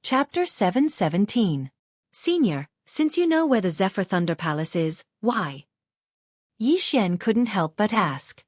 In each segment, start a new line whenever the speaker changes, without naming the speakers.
Chapter 717. Senior, since you know where the Zephyr Thunder Palace is, why? Yi Xian couldn't help but ask.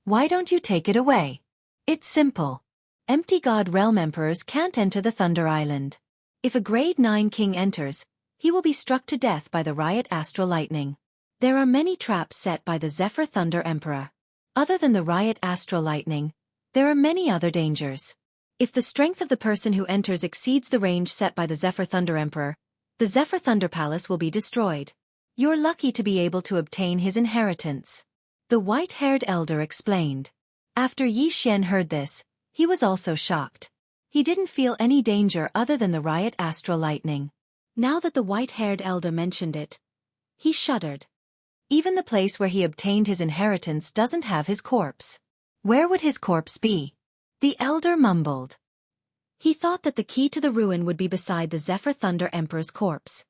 Why don't you take it away? It's simple. Empty God Realm Emperors can't enter the Thunder Island. If a grade 9 king enters, he will be struck to death by the riot astral lightning. There are many traps set by the Zephyr Thunder Emperor. Other than the riot astral lightning, there are many other dangers. If the strength of the person who enters exceeds the range set by the Zephyr Thunder Emperor, the Zephyr Thunder Palace will be destroyed. You're lucky to be able to obtain his inheritance. The white-haired elder explained. After Yi Xian heard this, he was also shocked. He didn't feel any danger other than the riot astral lightning. Now that the white-haired elder mentioned it, he shuddered. Even the place where he obtained his inheritance doesn't have his corpse. Where would his corpse be? The elder mumbled. He thought that the key to the ruin would be beside the Zephyr Thunder Emperor's corpse.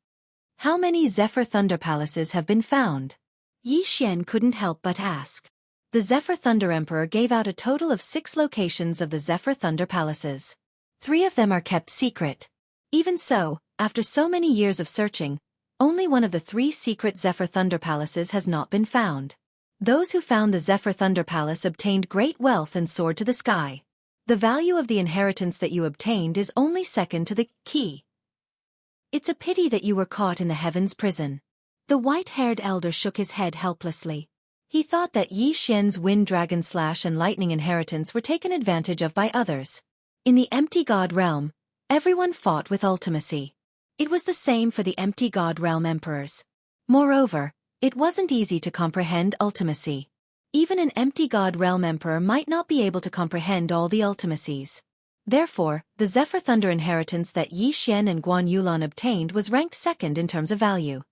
How many Zephyr Thunder Palaces have been found? Yi Xian couldn't help but ask. The Zephyr Thunder Emperor gave out a total of 6 locations of the Zephyr Thunder Palaces. 3 of them are kept secret. Even so, after so many years of searching, only one of the 3 secret Zephyr Thunder Palaces has not been found. Those who found the Zephyr Thunder Palace obtained great wealth and soared to the sky. The value of the inheritance that you obtained is only second to the key. It's a pity that you were caught in the heavens prison. The white-haired elder shook his head helplessly. He thought that Yi Xian's Wind Dragon Slash and Lightning inheritance were taken advantage of by others. In the Empty God Realm, everyone fought with ultimacy. It was the same for the Empty God Realm Emperors. Moreover, it wasn't easy to comprehend ultimacy. Even an Empty God Realm Emperor might not be able to comprehend all the ultimacies. Therefore, the Zephyr Thunder inheritance that Yi Xian and Guan Yulan obtained was ranked second in terms of value.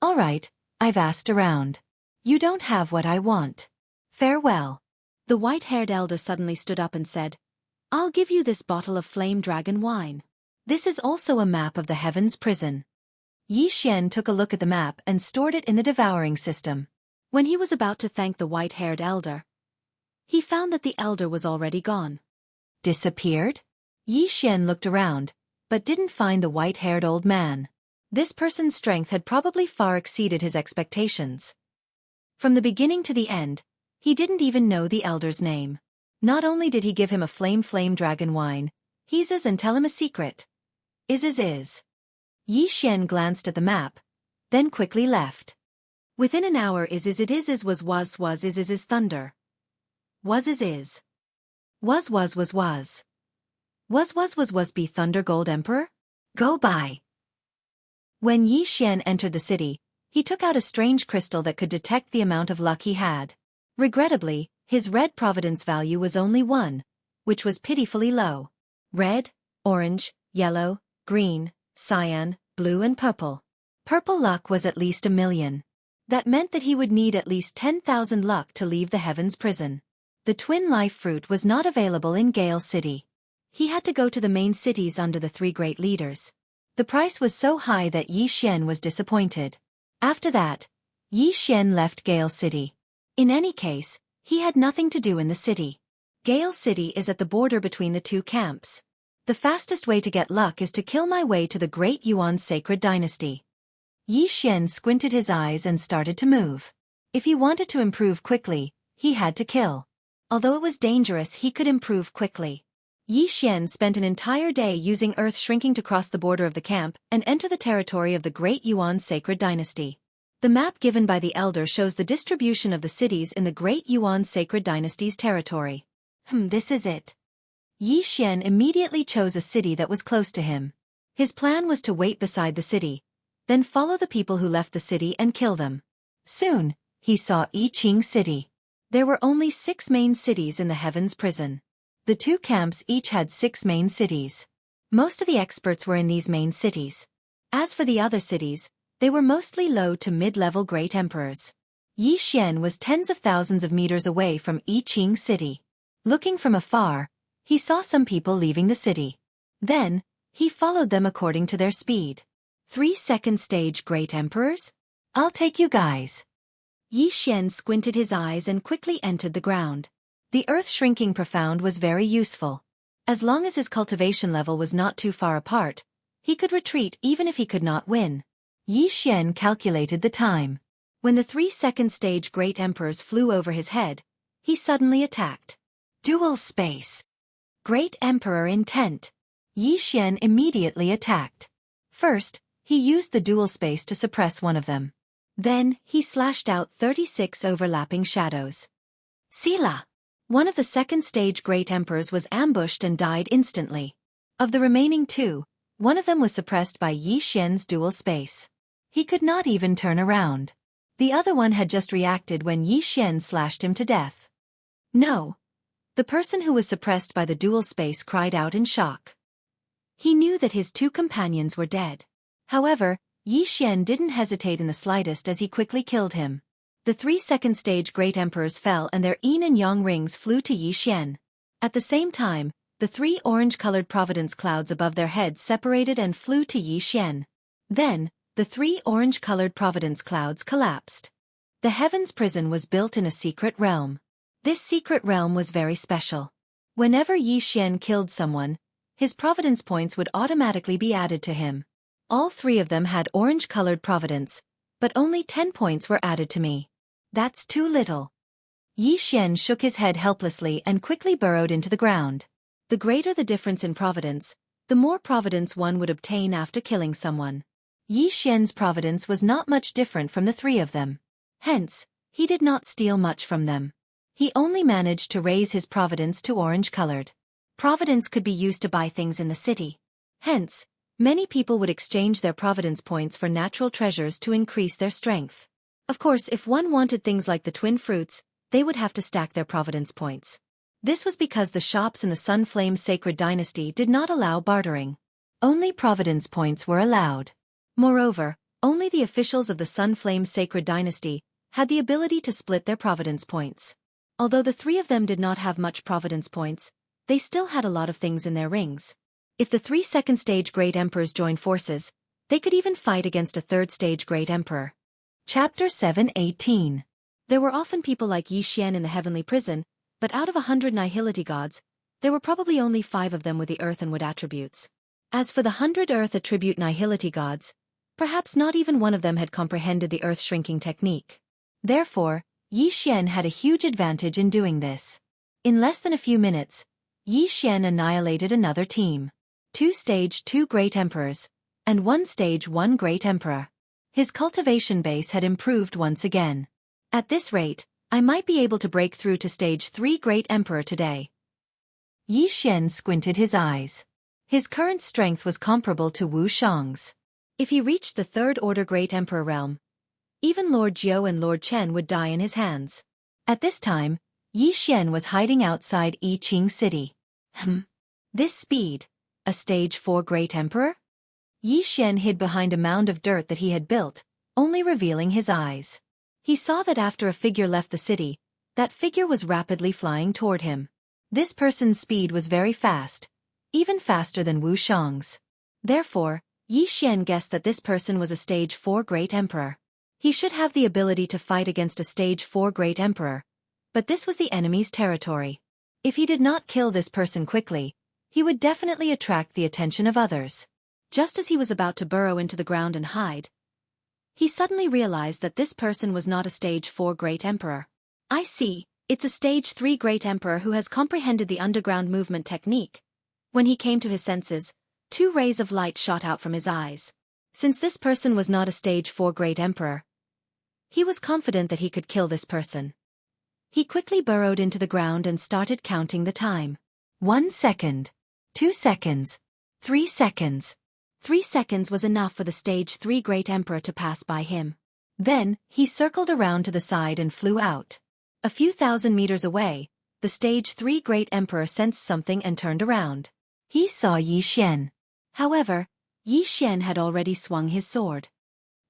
Alright, I've asked around. You don't have what I want. Farewell. The white-haired elder suddenly stood up and said, I'll give you this bottle of flame dragon wine. This is also a map of the Heaven's Prison. Yi Xian took a look at the map and stored it in the devouring system. When he was about to thank the white-haired elder, he found that the elder was already gone. Disappeared? Yi Xian looked around, but didn't find the white-haired old man. This person's strength had probably far exceeded his expectations. From the beginning to the end, he didn't even know the elder's name. Not only did he give him a flame dragon wine, he's and tell him a secret. Is. Yi Xian glanced at the map, then quickly left. Within an hour is thunder. Was be Thunder Gold Emperor? Go by. When Yi Xian entered the city, he took out a strange crystal that could detect the amount of luck he had. Regrettably, his red providence value was only 1, which was pitifully low. Red, orange, yellow, green, cyan, blue and purple. Purple luck was at least 1 million. That meant that he would need at least 10,000 luck to leave the Heaven's Prison. The Twin Life Fruit was not available in Gale City. He had to go to the main cities under the 3 great leaders. The price was so high that Yi Xian was disappointed. After that, Yi Xian left Gale City. In any case, he had nothing to do in the city. Gale City is at the border between the 2 camps. The fastest way to get luck is to kill my way to the Great Yuan Sacred Dynasty. Yi Xian squinted his eyes and started to move. If he wanted to improve quickly, he had to kill. Although it was dangerous, he could improve quickly. Yi Xian spent an entire day using earth shrinking to cross the border of the camp and enter the territory of the Great Yuan Sacred Dynasty. The map given by the elder shows the distribution of the cities in the Great Yuan Sacred Dynasty's territory. This is it. Yi Xian immediately chose a city that was close to him. His plan was to wait beside the city, then follow the people who left the city and kill them. Soon, he saw Yiqing City. There were only 6 main cities in the Heaven's Prison. The 2 camps each had 6 main cities. Most of the experts were in these main cities. As for the other cities, they were mostly low to mid-level great emperors. Yi Xian was tens of thousands of meters away from Yiqing City. Looking from afar, he saw some people leaving the city. Then, he followed them according to their speed. 3 second stage great emperors? I'll take you guys. Yi Xian squinted his eyes and quickly entered the ground. The earth shrinking profound was very useful. As long as his cultivation level was not too far apart, He could retreat even if he could not win. Yi Xian calculated the time. When the 3-second stage Great Emperors flew over his head, he suddenly attacked. Dual space. Great Emperor intent. Yi Xian immediately attacked. First, he used the dual space to suppress one of them. Then, he slashed out 36 overlapping shadows. Sila. One of the second stage Great Emperors was ambushed and died instantly. Of the remaining two, one of them was suppressed by Yi Xian's dual space. He could not even turn around. The other one had just reacted when Yi Xian slashed him to death. No. The person who was suppressed by the dual space cried out in shock. He knew that his two companions were dead. However, Yi Xian didn't hesitate in the slightest as he quickly killed him. The 3-second stage Great Emperors fell and their yin and yang rings flew to Yi Xian. At the same time, the 3 orange-colored providence clouds above their heads separated and flew to Yi Xian. Then, the 3 orange-colored providence clouds collapsed. The heavens prison was built in a secret realm. This secret realm was very special. Whenever Yi Xian killed someone, his providence points would automatically be added to him. All 3 of them had orange-colored providence, but only 10 points were added to me. That's too little. Yi Xian shook his head helplessly and quickly burrowed into the ground. The greater the difference in providence, the more providence one would obtain after killing someone. Yi Xian's providence was not much different from the 3 of them. Hence, he did not steal much from them. He only managed to raise his providence to orange-colored. Providence could be used to buy things in the city. Hence, many people would exchange their providence points for natural treasures to increase their strength. Of course, if one wanted things like the twin fruits, they would have to stack their providence points. This was because the shops in the Sunflame Sacred Dynasty did not allow bartering. Only providence points were allowed. Moreover, only the officials of the Sunflame Sacred Dynasty had the ability to split their providence points. Although the 3 of them did not have much providence points, they still had a lot of things in their rings. If the 3 second stage Great Emperors joined forces, they could even fight against a 3rd stage Great Emperor. Chapter 7:18. There were often people like Yi Xian in the heavenly prison, but out of 100 nihility gods, there were probably only 5 of them with the earth and wood attributes. As for the 100 earth attribute nihility gods, perhaps not even one of them had comprehended the earth shrinking technique. Therefore, Yi Xian had a huge advantage in doing this. In less than a few minutes, Yi Xian annihilated another team. 2 stage 2 Great Emperors, and 1 stage 1 Great Emperor. His cultivation base had improved once again. At this rate, I might be able to break through to stage 3 Great Emperor today. Yi Xian squinted his eyes. His current strength was comparable to Wu Shang's. If he reached the 3rd order Great Emperor realm, even Lord Jiao and Lord Chen would die in his hands. At this time, Yi Xian was hiding outside Yiqing City. This speed, a stage 4 Great Emperor? Yi Xian hid behind a mound of dirt that he had built, only revealing his eyes. He saw that after a figure left the city, that figure was rapidly flying toward him. This person's speed was very fast, even faster than Wu Shang's. Therefore, Yi Xian guessed that this person was a stage 4 Great Emperor. He should have the ability to fight against a stage 4 Great Emperor, but this was the enemy's territory. If he did not kill this person quickly, he would definitely attract the attention of others. Just as he was about to burrow into the ground and hide, he suddenly realized that this person was not a stage 4 Great Emperor. I see, it's a stage 3 Great Emperor who has comprehended the underground movement technique. When he came to his senses, 2 rays of light shot out from his eyes. Since this person was not a stage 4 Great Emperor, he was confident that he could kill this person. He quickly burrowed into the ground and started counting the time. 1 second. 2 seconds. 3 seconds. 3 seconds was enough for the stage 3 Great Emperor to pass by him. Then, he circled around to the side and flew out. A few thousand meters away, the stage 3 Great Emperor sensed something and turned around. He saw Yi Xian. However, Yi Xian had already swung his sword.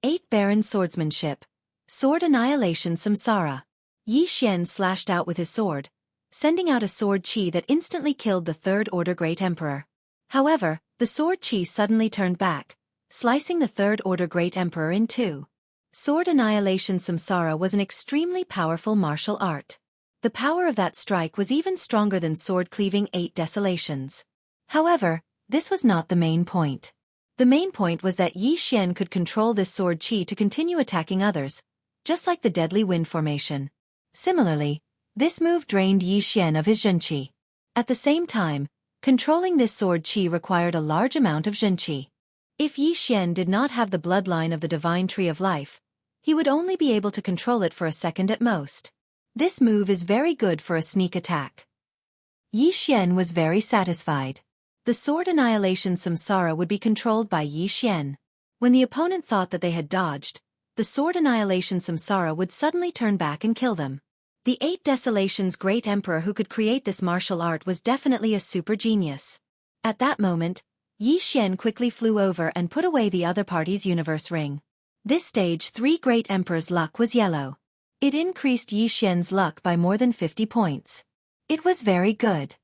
8 Baron Swordsmanship. Sword Annihilation Samsara. Yi Xian slashed out with his sword, sending out a sword chi that instantly killed the 3rd order Great Emperor. However, the sword chi suddenly turned back, slicing the 3rd order Great Emperor in 2. Sword Annihilation Samsara was an extremely powerful martial art. The power of that strike was even stronger than sword cleaving 8 Desolations. However, this was not the main point. The main point was that Yi Xian could control this sword qi to continue attacking others, just like the deadly wind formation. Similarly, this move drained Yi Xian of his zhen qi. At the same time, controlling this sword qi required a large amount of zhen qi. If Yi Xian did not have the bloodline of the divine tree of life, he would only be able to control it for a second at most. This move is very good for a sneak attack. Yi Xian was very satisfied. The sword annihilation samsara would be controlled by Yi Xian. When the opponent thought that they had dodged, the sword annihilation samsara would suddenly turn back and kill them. The 8 Desolations great emperor who could create this martial art was definitely a super genius. At that moment, Yi Xian quickly flew over and put away the other party's universe ring. This stage 3 great emperor's luck was yellow. It increased Yi Xian's luck by more than 50 points. It was very good.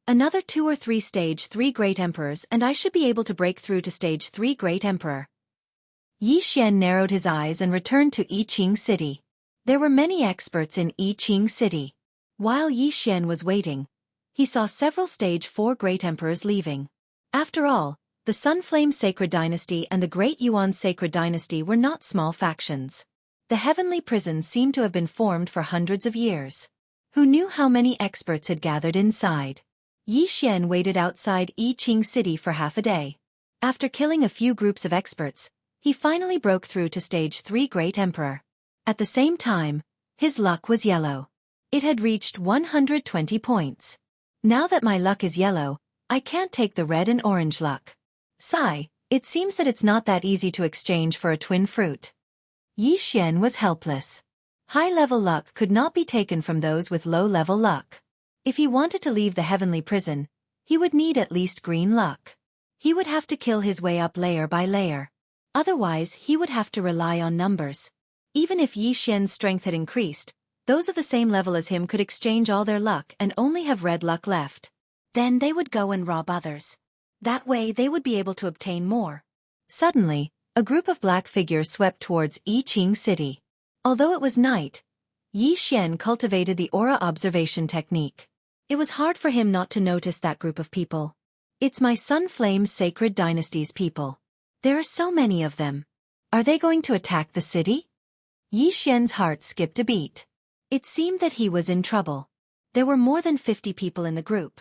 Another 2 or 3 stage 3 great emperors and I should be able to break through to stage 3 great emperor. Yi Xian narrowed his eyes and returned to Yiqing City. There were many experts in Yiqing City. While Yi Xian was waiting, he saw several stage 4 great emperors leaving. After all, the Sunflame Sacred Dynasty and the Great Yuan Sacred Dynasty were not small factions. The heavenly prison seemed to have been formed for hundreds of years. Who knew how many experts had gathered inside? Yi Xian waited outside Yiqing City for half a day. After killing a few groups of experts, he finally broke through to stage 3 Great Emperor. At the same time, his luck was yellow. It had reached 120 points. Now that my luck is yellow, I can't take the red and orange luck. Sigh, it seems that it's not that easy to exchange for a twin fruit. Yi Xian was helpless. High-level luck could not be taken from those with low-level luck. If he wanted to leave the heavenly prison, he would need at least green luck. He would have to kill his way up layer by layer. Otherwise, he would have to rely on numbers. Even if Yi Xian's strength had increased, those of the same level as him could exchange all their luck and only have red luck left. Then they would go and rob others. That way they would be able to obtain more. Suddenly, a group of black figures swept towards Yiqing City. Although it was night, Yi Xian cultivated the aura observation technique. It was hard for him not to notice that group of people. It's my Sunflame Sacred Dynasty's people. There are so many of them. Are they going to attack the city? Yi Xian's heart skipped a beat. It seemed that he was in trouble. There were more than 50 people in the group.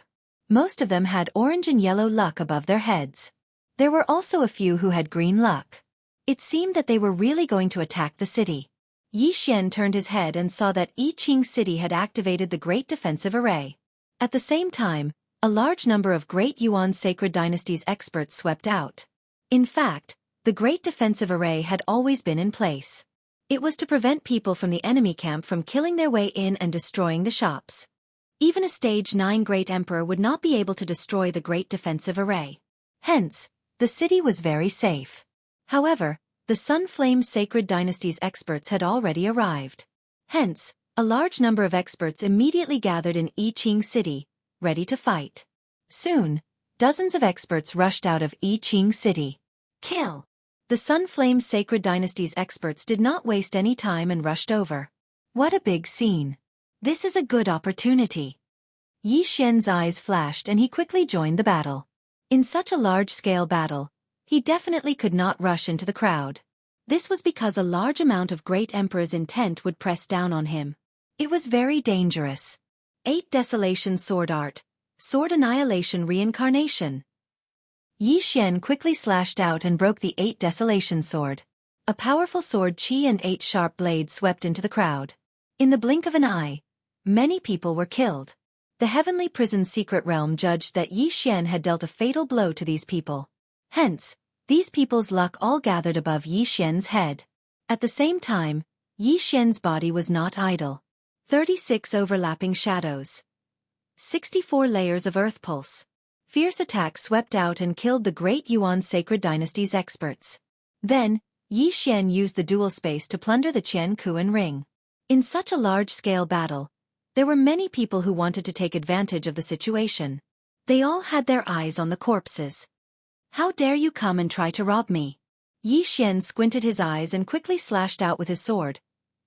Most of them had orange and yellow luck above their heads. There were also a few who had green luck. It seemed that they were really going to attack the city. Yi Xian turned his head and saw that Yiqing City had activated the Great Defensive Array. At the same time, a large number of Great Yuan Sacred Dynasty's experts swept out. In fact, the Great Defensive Array had always been in place. It was to prevent people from the enemy camp from killing their way in and destroying the shops. Even a stage 9 Great Emperor would not be able to destroy the Great Defensive Array. Hence, the city was very safe. However, the Sunflame Sacred Dynasty's experts had already arrived. Hence, a large number of experts immediately gathered in Yiqing City, ready to fight. Soon, dozens of experts rushed out of Yiqing City. Kill! The Sunflame Sacred Dynasty's experts did not waste any time and rushed over. What a big scene. This is a good opportunity. Yi Xian's eyes flashed and he quickly joined the battle. In such a large-scale battle, he definitely could not rush into the crowd. This was because a large amount of Great Emperor's intent would press down on him. It was very dangerous. 8 Desolation Sword Art, Sword Annihilation Reincarnation. Yi Xian quickly slashed out and broke the 8 Desolation Sword. A powerful sword qi and 8 sharp blades swept into the crowd. In the blink of an eye, many people were killed. The Heavenly Prison's secret realm judged that Yi Xian had dealt a fatal blow to these people. Hence, these people's luck all gathered above Yi Xian's head. At the same time, Yi Xian's body was not idle. 36 overlapping shadows. 64 layers of earth pulse. Fierce attacks swept out and killed the Great Yuan Sacred Dynasty's experts. Then, Yi Xian used the dual space to plunder the Jianghu ring. In such a large-scale battle, there were many people who wanted to take advantage of the situation. They all had their eyes on the corpses. How dare you come and try to rob me? Yi Xian squinted his eyes and quickly slashed out with his sword,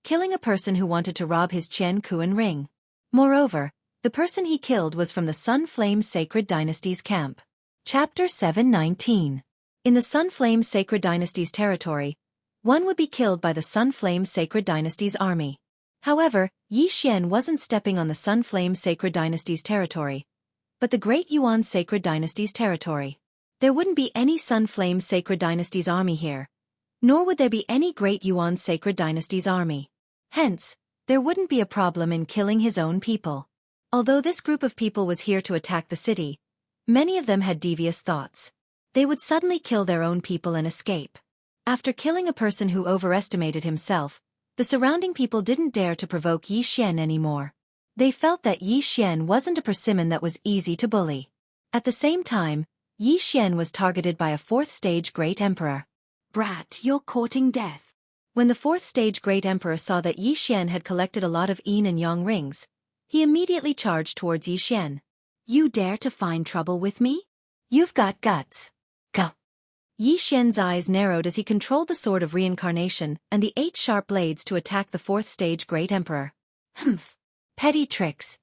killing a person who wanted to rob his Jianghu ring. Moreover, the person he killed was from the Sunflame Sacred Dynasty's camp. Chapter 719. In the Sunflame Sacred Dynasty's territory, one would be killed by the Sunflame Sacred Dynasty's army. However, Yi Xian wasn't stepping on the Sunflame Sacred Dynasty's territory, but the Great Yuan Sacred Dynasty's territory. There wouldn't be any Sunflame Sacred Dynasty's army here, nor would there be any Great Yuan Sacred Dynasty's army. Hence, there wouldn't be a problem in killing his own people. Although this group of people was here to attack the city, many of them had devious thoughts. They would suddenly kill their own people and escape. After killing a person who overestimated himself, the surrounding people didn't dare to provoke Yi Xian anymore. They felt that Yi Xian wasn't a persimmon that was easy to bully. At the same time, Yi Xian was targeted by a fourth-stage Great Emperor. Brat, you're courting death. When the fourth-stage Great Emperor saw that Yi Xian had collected a lot of yin and yang rings, he immediately charged towards Yi Xian. You dare to find trouble with me? You've got guts. Go. Yi Xian's eyes narrowed as he controlled the Sword of Reincarnation and the 8 sharp blades to attack the fourth-stage Great Emperor. Humph. Petty tricks.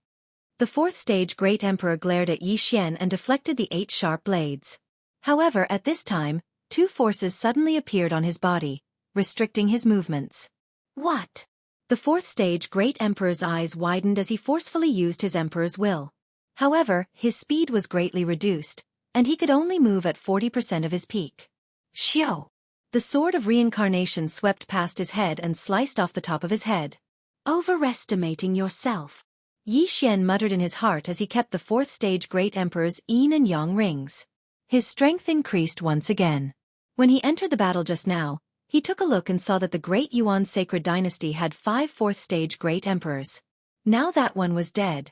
The fourth-stage Great Emperor glared at Yi Xian and deflected the 8 sharp blades. However, at this time, 2 forces suddenly appeared on his body, restricting his movements. What? The fourth-stage Great Emperor's eyes widened as he forcefully used his Emperor's will. However, his speed was greatly reduced, and he could only move at 40% of his peak. Xiao! The Sword of Reincarnation swept past his head and sliced off the top of his head. Overestimating yourself. Yi Xian muttered in his heart as he kept the fourth-stage Great Emperor's yin and yang rings. His strength increased once again. When he entered the battle just now, he took a look and saw that the Great Yuan Sacred Dynasty had 5 fourth-stage Great Emperors. Now that one was dead,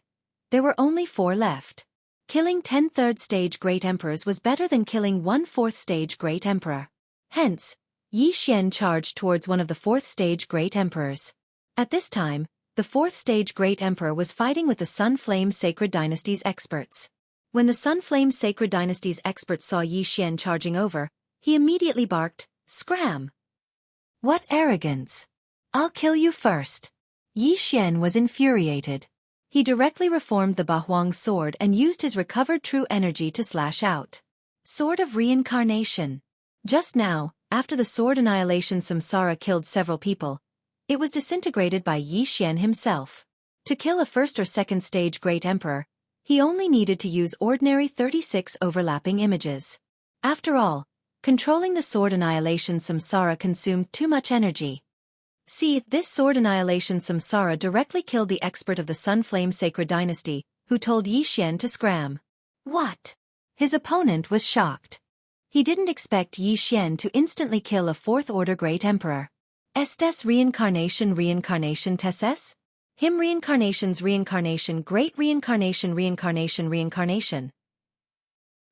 there were only 4 left. Killing 10 third-stage Great Emperors was better than killing 1 fourth-stage Great Emperor. Hence, Yi Xian charged towards one of the fourth-stage Great Emperors. At this time, the fourth-stage Great Emperor was fighting with the Sunflame Sacred Dynasty's experts. When the Sunflame Sacred Dynasty's experts saw Yi Xian charging over, he immediately barked, "Scram! What arrogance! I'll kill you first!" Yi Xian was infuriated. He directly reformed the Bahuang sword and used his recovered true energy to slash out. Sword of Reincarnation. Just now, after the sword annihilation Samsara killed several people, it was disintegrated by Yi Xian himself. To kill a first or second stage Great Emperor, he only needed to use ordinary 36 overlapping images. After all, controlling the sword annihilation Samsara consumed too much energy. See, this sword annihilation Samsara directly killed the expert of the Sunflame Sacred Dynasty, who told Yi Xian to scram. What? His opponent was shocked. He didn't expect Yi Xian to instantly kill a fourth-order Great Emperor. Estes reincarnation tesses? Him reincarnation's reincarnation great reincarnation reincarnation reincarnation.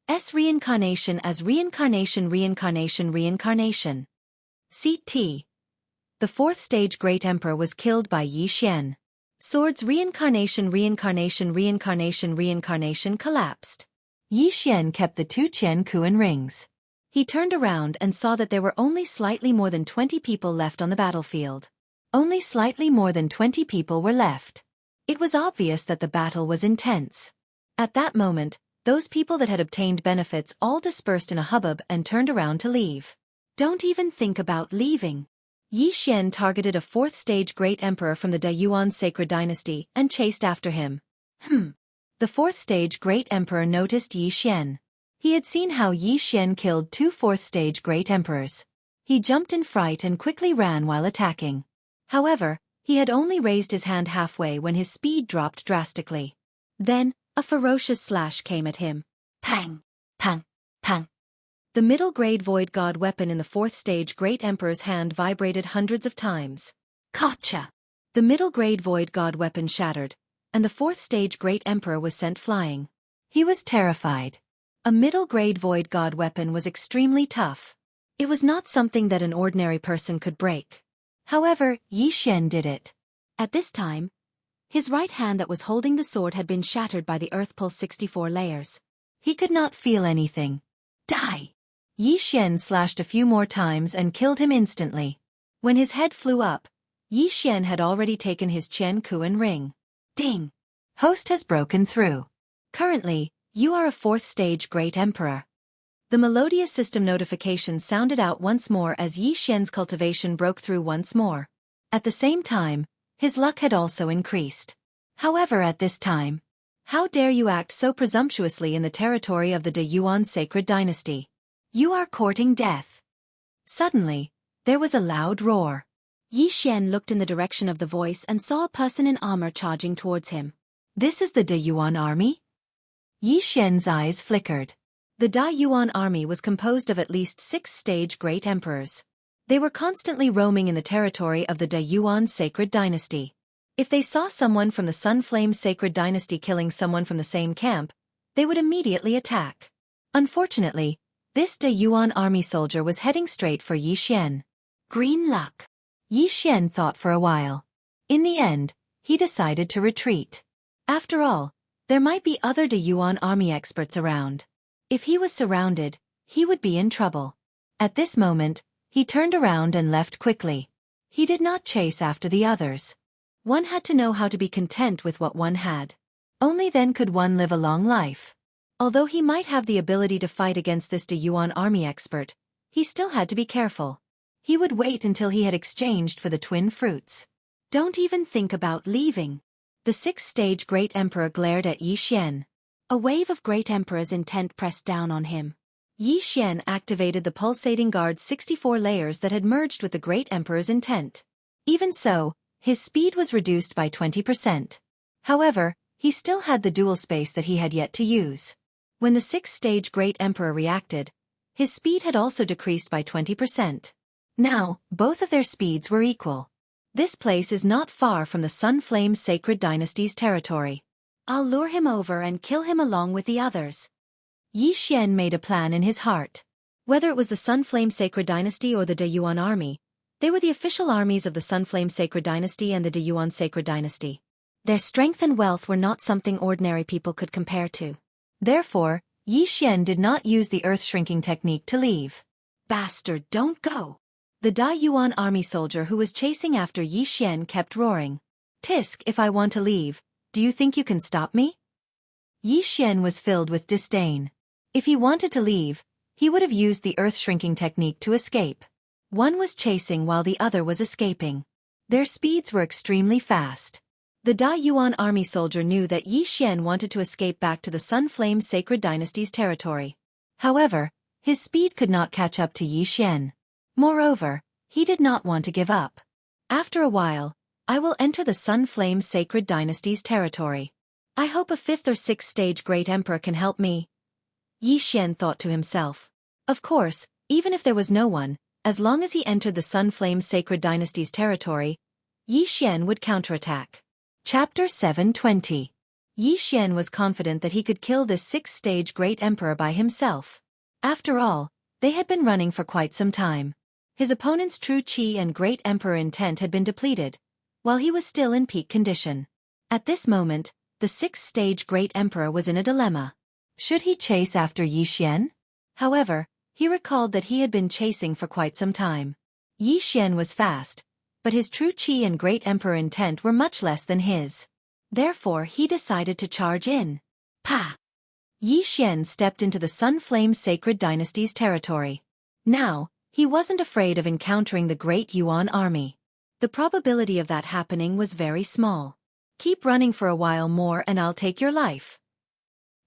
S reincarnation as reincarnation reincarnation reincarnation. CT. The fourth-stage Great Emperor was killed by Yi Xian. Swords reincarnation reincarnation reincarnation reincarnation collapsed. Yi Xian kept the 2 Qian rings. He turned around and saw that there were only slightly more than 20 people left on the battlefield. Only slightly more than 20 people were left. It was obvious that the battle was intense. At that moment, those people that had obtained benefits all dispersed in a hubbub and turned around to leave. Don't even think about leaving. Yi Xian targeted a fourth-stage Great Emperor from the Dayuan Sacred Dynasty and chased after him. The fourth-stage Great Emperor noticed Yi Xian. He had seen how Yi Xian killed 2 fourth-stage Great Emperors. He jumped in fright and quickly ran while attacking. However, he had only raised his hand halfway when his speed dropped drastically. Then, a ferocious slash came at him. Pang! Pang! Pang! The middle-grade Void God weapon in the fourth-stage Great Emperor's hand vibrated hundreds of times. Gotcha! The middle-grade Void God weapon shattered, and the fourth-stage Great Emperor was sent flying. He was terrified. A middle-grade Void God weapon was extremely tough. It was not something that an ordinary person could break. However, Yi Xian did it. At this time, his right hand that was holding the sword had been shattered by the Earth Pulse 64 layers. He could not feel anything. Die! Yi Xian slashed a few more times and killed him instantly. When his head flew up, Yi Xian had already taken his Qian ring. Ding! Host has broken through. Currently, you are a fourth-stage Great Emperor. The melodious system notification sounded out once more as Yi Xian's cultivation broke through once more. At the same time, his luck had also increased. However, at this time, how dare you act so presumptuously in the territory of the De Yuan sacred dynasty? You are courting death. Suddenly, there was a loud roar. Yi Xian looked in the direction of the voice and saw a person in armor charging towards him. This is the De Yuan army? Yi Xian's eyes flickered. The Da Yuan army was composed of at least 6 stage great emperors. They were constantly roaming in the territory of the Da Yuan sacred dynasty. If they saw someone from the Sun Flame sacred dynasty killing someone from the same camp, they would immediately attack. Unfortunately, this Da Yuan army soldier was heading straight for Yi Xian. Green luck. Yi Xian thought for a while. In the end, he decided to retreat. After all, there might be other Da Yuan army experts around. If he was surrounded, he would be in trouble. At this moment, he turned around and left quickly. He did not chase after the others. One had to know how to be content with what one had. Only then could one live a long life. Although he might have the ability to fight against this Da Yuan army expert, he still had to be careful. He would wait until he had exchanged for the twin fruits. Don't even think about leaving. The 6th-stage Great Emperor glared at Yi Xian. A wave of Great Emperor's intent pressed down on him. Yi Xian activated the pulsating guard's 64 layers that had merged with the Great Emperor's intent. Even so, his speed was reduced by 20%. However, he still had the dual space that he had yet to use. When the 6th-stage Great Emperor reacted, his speed had also decreased by 20%. Now, both of their speeds were equal. This place is not far from the Sun Flame Sacred Dynasty's territory. I'll lure him over and kill him along with the others. Yi Xian made a plan in his heart. Whether it was the Sun Flame Sacred Dynasty or the De Yuan army, they were the official armies of the Sun Flame Sacred Dynasty and the De Yuan Sacred Dynasty. Their strength and wealth were not something ordinary people could compare to. Therefore, Yi Xian did not use the earth-shrinking technique to leave. Bastard, don't go! The Da Yuan army soldier who was chasing after Yi Xian kept roaring. Tisk, if I want to leave, do you think you can stop me? Yi Xian was filled with disdain. If he wanted to leave, he would have used the earth-shrinking technique to escape. One was chasing while the other was escaping. Their speeds were extremely fast. The Da Yuan army soldier knew that Yi Xian wanted to escape back to the Sun Flame Sacred Dynasty's territory. However, his speed could not catch up to Yi Xian. Moreover, he did not want to give up. After a while, I will enter the Sun Flame Sacred Dynasty's territory. I hope a 5th or 6th stage Great Emperor can help me. Yi Xian thought to himself. Of course, even if there was no one, as long as he entered the Sun Flame Sacred Dynasty's territory, Yi Xian would counterattack. Chapter 720. Yi Xian was confident that he could kill this 6th-stage Great Emperor by himself. After all, they had been running for quite some time. His opponent's true qi and Great Emperor intent had been depleted, while he was still in peak condition. At this moment, the 6th-stage Great Emperor was in a dilemma. Should he chase after Yi Xian? However, he recalled that he had been chasing for quite some time. Yi Xian was fast, but his true qi and Great Emperor intent were much less than his. Therefore, he decided to charge in. Pa! Yi Xian stepped into the Sun Flame Sacred Dynasty's territory. Now, he wasn't afraid of encountering the Great Yuan army. The probability of that happening was very small. Keep running for a while more and I'll take your life.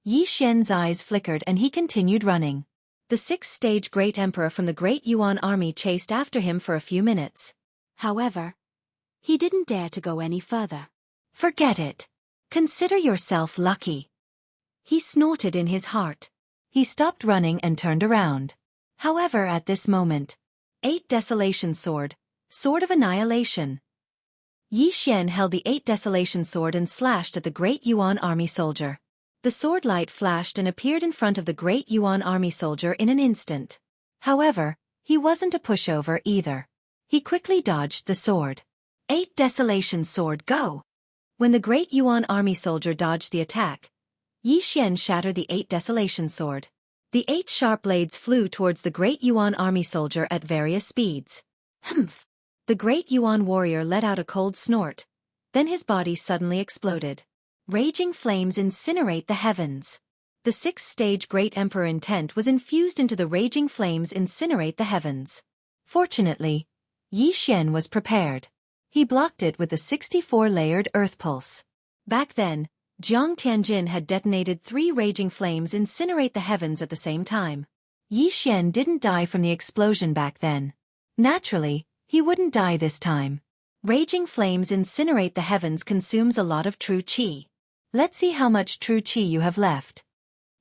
Yi Xian's eyes flickered and he continued running. The 6th-stage Great Emperor from the Great Yuan army chased after him for a few minutes. However, he didn't dare to go any further. Forget it. Consider yourself lucky. He snorted in his heart. He stopped running and turned around. However, at this moment, 8 Desolation Sword, Sword of Annihilation. Yi Xian held the 8 Desolation Sword and slashed at the Great Yuan army soldier. The sword light flashed and appeared in front of the Great Yuan army soldier in an instant. However, he wasn't a pushover either. He quickly dodged the sword. 8 Desolation Sword, go! When the Great Yuan army soldier dodged the attack, Yi Xian shattered the 8 Desolation Sword. The 8 sharp blades flew towards the Great Yuan army soldier at various speeds. Humph! The Great Yuan warrior let out a cold snort. Then his body suddenly exploded. Raging flames incinerate the heavens. The The sixth-stage Great Emperor intent was infused into the raging flames incinerate the heavens. Fortunately, Yi Xian was prepared. He blocked it with the 64-layered earth pulse. Back then, Jiang Tianjin had detonated 3 raging flames incinerate the heavens at the same time. Yi Xian didn't die from the explosion back then. Naturally, he wouldn't die this time. Raging flames incinerate the heavens consumes a lot of true qi. Let's see how much true qi you have left.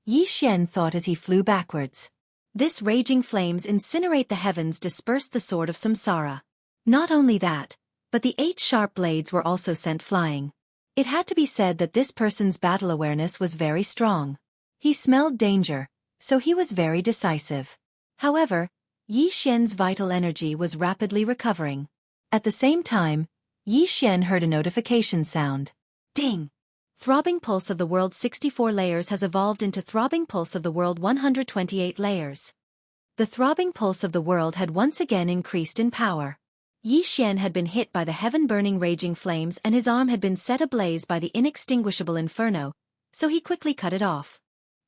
Yi Xian thought as he flew backwards. This raging flames incinerate the heavens dispersed the sword of samsara. Not only that, but the 8 sharp blades were also sent flying. It had to be said that this person's battle awareness was very strong. He smelled danger, so he was very decisive. However, Yi Xian's vital energy was rapidly recovering. At the same time, Yi Xian heard a notification sound. Ding! Throbbing Pulse of the World 64 layers has evolved into Throbbing Pulse of the World 128 layers. The Throbbing Pulse of the World had once again increased in power. Yi Xian had been hit by the heaven-burning raging flames and his arm had been set ablaze by the inextinguishable inferno, so he quickly cut it off.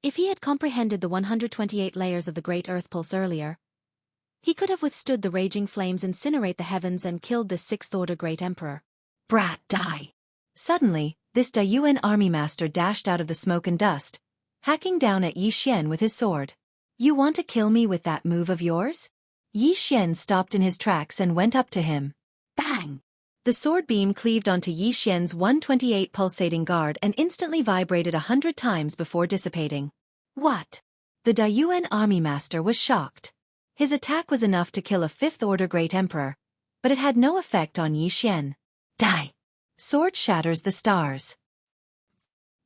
If he had comprehended the 128 layers of the Great Earth Pulse earlier, he could have withstood the raging flames incinerate the heavens and killed this 6th-order Great Emperor. Brat, die! Suddenly, this Dayuan army master dashed out of the smoke and dust, hacking down at Yi Xian with his sword. You want to kill me with that move of yours? Yi Xian stopped in his tracks and went up to him. Bang! The sword beam cleaved onto Yi Xian's 128 pulsating guard and instantly vibrated 100 times before dissipating. What? The Dayuan army master was shocked. His attack was enough to kill a 5th-order Great Emperor, but it had no effect on Yi Xian. Die! Sword shatters the stars.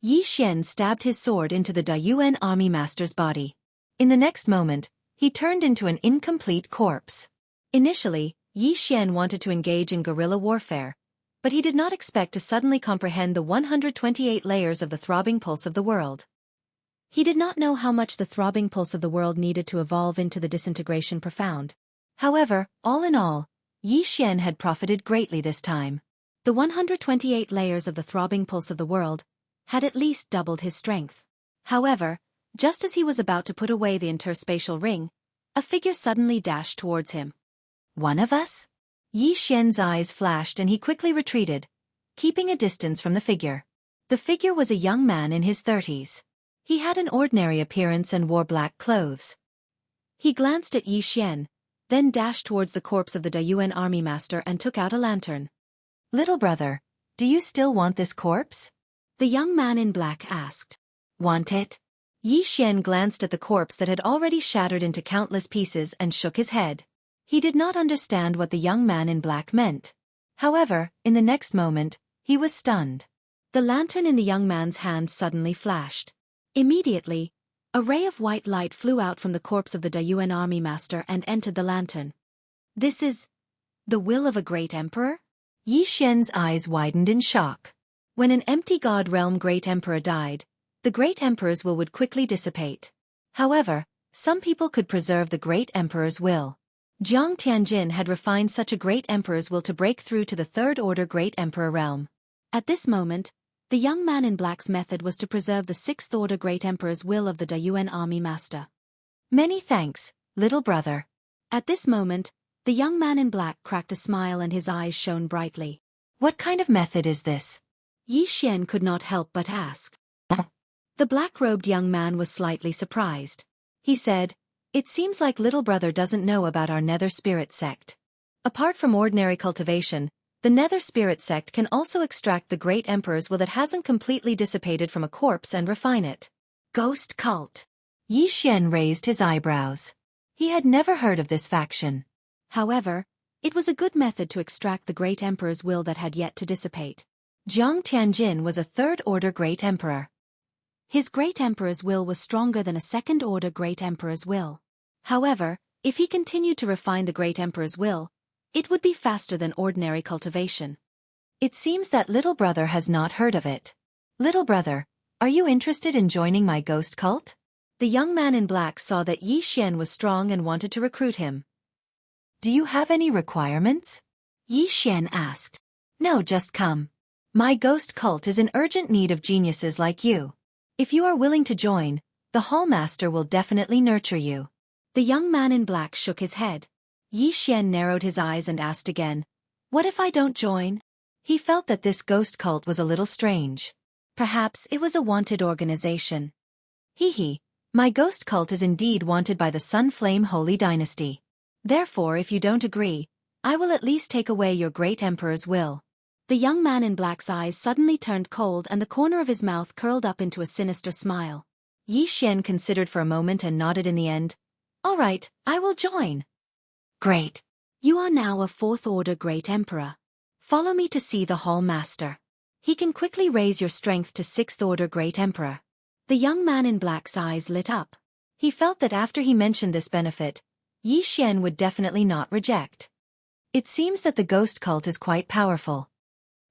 Yi Xian stabbed his sword into the Dayuan army master's body. In the next moment, he turned into an incomplete corpse. Initially, Yi Xian wanted to engage in guerrilla warfare, but he did not expect to suddenly comprehend the 128 layers of the throbbing pulse of the world. He did not know how much the throbbing pulse of the world needed to evolve into the disintegration profound. However, all in all, Yi Xian had profited greatly this time. The 128 layers of the throbbing pulse of the world had at least doubled his strength. However, just as he was about to put away the interspatial ring, a figure suddenly dashed towards him. One of us? Yi Xian's eyes flashed and he quickly retreated, keeping a distance from the figure. The figure was a young man in his 30s. He had an ordinary appearance and wore black clothes. He glanced at Yi Xian, then dashed towards the corpse of the Dayuan army master and took out a lantern. Little brother, do you still want this corpse? The young man in black asked. Want it? Yi Xian glanced at the corpse that had already shattered into countless pieces and shook his head. He did not understand what the young man in black meant. However, in the next moment, he was stunned. The lantern in the young man's hand suddenly flashed. Immediately, a ray of white light flew out from the corpse of the Dayuan army master and entered the lantern. This is the will of a great emperor? Yi Xian's eyes widened in shock. When an empty god realm great emperor died, the great emperor's will would quickly dissipate. However, some people could preserve the great emperor's will. Jiang Tianjin had refined such a great emperor's will to break through to the 3rd-order great emperor realm. At this moment, the young man in black's method was to preserve the 6th-order great emperor's will of the Dayuan army master. Many thanks, little brother. At this moment, the young man in black cracked a smile and his eyes shone brightly. What kind of method is this? Yi Xian could not help but ask. The black-robed young man was slightly surprised. He said, It seems like little brother doesn't know about our Nether Spirit sect. Apart from ordinary cultivation, the Nether Spirit sect can also extract the great emperor's will that hasn't completely dissipated from a corpse and refine it. Ghost cult. Yi Xian raised his eyebrows. He had never heard of this faction. However, it was a good method to extract the great emperor's will that had yet to dissipate. Jiang Tianjin was a 3rd-order great emperor. His great emperor's will was stronger than a 2nd-order great emperor's will. However, if he continued to refine the great emperor's will, it would be faster than ordinary cultivation. It seems that little brother has not heard of it. Little brother, are you interested in joining my ghost cult? The young man in black saw that Yi Xian was strong and wanted to recruit him. Do you have any requirements? Yi Xian asked. No, just come. My ghost cult is in urgent need of geniuses like you. If you are willing to join, The hallmaster will definitely nurture you. The young man in black shook his head. Yi Xian narrowed his eyes and asked again, "What if I don't join?" He felt that this ghost cult was a little strange. Perhaps it was a wanted organization. Hee, my ghost cult is indeed wanted by the Sun Flame Holy Dynasty. Therefore, if you don't agree, I will at least take away your great emperor's will. The young man in black's eyes suddenly turned cold and the corner of his mouth curled up into a sinister smile. Yi Xian considered for a moment and nodded in the end. All right, I will join. Great. You are now a fourth-order great emperor. Follow me to see the hall master. He can quickly raise your strength to sixth-order great emperor. The young man in black's eyes lit up. He felt that after he mentioned this benefit, Yi Xian would definitely not reject. It seems that the ghost cult is quite powerful.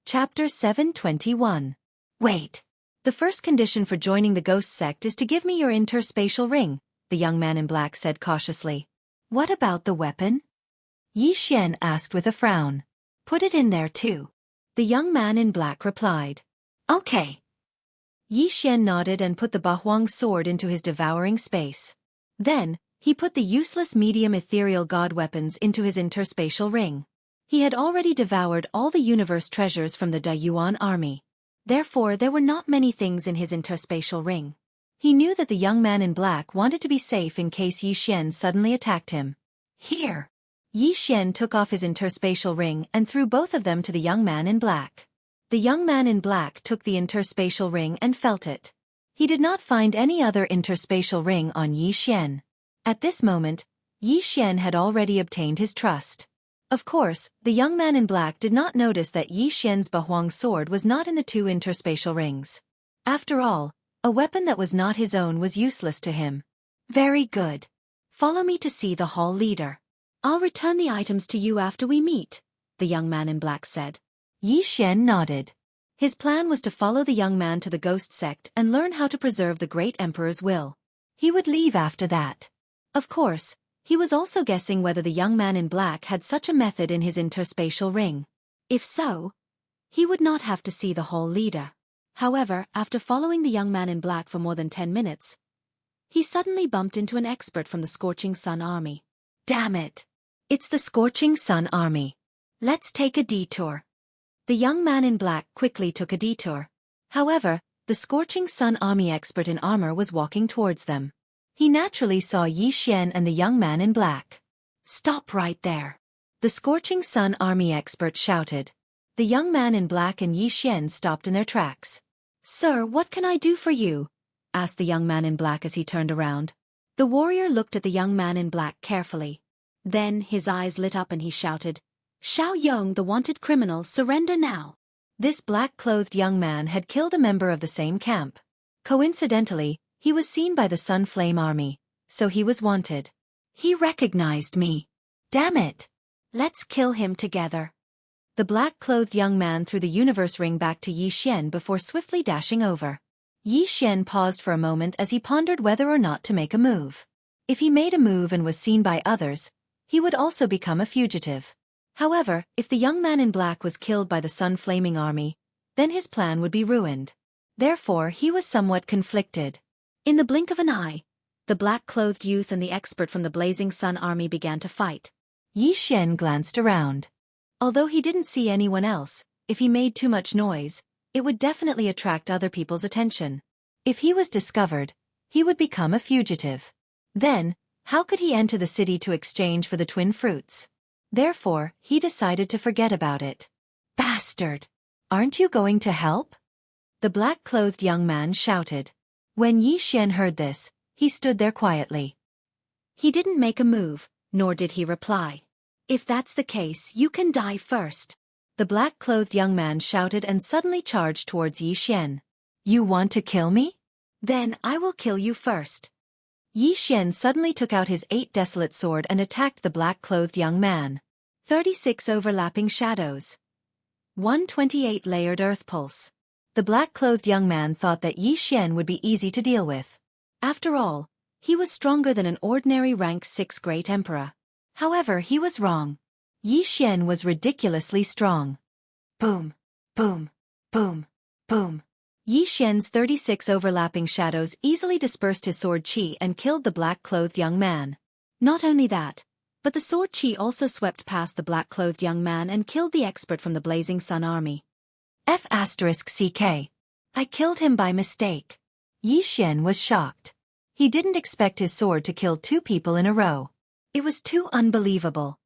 Chapter 721. Wait. The first condition for joining the ghost sect is to give me your interspatial ring, the young man in black said cautiously. What about the weapon? Yi Xian asked with a frown. Put it in there too. The young man in black replied. Okay. Yi Xian nodded and put the Bahuang sword into his devouring space. Then, he put the useless medium ethereal god weapons into his interspatial ring. He had already devoured all the universe treasures from the Dayuan army. Therefore, there were not many things in his interspatial ring. He knew that the young man in black wanted to be safe in case Yi Xian suddenly attacked him. Here. Yi Xian took off his interspatial ring and threw both of them to the young man in black. The young man in black took the interspatial ring and felt it. He did not find any other interspatial ring on Yi Xian. At this moment, Yi Xian had already obtained his trust. Of course, the young man in black did not notice that Yi Xian's Bahuang sword was not in the two interspatial rings. After all, a weapon that was not his own was useless to him. Very good. Follow me to see the hall leader. I'll return the items to you after we meet, the young man in black said. Yi Xian nodded. His plan was to follow the young man to the ghost sect and learn how to preserve the great emperor's will. He would leave after that. Of course, he was also guessing whether the young man in black had such a method in his interspatial ring. If so, he would not have to see the hall leader. However, after following the young man in black for more than 10 minutes, he suddenly bumped into an expert from the Scorching Sun Army. Damn it! It's the Scorching Sun Army. Let's take a detour. The young man in black quickly took a detour. However, the Scorching Sun Army expert in armor was walking towards them. He naturally saw Yi Xian and the young man in black. Stop right there! The Scorching Sun Army expert shouted. The young man in black and Yi Xian stopped in their tracks. Sir, what can I do for you? Asked the young man in black as he turned around. The warrior looked at the young man in black carefully. Then his eyes lit up and he shouted, Xiao Yong, the wanted criminal, surrender now. This black-clothed young man had killed a member of the same camp. Coincidentally, he was seen by the Sun Flame Army, so he was wanted. He recognized me. Damn it! Let's kill him together. The black-clothed young man threw the universe ring back to Yi Xian before swiftly dashing over. Yi Xian paused for a moment as he pondered whether or not to make a move. If he made a move and was seen by others, he would also become a fugitive. However, if the young man in black was killed by the Sun Flaming Army, then his plan would be ruined. Therefore, he was somewhat conflicted. In the blink of an eye, the black-clothed youth and the expert from the Blazing Sun Army began to fight. Yi Xian glanced around. Although he didn't see anyone else, if he made too much noise, it would definitely attract other people's attention. If he was discovered, he would become a fugitive. Then, how could he enter the city to exchange for the twin fruits? Therefore, he decided to forget about it. Bastard! Aren't you going to help? The black-clothed young man shouted. When Yi Xian heard this, he stood there quietly. He didn't make a move, nor did he reply. If that's the case, you can die first. The black-clothed young man shouted and suddenly charged towards Yi Xian. You want to kill me? Then I will kill you first. Yi Xian suddenly took out his 8 desolate sword and attacked the black-clothed young man. 36 overlapping shadows. 128 layered earth pulse. The black-clothed young man thought that Yi Xian would be easy to deal with. After all, he was stronger than an ordinary rank 6 great emperor. However, he was wrong. Yi Xian was ridiculously strong. Boom, boom, boom, boom. Yi Xian's 36 overlapping shadows easily dispersed his sword qi and killed the black-clothed young man. Not only that, but the sword qi also swept past the black-clothed young man and killed the expert from the Blazing Sun army. F***CK. I killed him by mistake. Yi Xian was shocked. He didn't expect his sword to kill 2 people in a row. It was too unbelievable.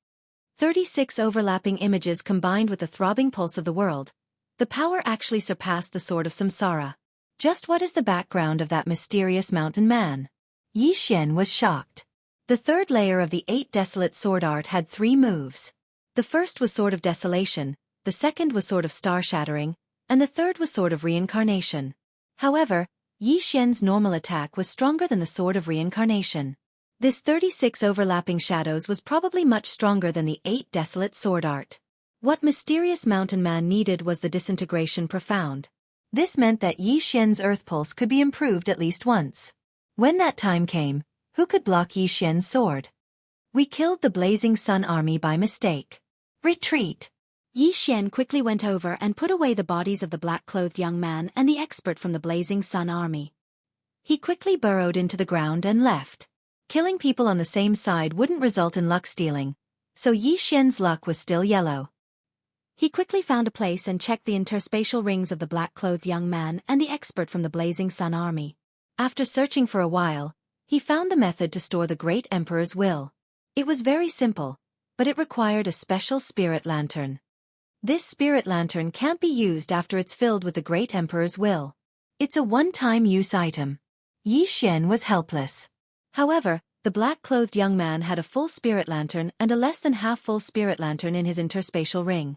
36 overlapping images combined with the throbbing pulse of the world. The power actually surpassed the sword of Samsara. Just what is the background of that mysterious mountain man? Yi Xian was shocked. The third layer of the 8 desolate sword art had 3 moves. The first was Sword of Desolation, the second was Sword of Star Shattering, and the third was Sword of Reincarnation. However, Yi Xian's normal attack was stronger than the Sword of Reincarnation. This 36 overlapping shadows was probably much stronger than the 8 desolate sword art. What mysterious mountain man needed was the disintegration profound. This meant that Yi Xian's earth pulse could be improved at least once. When that time came, who could block Yi Xian's sword? We killed the Blazing Sun army by mistake. Retreat! Yi Xian quickly went over and put away the bodies of the black-clothed young man and the expert from the Blazing Sun army. He quickly burrowed into the ground and left. Killing people on the same side wouldn't result in luck stealing, so Yi Xian's luck was still yellow. He quickly found a place and checked the interspatial rings of the black-clothed young man and the expert from the Blazing Sun army. After searching for a while, he found the method to store the Great Emperor's will. It was very simple, but it required a special spirit lantern. This spirit lantern can't be used after it's filled with the Great Emperor's will. It's a one-time use item. Yi Xian was helpless. However, the black-clothed young man had a full spirit lantern and a less than half-full spirit lantern in his interspatial ring.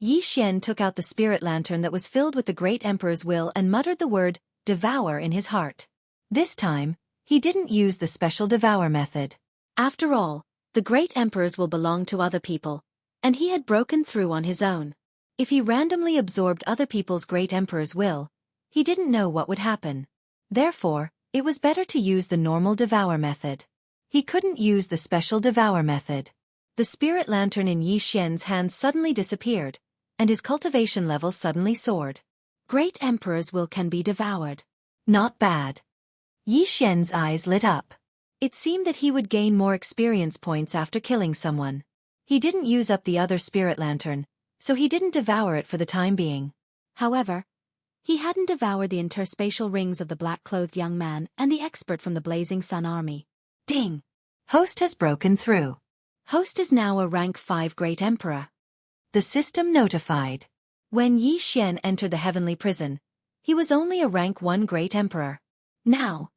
Yi Xian took out the spirit lantern that was filled with the Great Emperor's will and muttered the word, devour, in his heart. This time, he didn't use the special devour method. After all, the Great Emperors will belong to other people, and he had broken through on his own. If he randomly absorbed other people's Great Emperor's will, he didn't know what would happen. Therefore, it was better to use the normal devour method. He couldn't use the special devour method. The spirit lantern in Yi Xian's hand suddenly disappeared, and his cultivation level suddenly soared. Great Emperor's will can be devoured. Not bad. Yi Xian's eyes lit up. It seemed that he would gain more experience points after killing someone. He didn't use up the other spirit lantern, so he didn't devour it for the time being. However, he hadn't devoured the interspatial rings of the black-clothed young man and the expert from the Blazing Sun army. Ding! Host has broken through. Host is now a rank 5 Great Emperor. The system notified. When Yi Xian entered the heavenly prison, he was only a rank 1 Great Emperor. Now,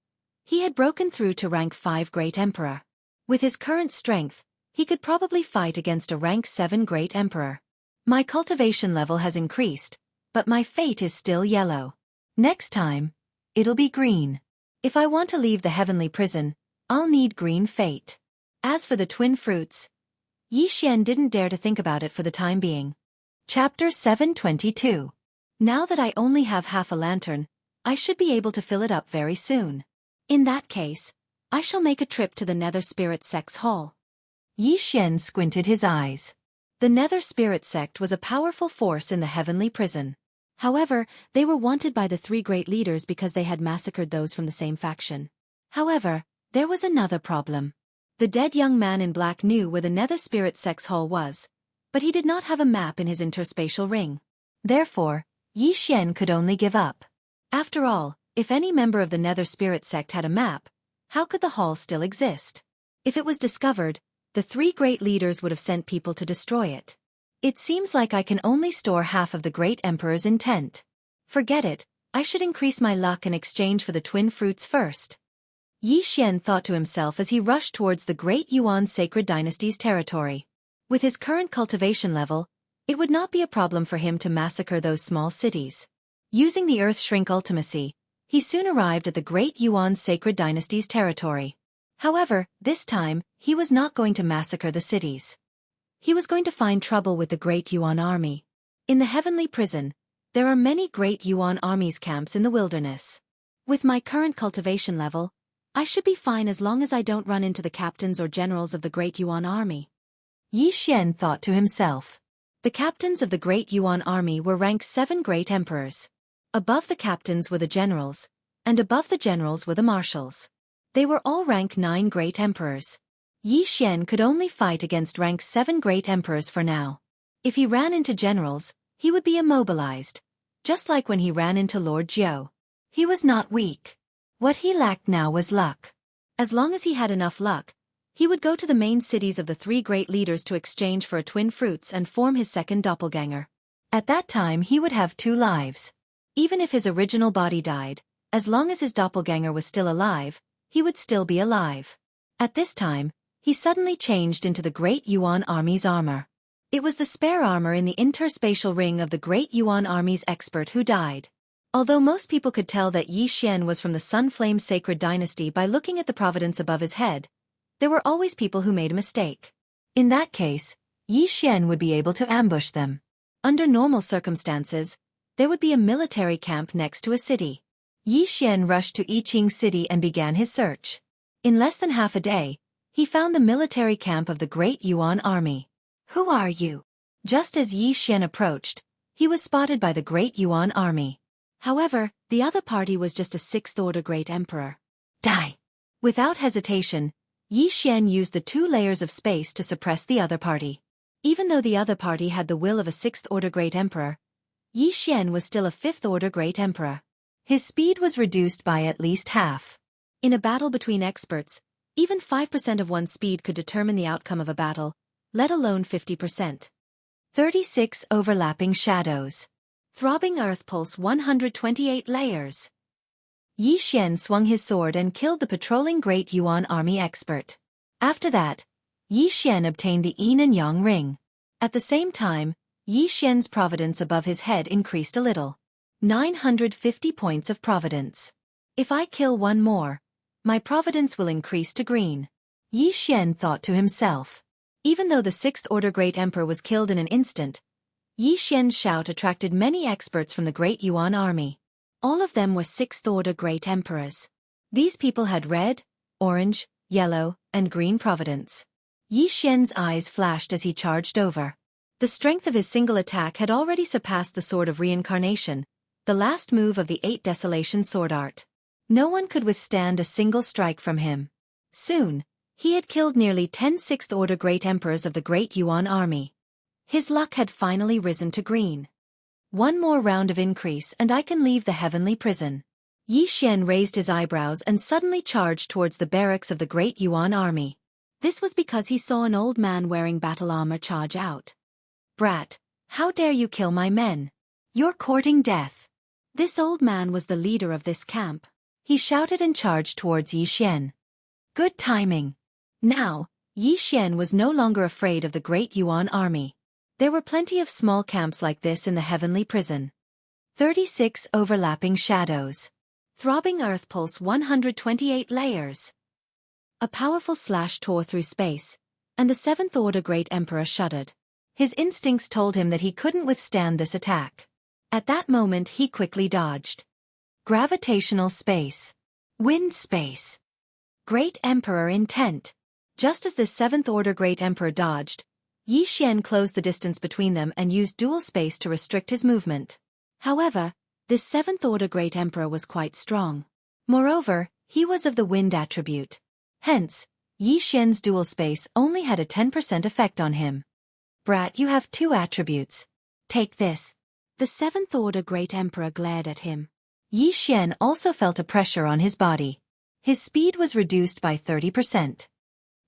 he had broken through to rank 5 Great Emperor. With his current strength, he could probably fight against a rank 7 Great Emperor. My cultivation level has increased, but my fate is still yellow. Next time, it'll be green. If I want to leave the heavenly prison, I'll need green fate. As for the twin fruits, Yi Xian didn't dare to think about it for the time being. Chapter 722. Now that I only have half a lantern, I should be able to fill it up very soon. In that case, I shall make a trip to the Nether Spirit Sect's hall. Yi Xian squinted his eyes. The Nether Spirit Sect was a powerful force in the heavenly prison. However, they were wanted by the 3 great leaders because they had massacred those from the same faction. However, there was another problem. The dead young man in black knew where the Nether Spirit Sect's hall was, but he did not have a map in his interspatial ring. Therefore, Yi Xian could only give up. After all, if any member of the Nether Spirit Sect had a map, how could the hall still exist? If it was discovered, the 3 great leaders would have sent people to destroy it. It seems like I can only store half of the Great Emperor's intent. Forget it, I should increase my luck in exchange for the twin fruits first. Yi Xian thought to himself as he rushed towards the Great Yuan Sacred Dynasty's territory. With his current cultivation level, it would not be a problem for him to massacre those small cities. Using the Earth Shrink Ultimacy, he soon arrived at the Great Yuan Sacred Dynasty's territory. However, this time, he was not going to massacre the cities. He was going to find trouble with the Great Yuan army. In the heavenly prison, there are many Great Yuan armies camps in the wilderness. With my current cultivation level, I should be fine as long as I don't run into the captains or generals of the Great Yuan army. Yi Xian thought to himself. The captains of the Great Yuan army were rank 7 Great Emperors. Above the captains were the generals, and above the generals were the marshals. They were all rank 9 great emperors. Yi Xian could only fight against rank 7 great emperors for now. If he ran into generals, he would be immobilized, just like when he ran into Lord Jiao. He was not weak. What he lacked now was luck. As long as he had enough luck, he would go to the main cities of the 3 great leaders to exchange for a twin fruits and form his second doppelganger. At that time he would have 2 lives. Even if his original body died, as long as his doppelganger was still alive, he would still be alive. At this time, he suddenly changed into the Great Yuan Army's armor. It was the spare armor in the interspatial ring of the Great Yuan Army's expert who died. Although most people could tell that Yi Xian was from the Sunflame Sacred Dynasty by looking at the providence above his head, there were always people who made a mistake. In that case, Yi Xian would be able to ambush them. Under normal circumstances, there would be a military camp next to a city. Yi Xian rushed to Yiqing City and began his search. In less than half a day, he found the military camp of the Great Yuan Army. "Who are you?" Just as Yi Xian approached, he was spotted by the Great Yuan Army. However, the other party was just a 6th-order Great Emperor. Die! Without hesitation, Yi Xian used the 2 layers of space to suppress the other party. Even though the other party had the will of a 6th-order Great Emperor, Yi Xian was still a 5th-order Great Emperor. His speed was reduced by at least half. In a battle between experts, even 5% of one's speed could determine the outcome of a battle, let alone 50%. 36 overlapping shadows. Throbbing earth pulse 128 layers. Yi Xian swung his sword and killed the patrolling Great Yuan Army expert. After that, Yi Xian obtained the Yin and Yang ring. At the same time, Yi Xian's providence above his head increased a little. 950 points of providence. If I kill one more, my providence will increase to green. Yi Xian thought to himself. Even though the 6th-order Great Emperor was killed in an instant, Yi Xian's shout attracted many experts from the Great Yuan Army. All of them were 6th-order Great Emperors. These people had red, orange, yellow, and green providence. Yi Xian's eyes flashed as he charged over. The strength of his single attack had already surpassed the Sword of Reincarnation, the last move of the 8 Desolation sword art. No one could withstand a single strike from him. Soon, he had killed nearly 10 6th-order Great Emperors of the Great Yuan Army. His luck had finally risen to green. One more round of increase and I can leave the heavenly prison. Yi Xian raised his eyebrows and suddenly charged towards the barracks of the Great Yuan Army. This was because he saw an old man wearing battle armor charge out. "Brat, how dare you kill my men? You're courting death." This old man was the leader of this camp. He shouted and charged towards Yi Xian. Good timing. Now, Yi Xian was no longer afraid of the Great Yuan Army. There were plenty of small camps like this in the heavenly prison. 36 overlapping shadows. Throbbing earth pulse 128 layers. A powerful slash tore through space, and the 7th-order Great Emperor shuddered. His instincts told him that he couldn't withstand this attack. At that moment he quickly dodged. Gravitational space. Wind space. Great Emperor intent. Just as this 7th-order Great Emperor dodged, Yi Xian closed the distance between them and used dual space to restrict his movement. However, this 7th-order Great Emperor was quite strong. Moreover, he was of the wind attribute. Hence, Yi Xian's dual space only had a 10% effect on him. Brat, you have 2 attributes. Take this. The 7th-order Great Emperor glared at him. Yi Xian also felt a pressure on his body. His speed was reduced by 30%.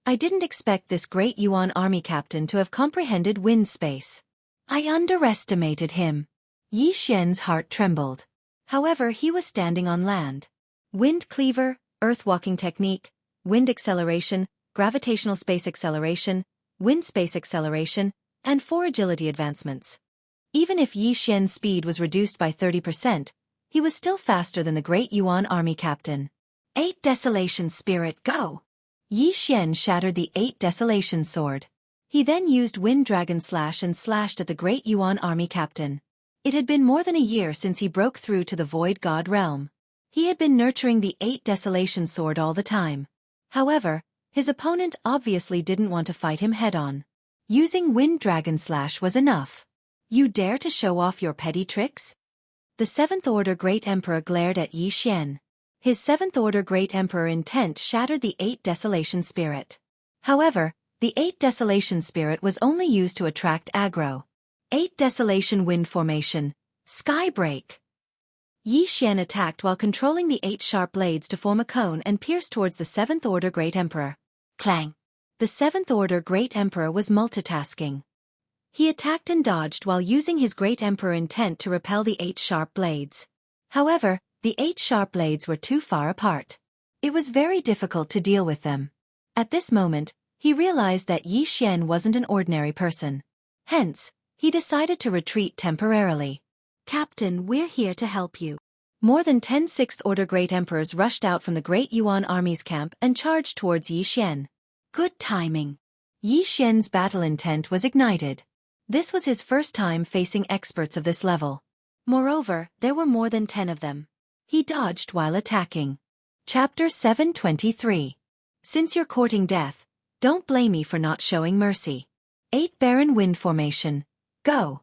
I didn't expect this Great Yuan Army captain to have comprehended wind space. I underestimated him. Yi Xian's heart trembled. However, he was standing on land. Wind cleaver, earth walking technique, wind acceleration, gravitational space acceleration, wind space acceleration, and 4 agility advancements. Even if Yi Xian's speed was reduced by 30%, he was still faster than the Great Yuan Army captain. 8 Desolation Spirit, go! Yi Xian shattered the 8 Desolation sword. He then used Wind Dragon Slash and slashed at the Great Yuan Army captain. It had been more than a year since he broke through to the Void God realm. He had been nurturing the 8 Desolation sword all the time. However, his opponent obviously didn't want to fight him head-on. Using Wind Dragon Slash was enough. You dare to show off your petty tricks? The Seventh Order Great Emperor glared at Yi Xian. His Seventh Order Great Emperor intent shattered the 8 Desolation Spirit. However, the 8 Desolation Spirit was only used to attract aggro. 8 Desolation Wind Formation, Sky Break. Yi Xian attacked while controlling the 8 sharp blades to form a cone and pierce towards the Seventh Order Great Emperor. Clang! The Seventh Order Great Emperor was multitasking. He attacked and dodged while using his Great Emperor intent to repel the 8 sharp blades. However, the 8 sharp blades were too far apart. It was very difficult to deal with them. At this moment, he realized that Yi Xian wasn't an ordinary person. Hence, he decided to retreat temporarily. Captain, we're here to help you. More than 10 Sixth Order Great Emperors rushed out from the Great Yuan Army's camp and charged towards Yi Xian. Good timing. Yi Xian's battle intent was ignited. This was his first time facing experts of this level. Moreover, there were more than 10 of them. He dodged while attacking. Chapter 723. Since you're courting death, don't blame me for not showing mercy. 8 Baron Wind Formation, go!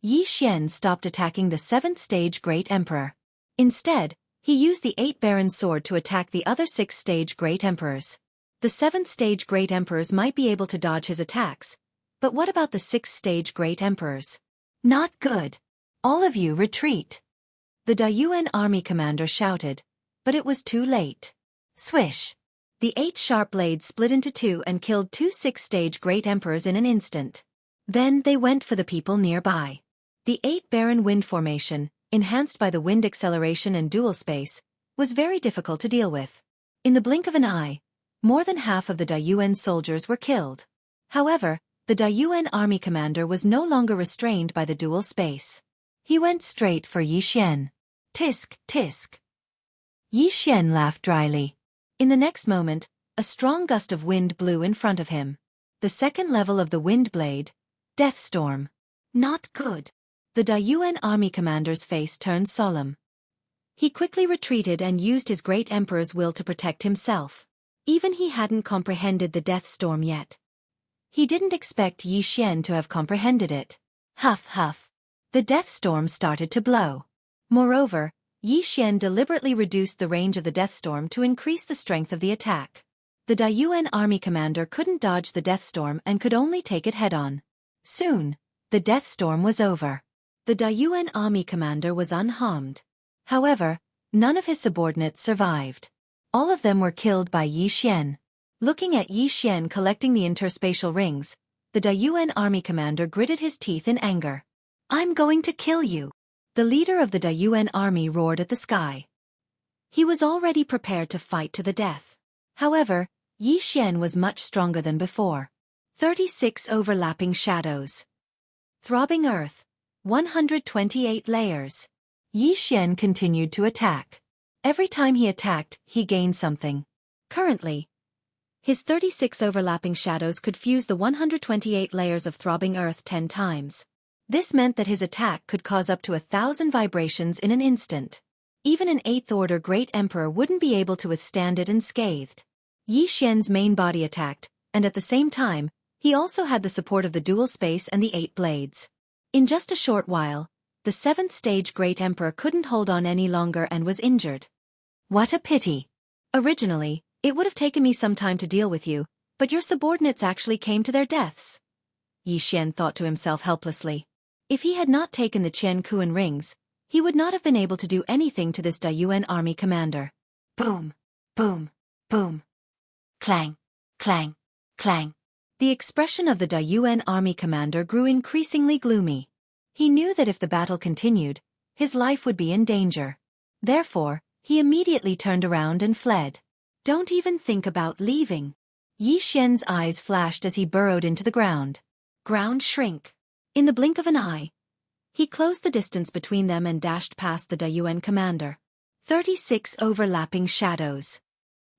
Yi Xian stopped attacking the 7th Stage Great Emperor. Instead, he used the 8 Baron Sword to attack the other 6th Stage Great Emperors. The 7th Stage Great Emperors might be able to dodge his attacks, but what about the 6th Stage Great Emperors? Not good. All of you retreat. The Dayuan army commander shouted, but it was too late. Swish! The 8 sharp blades split into 2 and killed 2 6th Stage Great Emperors in an instant. Then they went for the people nearby. The 8 Baron Wind Formation, enhanced by the wind acceleration and dual space, was very difficult to deal with. In the blink of an eye, more than half of the Dayuan soldiers were killed. However, the Dayuan army commander was no longer restrained by the dual space. He went straight for Yi Xian. Tisk, tisk. Yi Xian laughed dryly. In the next moment, a strong gust of wind blew in front of him. The second level of the wind blade, Death Storm. Not good. The Dayuan army commander's face turned solemn. He quickly retreated and used his great emperor's will to protect himself. Even he hadn't comprehended the Death Storm yet. He didn't expect Yi Xian to have comprehended it. Huff, huff. The Death Storm started to blow. Moreover, Yi Xian deliberately reduced the range of the Death Storm to increase the strength of the attack. The Dayuan army commander couldn't dodge the Death Storm and could only take it head-on. Soon, the Death Storm was over. The Dayuan army commander was unharmed. However, none of his subordinates survived. All of them were killed by Yi Xian. Looking at Yi Xian collecting the interspatial rings, the Dayuan army commander gritted his teeth in anger. I'm going to kill you. The leader of the Dayuan army roared at the sky. He was already prepared to fight to the death. However, Yi Xian was much stronger than before. 36 overlapping shadows. Throbbing earth. 128 layers. Yi Xian continued to attack. Every time he attacked, he gained something. Currently, his 36 overlapping shadows could fuse the 128 layers of throbbing earth 10 times. This meant that his attack could cause up to 1,000 vibrations in an instant. Even an 8th Order Great Emperor wouldn't be able to withstand it unscathed. Yi Xian's main body attacked, and at the same time, he also had the support of the dual space and the 8 blades. In just a short while, the 7th Stage Great Emperor couldn't hold on any longer and was injured. What a pity. Originally, it would have taken me some time to deal with you, but your subordinates actually came to their deaths. Yi Xian thought to himself helplessly. If he had not taken the Qian rings, he would not have been able to do anything to this Dayuan army commander. Boom, boom, boom. Clang, clang, clang. The expression of the Dayuan army commander grew increasingly gloomy. He knew that if the battle continued, his life would be in danger. Therefore, he immediately turned around and fled. Don't even think about leaving. Yi Xian's eyes flashed as he burrowed into the ground. Ground shrink. In the blink of an eye, he closed the distance between them and dashed past the Dayuan commander. 36 overlapping shadows.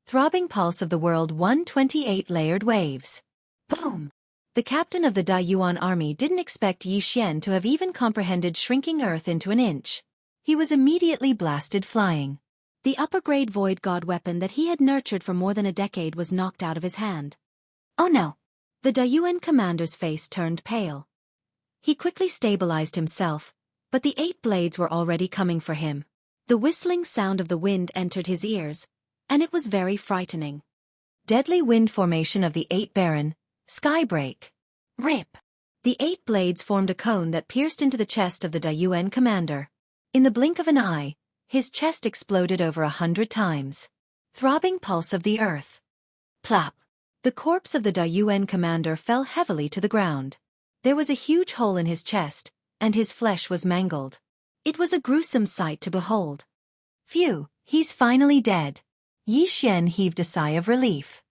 Throbbing pulse of the world 128 layered waves. Boom! The captain of the Dayuan army didn't expect Yi Xian to have even comprehended shrinking earth into an inch. He was immediately blasted flying. The upper-grade void god weapon that he had nurtured for more than a decade was knocked out of his hand. Oh no! The Dayuan commander's face turned pale. He quickly stabilized himself, But the 8 blades were already coming for him. The whistling sound of the wind entered his ears, and it was very frightening. Deadly wind formation of the 8 Baron, skybreak. Rip! The 8 blades formed a cone that pierced into the chest of the Dayuan commander. In the blink of an eye, his chest exploded over 100 times. Throbbing pulse of the earth. Plop! The corpse of the Dayuan commander fell heavily to the ground. There was a huge hole in his chest, and his flesh was mangled. It was a gruesome sight to behold. Phew, he's finally dead. Yi Xian heaved a sigh of relief.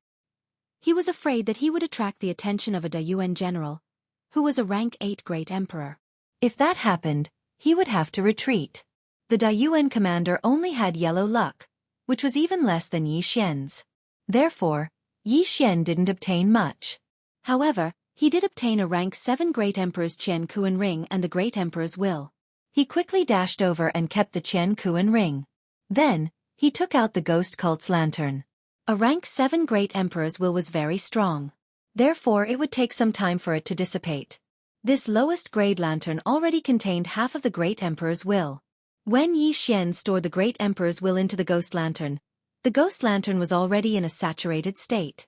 He was afraid that he would attract the attention of a Dayuan general, who was a rank 8 great emperor. If that happened, he would have to retreat. The Dayuan commander only had yellow luck, which was even less than Yi Xian's. Therefore, Yi Xian didn't obtain much. However, he did obtain a rank 7 great emperor's Qiankuan ring and the great emperor's will. He quickly dashed over and kept the Qiankuan ring. Then, he took out the ghost cult's lantern. A rank 7 great emperor's will was very strong. Therefore it would take some time for it to dissipate. This lowest grade lantern already contained half of the great emperor's will. When Yi Xian stored the great emperor's will into the ghost lantern was already in a saturated state.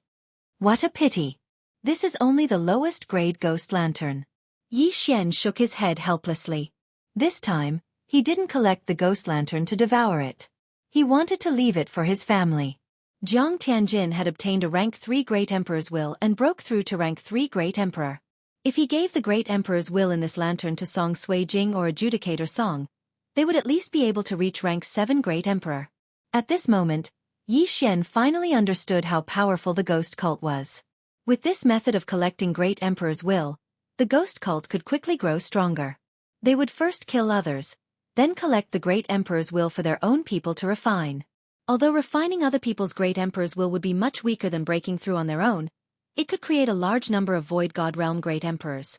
What a pity! This is only the lowest grade ghost lantern. Yi Xian shook his head helplessly. This time, he didn't collect the ghost lantern to devour it. He wanted to leave it for his family. Jiang Tianjin had obtained a rank 3 great emperor's will and broke through to rank 3 great emperor. If he gave the great emperor's will in this lantern to Song Sui Jing or Adjudicator Song, they would at least be able to reach rank 7 great emperor. At this moment, Yi Xian finally understood how powerful the ghost cult was. With this method of collecting great emperor's will, the ghost cult could quickly grow stronger. They would first kill others, then collect the great emperor's will for their own people to refine. Although refining other people's great emperor's will would be much weaker than breaking through on their own, it could create a large number of void god realm great emperors.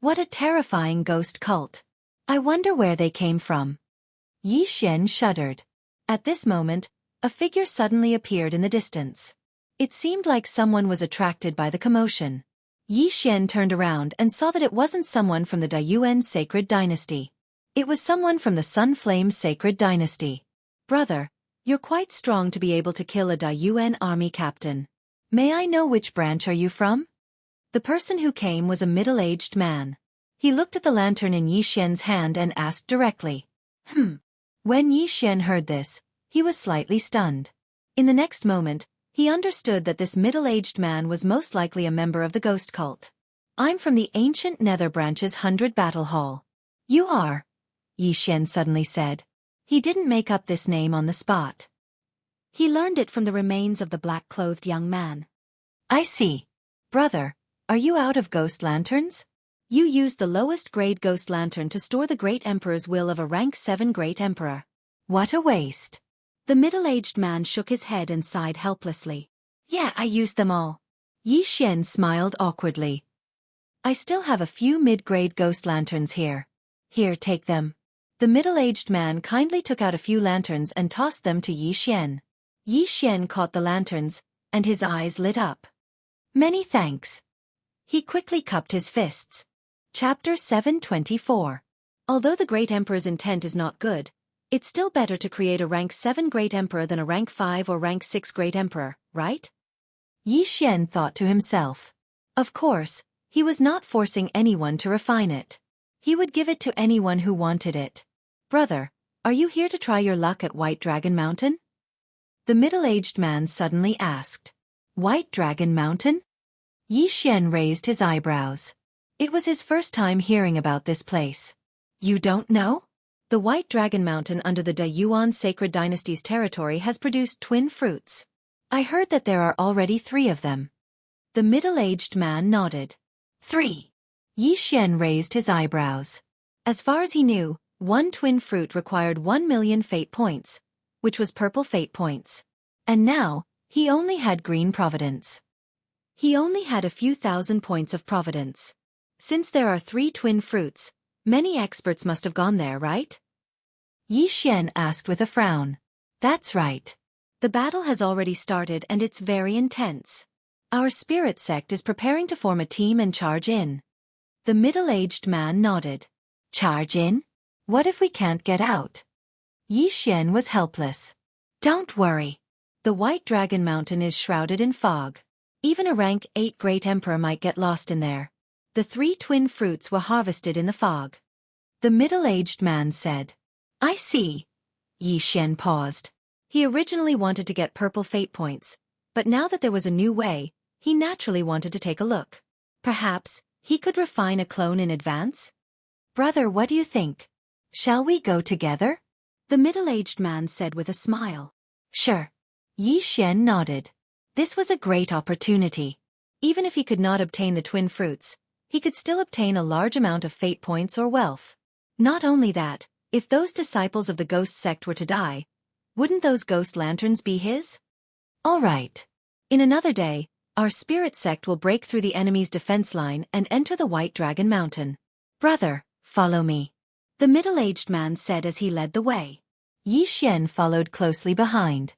What a terrifying ghost cult! I wonder where they came from. Yi Xian shuddered. At this moment, a figure suddenly appeared in the distance. It seemed like someone was attracted by the commotion. Yi Xian turned around and saw that it wasn't someone from the Dayuan sacred dynasty. It was someone from the Sun Flame sacred dynasty. Brother, you're quite strong to be able to kill a Dayuan army captain. May I know which branch are you from? The person who came was a middle-aged man. He looked at the lantern in Yi Xian's hand and asked directly. When Yi Xian heard this, he was slightly stunned. In the next moment, he understood that this middle-aged man was most likely a member of the ghost cult. I'm from the ancient Nether Branch's 100 Battle Hall. You are? Yi Xian suddenly said. He didn't make up this name on the spot. He learned it from the remains of the black-clothed young man. I see. Brother, are you out of ghost lanterns? You used the lowest grade ghost lantern to store the great emperor's will of a rank 7 great emperor. What a waste. The middle-aged man shook his head and sighed helplessly. Yeah, I used them all. Yi Xian smiled awkwardly. I still have a few mid-grade ghost lanterns here. Here, take them. The middle-aged man kindly took out a few lanterns and tossed them to Yi Xian. Yi Xian caught the lanterns, and his eyes lit up. Many thanks. He quickly cupped his fists. Chapter 724. Although the great emperor's intent is not good, it's still better to create a rank 7 great emperor than a rank 5 or rank 6 great emperor, right? Yi Xian thought to himself. Of course, he was not forcing anyone to refine it. He would give it to anyone who wanted it. Brother, are you here to try your luck at White Dragon Mountain? The middle-aged man suddenly asked. White Dragon Mountain? Yi Xian raised his eyebrows. It was his first time hearing about this place. You don't know? The White Dragon Mountain under the Dayuan Sacred Dynasty's territory has produced twin fruits. I heard that there are already 3 of them. The middle-aged man nodded. 3. Yi Xian raised his eyebrows. As far as he knew, one twin fruit required 1 million fate points, which was purple fate points. And now, he only had green providence. He only had a few thousand points of providence. Since there are 3 twin fruits, many experts must have gone there, right? Yi Xian asked with a frown. That's right. The battle has already started and it's very intense. Our spirit sect is preparing to form a team and charge in. The middle-aged man nodded. Charge in? What if we can't get out? Yi Xian was helpless. Don't worry. The White Dragon Mountain is shrouded in fog. Even a rank 8 great emperor might get lost in there. The 3 twin fruits were harvested in the fog. The middle-aged man said. I see. Yi Xian paused. He originally wanted to get purple fate points, but now that there was a new way, he naturally wanted to take a look. Perhaps he could refine a clone in advance? Brother, what do you think? Shall we go together? The middle-aged man said with a smile. Sure. Yi Xian nodded. This was a great opportunity. Even if he could not obtain the twin fruits, he could still obtain a large amount of fate points or wealth. Not only that, if those disciples of the ghost sect were to die, wouldn't those ghost lanterns be his? All right. In another day, our spirit sect will break through the enemy's defense line and enter the White Dragon Mountain. Brother, follow me. The middle-aged man said as he led the way. Yi Xian followed closely behind.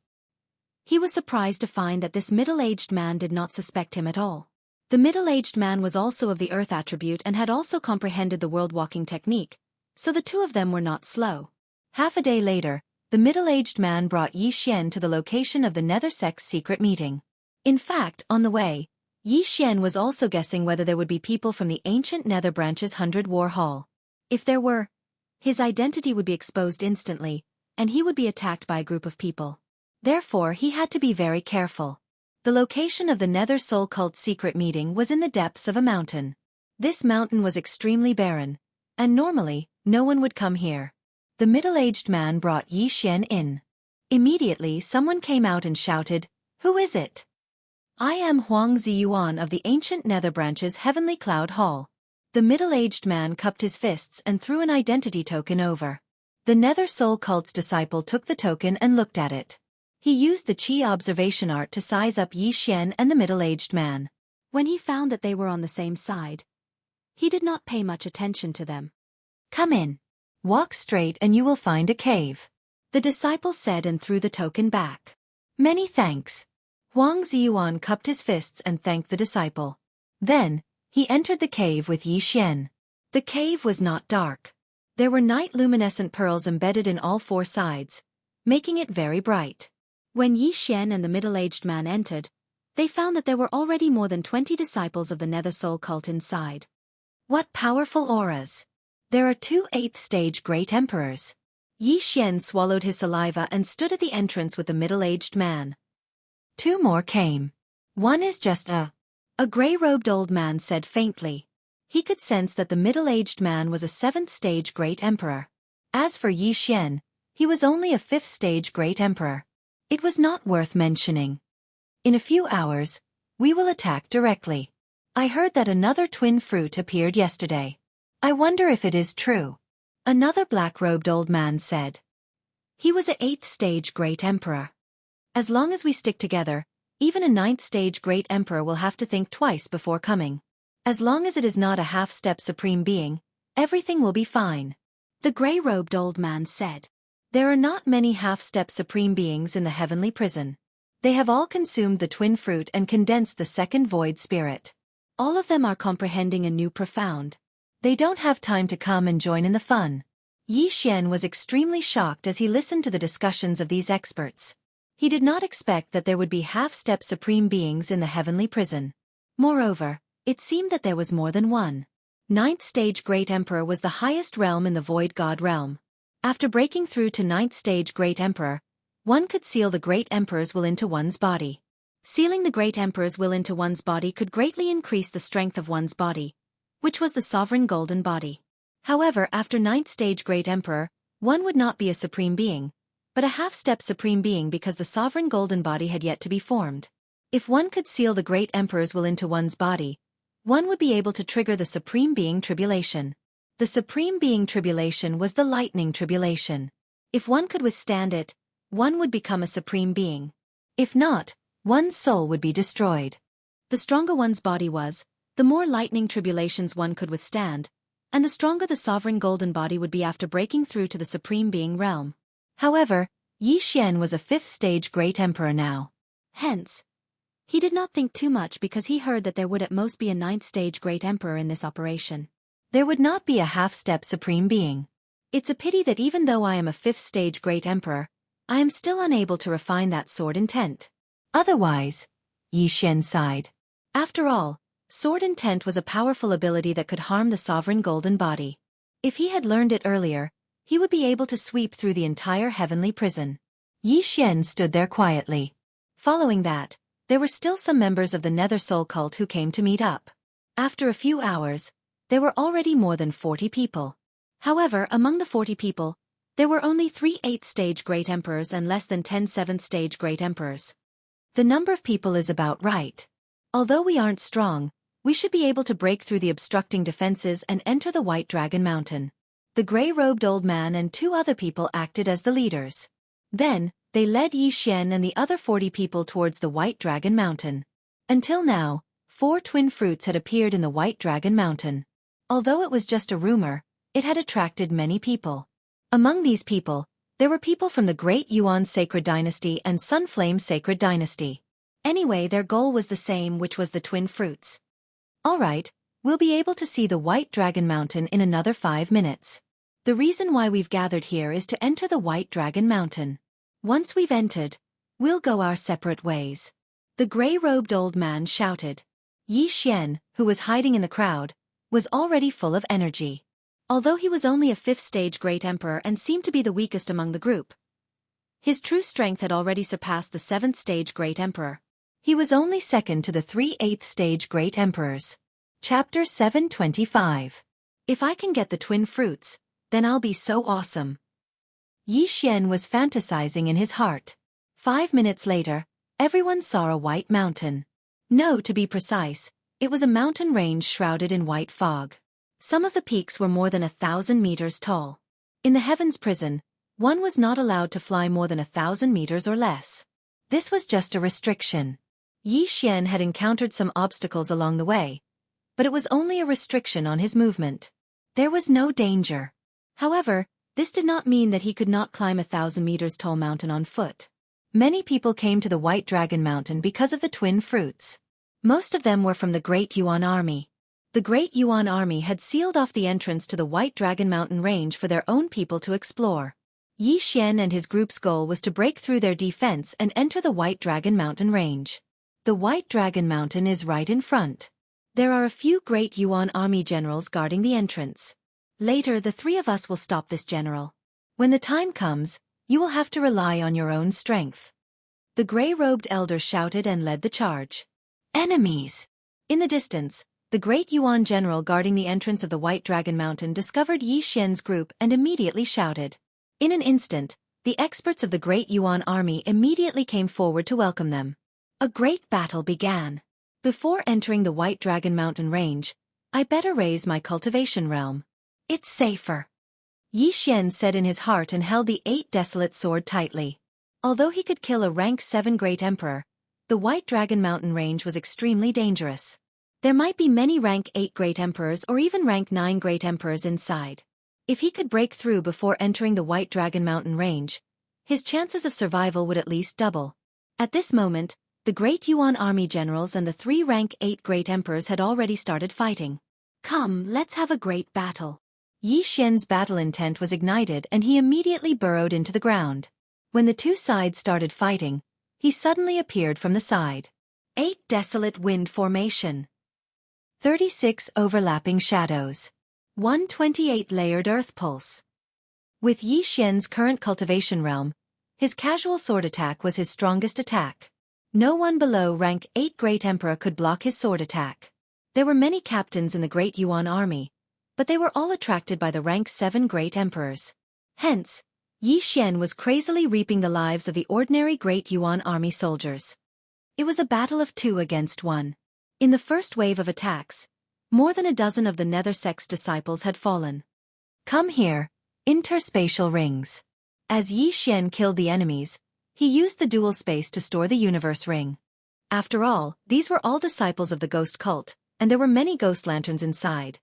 He was surprised to find that this middle-aged man did not suspect him at all. The middle-aged man was also of the earth attribute and had also comprehended the world-walking technique, so the two of them were not slow. Half a day later, the middle-aged man brought Yi Xian to the location of the Nether sect's secret meeting. In fact, on the way, Yi Xian was also guessing whether there would be people from the ancient Nether branch's 100 War Hall. If there were, his identity would be exposed instantly, and he would be attacked by a group of people. Therefore, he had to be very careful. The location of the Nether Soul Cult's secret meeting was in the depths of a mountain. This mountain was extremely barren, and normally, no one would come here. The middle-aged man brought Yi Xian in. Immediately, someone came out and shouted, "Who is it?" I am Huang Ziyuan of the ancient Nether branch's Heavenly Cloud Hall. The middle-aged man cupped his fists and threw an identity token over. The Nether Soul Cult's disciple took the token and looked at it. He used the Qi observation art to size up Yi Xian and the middle-aged man. When he found that they were on the same side, he did not pay much attention to them. Come in. Walk straight and you will find a cave. The disciple said and threw the token back. Many thanks. Huang Ziyuan cupped his fists and thanked the disciple. Then, he entered the cave with Yi Xian. The cave was not dark. There were night luminescent pearls embedded in all 4 sides, making it very bright. When Yi Xian and the middle-aged man entered, they found that there were already more than 20 disciples of the Nether Soul Cult inside. What powerful auras! There are 2 8th-stage great emperors. Yi Xian swallowed his saliva and stood at the entrance with the middle-aged man. 2 more came. One is just a gray-robed old man said faintly. He could sense that the middle-aged man was a 7th-stage great emperor. As for Yi Xian, he was only a 5th-stage great emperor. It was not worth mentioning. In a few hours, we will attack directly. I heard that another twin fruit appeared yesterday. I wonder if it is true. Another black-robed old man said. He was a 8th-stage great emperor. As long as we stick together, even a 9th-stage great emperor will have to think twice before coming. As long as it is not a half-step supreme being, everything will be fine. The gray-robed old man said. There are not many half-step supreme beings in the heavenly prison. They have all consumed the twin fruit and condensed the second void spirit. All of them are comprehending a new profound. They don't have time to come and join in the fun. Yi Xian was extremely shocked as he listened to the discussions of these experts. He did not expect that there would be half-step supreme beings in the heavenly prison. Moreover, it seemed that there was more than one. 9th-stage great emperor was the highest realm in the void god realm. After breaking through to 9th-stage great emperor, one could seal the great emperor's will into one's body. Sealing the great emperor's will into one's body could greatly increase the strength of one's body, which was the sovereign golden body. However, after 9th-stage great emperor, one would not be a supreme being, but a half-step supreme being because the sovereign golden body had yet to be formed. If one could seal the great emperor's will into one's body, one would be able to trigger the supreme being tribulation. The supreme being tribulation was the lightning tribulation. If one could withstand it, one would become a supreme being. If not, one's soul would be destroyed. The stronger one's body was, the more lightning tribulations one could withstand, and the stronger the sovereign golden body would be after breaking through to the supreme being realm. However, Yi Xian was a 5th-stage great emperor now. Hence, he did not think too much because he heard that there would at most be a 9th-stage great emperor in this operation. There would not be a half-step supreme being. It's a pity that even though I am a 5th stage Great Emperor, I am still unable to refine that sword intent. Otherwise, Yi Xian sighed. After all, sword intent was a powerful ability that could harm the sovereign golden body. If he had learned it earlier, he would be able to sweep through the entire heavenly prison. Yi Xian stood there quietly. Following that, there were still some members of the Nether Soul cult who came to meet up. After a few hours, there were already more than 40 people. However, among the 40 people, there were only 3 8th stage Great Emperors and less than 10 7th stage Great Emperors. The number of people is about right. Although we aren't strong, we should be able to break through the obstructing defenses and enter the White Dragon Mountain. The gray-robed old man and 2 other people acted as the leaders. Then, they led Yi Xian and the other 40 people towards the White Dragon Mountain. Until now, 4 twin fruits had appeared in the White Dragon Mountain. Although it was just a rumor, it had attracted many people. Among these people, there were people from the Great Yuan Sacred Dynasty and Sunflame Sacred Dynasty. Anyway, their goal was the same, which was the twin fruits. Alright, we'll be able to see the White Dragon Mountain in another 5 minutes. The reason why we've gathered here is to enter the White Dragon Mountain. Once we've entered, we'll go our separate ways. The gray-robed old man shouted. Yi Xian, who was hiding in the crowd, was already full of energy. Although he was only a 5th stage Great Emperor and seemed to be the weakest among the group, his true strength had already surpassed the 7th stage Great Emperor. He was only second to the 3 8th stage Great Emperors. Chapter 725. If I can get the twin fruits, then I'll be so awesome. Yi Xian was fantasizing in his heart. 5 minutes later, everyone saw a white mountain. No, to be precise, it was a mountain range shrouded in white fog. Some of the peaks were more than 1,000 meters tall. In the Heavens Prison, one was not allowed to fly more than 1,000 meters or less. This was just a restriction. Yi Xian had encountered some obstacles along the way, but it was only a restriction on his movement. There was no danger. However, this did not mean that he could not climb 1,000 meters tall mountain on foot. Many people came to the White Dragon Mountain because of the twin fruits. Most of them were from the Great Yuan Army. The Great Yuan Army had sealed off the entrance to the White Dragon Mountain range for their own people to explore. Yi Xian and his group's goal was to break through their defense and enter the White Dragon Mountain range. The White Dragon Mountain is right in front. There are a few Great Yuan Army generals guarding the entrance. Later, the 3 of us will stop this general. When the time comes, you will have to rely on your own strength. The gray-robed elder shouted and led the charge. Enemies! In the distance, the Great Yuan general guarding the entrance of the White Dragon Mountain discovered Yi Xian's group and immediately shouted. In an instant, the experts of the Great Yuan Army immediately came forward to welcome them. A great battle began. Before entering the White Dragon Mountain range, I better raise my cultivation realm. It's safer. Yi Xian said in his heart and held the 8 desolate sword tightly. Although he could kill a rank 7 Great Emperor, the White Dragon Mountain range was extremely dangerous. There might be many rank 8 Great Emperors or even rank 9 Great Emperors inside. If he could break through before entering the White Dragon Mountain range, his chances of survival would at least double. At this moment, the Great Yuan Army generals and the 3 rank 8 Great Emperors had already started fighting. Come, let's have a great battle. Yi Xian's battle intent was ignited and he immediately burrowed into the ground. When the 2 sides started fighting, he suddenly appeared from the side. 8 desolate wind formation. 36 overlapping shadows. 128 layered earth pulse. With Yi Xian's current cultivation realm, his casual sword attack was his strongest attack. No one below rank 8 Great Emperor could block his sword attack. There were many captains in the Great Yuan Army, but they were all attracted by the rank 7 Great Emperors. Hence, Yi Xian was crazily reaping the lives of the ordinary Great Yuan Army soldiers. It was a battle of 2 against 1. In the first wave of attacks, more than a dozen of the Nether Sect's disciples had fallen. Come here, interspatial rings. As Yi Xian killed the enemies, he used the dual space to store the universe ring. After all, these were all disciples of the ghost cult, and there were many ghost lanterns inside.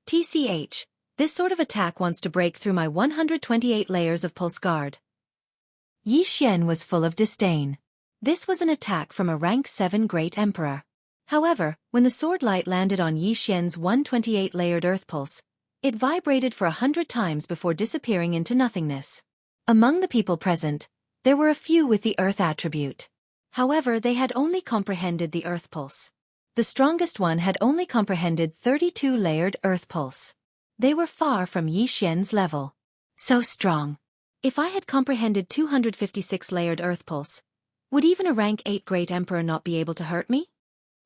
TCH, this sort of attack wants to break through my 128 layers of pulse guard. Yi Xian was full of disdain. This was an attack from a rank 7 Great Emperor. However, when the sword light landed on Yi Xian's 128 layered earth pulse, It vibrated for 100 times before disappearing into nothingness. Among the people present, there were a few with the earth attribute. However, they had only comprehended the earth pulse. The strongest one had only comprehended 32-layered earth pulse. They were far from Yi Xian's level. So strong. If I had comprehended 256-layered earth pulse, would even a rank 8 great emperor not be able to hurt me?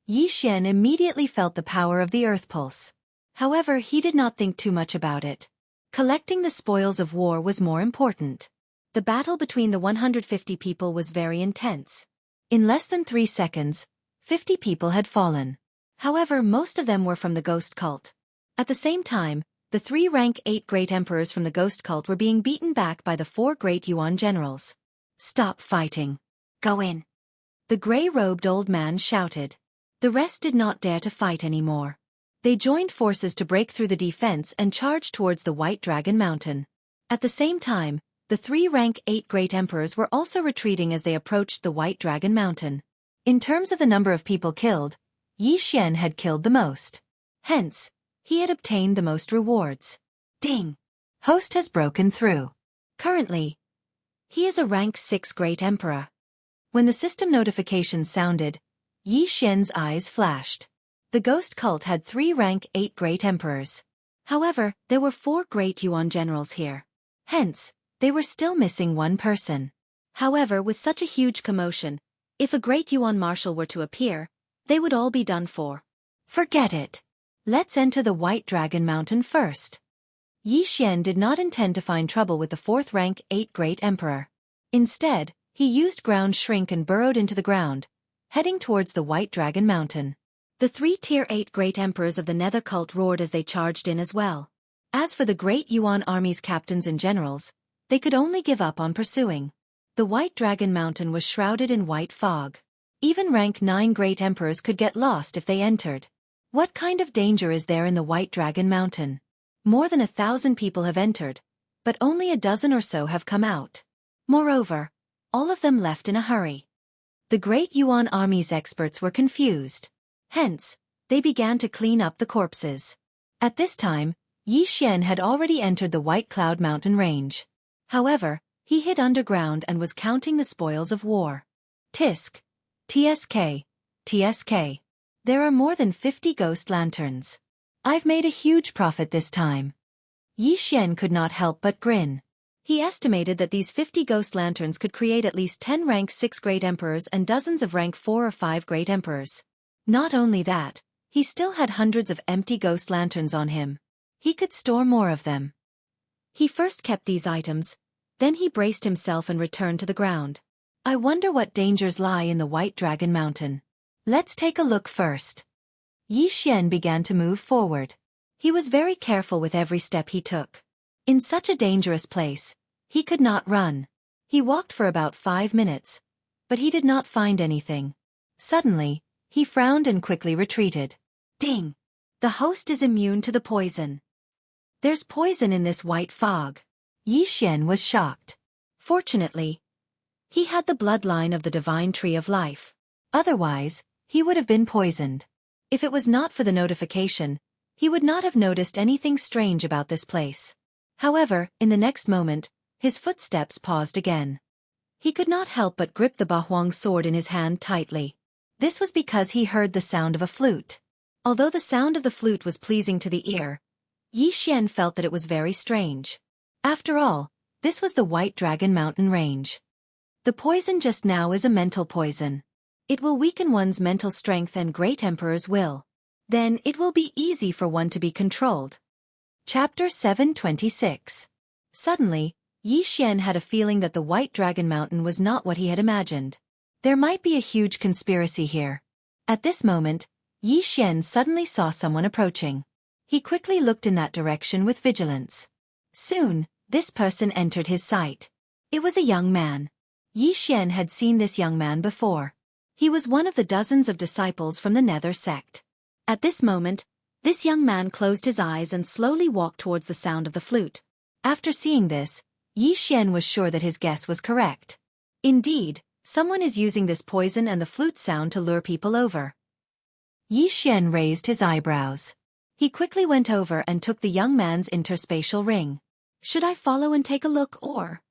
Yi Xian immediately felt the power of the earth pulse. However, he did not think too much about it. Collecting the spoils of war was more important. The battle between the 150 people was very intense. In less than 3 seconds, 50 people had fallen. However, most of them were from the ghost cult. At the same time, the 3 rank 8 great emperors from the ghost cult were being beaten back by the 4 great Yuan generals. Stop fighting. Go in. The gray-robed old man shouted. The rest did not dare to fight anymore. They joined forces to break through the defense and charged towards the White Dragon Mountain. At the same time, the 3 rank 8 great emperors were also retreating as they approached the White Dragon Mountain. In terms of the number of people killed, Yi Xian had killed the most. Hence, he had obtained the most rewards. Ding! Host has broken through. Currently, he is a rank 6 great emperor. When the system notification sounded, Yi Xian's eyes flashed. The ghost cult had 3 rank 8 great emperors. However, there were 4 great Yuan generals here. Hence, they were still missing 1 person. However, with such a huge commotion, if a great Yuan marshal were to appear, they would all be done for. Forget it. Let's enter the White Dragon Mountain first. Yi Xian did not intend to find trouble with the 4th rank 8 great emperor. Instead, he used ground shrink and burrowed into the ground, heading towards the White Dragon Mountain. The 3 tier 8 great emperors of the Nether cult roared as they charged in as well. As for the great Yuan army's captains and generals, they could only give up on pursuing. The White Dragon Mountain was shrouded in white fog. Even rank 9 great emperors could get lost if they entered. What kind of danger is there in the White Dragon Mountain? More than 1,000 people have entered, but only a dozen or so have come out. Moreover, all of them left in a hurry. The great Yuan army's experts were confused. Hence, they began to clean up the corpses. At this time, Yi Xian had already entered the White Cloud Mountain range. However, he hid underground and was counting the spoils of war. Tisk. TSK. TSK. There are more than 50 ghost lanterns. I've made a huge profit this time. Yi Xian could not help but grin. He estimated that these 50 ghost lanterns could create at least 10 rank 6 great emperors and dozens of rank 4 or 5 great emperors. Not only that, he still had hundreds of empty ghost lanterns on him. He could store more of them. He first kept these items, then he braced himself and returned to the ground. I wonder what dangers lie in the White Dragon Mountain. Let's take a look first. Yi Xian began to move forward. He was very careful with every step he took. In such a dangerous place, he could not run. He walked for about 5 minutes, but he did not find anything. Suddenly, he frowned and quickly retreated. Ding! The host is immune to the poison. There's poison in this white fog. Yi Xian was shocked. Fortunately, he had the bloodline of the divine tree of life. Otherwise, he would have been poisoned. If it was not for the notification, he would not have noticed anything strange about this place. However, in the next moment, his footsteps paused again. He could not help but grip the Bahuang sword in his hand tightly. This was because he heard the sound of a flute. Although the sound of the flute was pleasing to the ear, Yi Xian felt that it was very strange. After all, this was the White Dragon Mountain range. The poison just now is a mental poison. It will weaken one's mental strength and great emperors will. Then it will be easy for one to be controlled. Chapter 726. Suddenly, Yi Xian had a feeling that the White Dragon Mountain was not what he had imagined. There might be a huge conspiracy here. At this moment, Yi Xian suddenly saw someone approaching. He quickly looked in that direction with vigilance. Soon, this person entered his sight. It was a young man. Yi Xian had seen this young man before. He was one of the dozens of disciples from the Nether sect. At this moment, this young man closed his eyes and slowly walked towards the sound of the flute. After seeing this, Yi Xian was sure that his guess was correct. Indeed, someone is using this poison and the flute sound to lure people over. Yi Xian raised his eyebrows. He quickly went over and took the young man's interspatial ring. Should I follow and take a look or?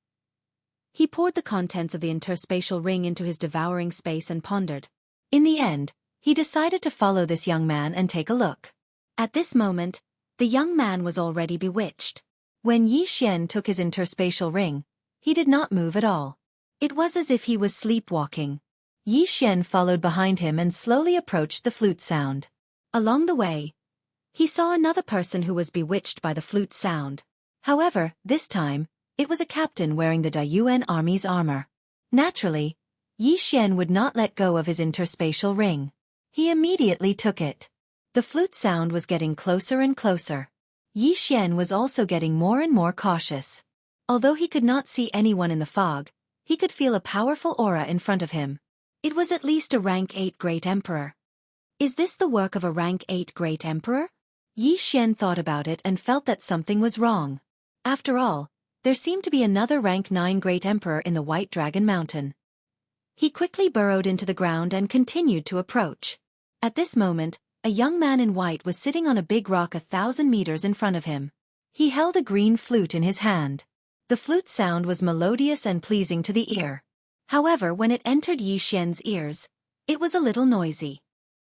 He poured the contents of the interspatial ring into his devouring space and pondered. In the end, he decided to follow this young man and take a look. At this moment, the young man was already bewitched. When Yi Xian took his interspatial ring, he did not move at all. It was as if he was sleepwalking. Yi Xian followed behind him and slowly approached the flute sound. Along the way, he saw another person who was bewitched by the flute sound. However, this time, it was a captain wearing the Dayuan army's armor. Naturally, Yi Xian would not let go of his interspatial ring. He immediately took it. The flute sound was getting closer and closer. Yi Xian was also getting more and more cautious. Although he could not see anyone in the fog, he could feel a powerful aura in front of him. It was at least a rank 8 great emperor. Is this the work of a rank 8 great emperor? Yi Xian thought about it and felt that something was wrong. After all, there seemed to be another rank 9 great emperor in the White Dragon Mountain. He quickly burrowed into the ground and continued to approach. At this moment, a young man in white was sitting on a big rock 1,000 meters in front of him. He held a green flute in his hand. The flute sound was melodious and pleasing to the ear. However, when it entered Yi Xian's ears, it was a little noisy.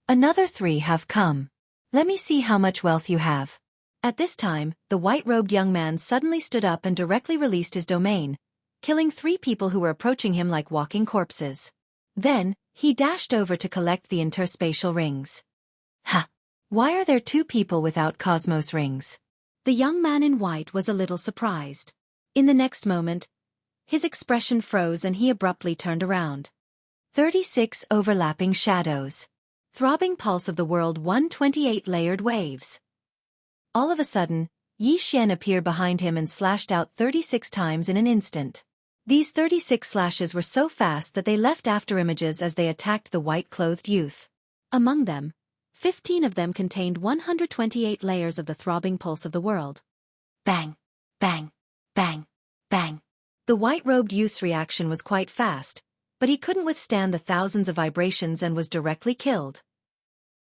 Another 3 have come. Let me see how much wealth you have. At this time, the white-robed young man suddenly stood up and directly released his domain, killing 3 people who were approaching him like walking corpses. Then, he dashed over to collect the interspatial rings. Ha! Why are there 2 people without cosmos rings? The young man in white was a little surprised. In the next moment, his expression froze and he abruptly turned around. 36 overlapping shadows. Throbbing pulse of the world 128 layered waves. All of a sudden, Yi Xian appeared behind him and slashed out 36 times in an instant. These 36 slashes were so fast that they left afterimages as they attacked the white-clothed youth. Among them, 15 of them contained 128 layers of the throbbing pulse of the world. Bang! Bang! Bang! Bang! The white-robed youth's reaction was quite fast, but he couldn't withstand the thousands of vibrations and was directly killed.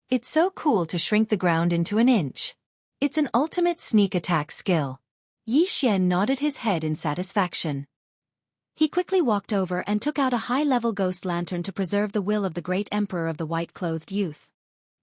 It's so cool to shrink the ground into an inch. It's an ultimate sneak attack skill. Yi Xian nodded his head in satisfaction. He quickly walked over and took out a high-level ghost lantern to preserve the will of the great emperor of the white-clothed youth.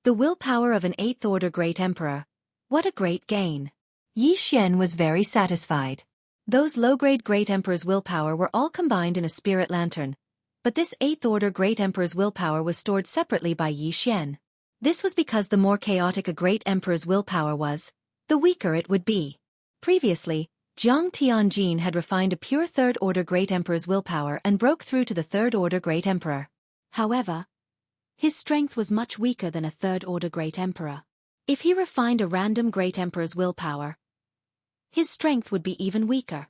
The willpower of an 8th-order great emperor. What a great gain. Yi Xian was very satisfied. Those low-grade great emperor's willpower were all combined in a spirit lantern, but this 8th-order great emperor's willpower was stored separately by Yi Xian. This was because the more chaotic a great emperor's willpower was, the weaker it would be. Previously, Jiang Tianjin had refined a pure 3rd-order great emperor's willpower and broke through to the 3rd-order great emperor. However, his strength was much weaker than a 3rd-order great emperor. If he refined a random great emperor's willpower, his strength would be even weaker.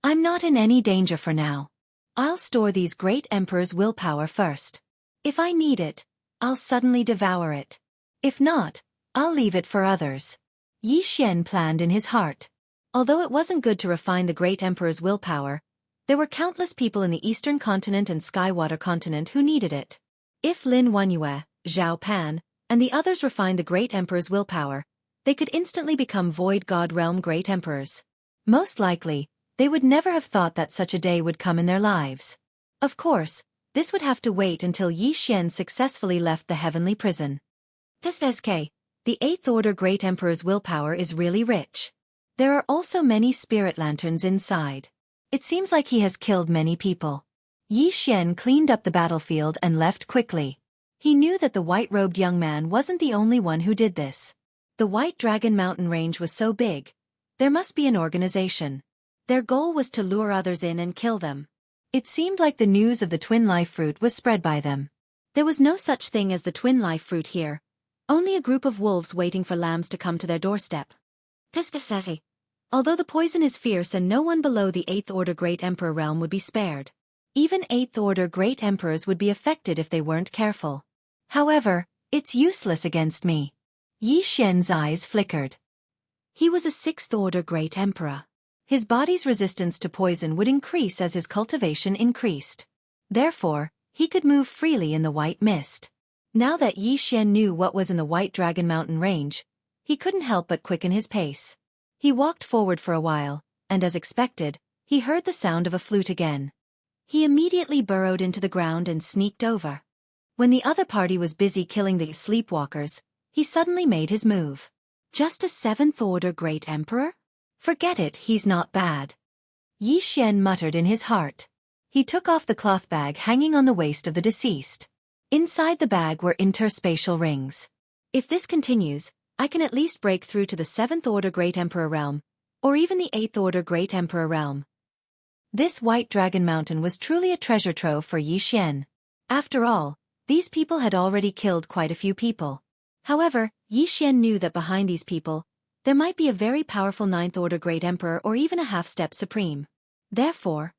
I'm not in any danger for now. I'll store these great emperor's willpower first. If I need it, I'll suddenly devour it. If not, I'll leave it for others. Yi Xian planned in his heart. Although it wasn't good to refine the great emperor's willpower, there were countless people in the Eastern Continent and Skywater Continent who needed it. If Lin Wenyue, Zhao Pan, and the others refined the great emperor's willpower, they could instantly become Void God Realm great emperors. Most likely, they would never have thought that such a day would come in their lives. Of course, this would have to wait until Yi Xian successfully left the heavenly prison. The 8th-order great emperor's willpower is really rich. There are also many spirit lanterns inside. It seems like he has killed many people. Yi Xian cleaned up the battlefield and left quickly. He knew that the white-robed young man wasn't the only one who did this. The White Dragon Mountain range was so big. There must be an organization. Their goal was to lure others in and kill them. It seemed like the news of the twin life fruit was spread by them. There was no such thing as the twin life fruit here. Only a group of wolves waiting for lambs to come to their doorstep. Although the poison is fierce and no one below the 8th-order Great Emperor realm would be spared. Even 8th-order Great Emperors would be affected if they weren't careful. However, it's useless against me. Yi Xian's eyes flickered. He was a 6th-order Great Emperor. His body's resistance to poison would increase as his cultivation increased. Therefore, he could move freely in the white mist. Now that Yi Xian knew what was in the White Dragon Mountain range, he couldn't help but quicken his pace. He walked forward for a while, and as expected, he heard the sound of a flute again. He immediately burrowed into the ground and sneaked over. When the other party was busy killing the sleepwalkers, he suddenly made his move. Just a 7th order Great Emperor? Forget it, he's not bad. Yi Xian muttered in his heart. He took off the cloth bag hanging on the waist of the deceased. Inside the bag were interspatial rings. If this continues, I can at least break through to the 7th order Great Emperor realm, or even the 8th order Great Emperor realm. This White Dragon Mountain was truly a treasure trove for Yi Xian. After all, these people had already killed quite a few people. However, Yi Xian knew that behind these people, there might be a very powerful 9th order Great Emperor or even a half-step supreme. Therefore,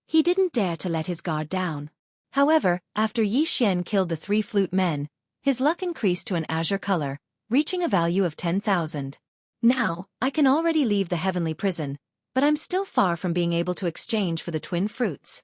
he didn't dare to let his guard down. However, after Yi Xian killed the 3 flute men, his luck increased to an azure color, reaching a value of 10,000. Now, I can already leave the heavenly prison, but I'm still far from being able to exchange for the twin fruits.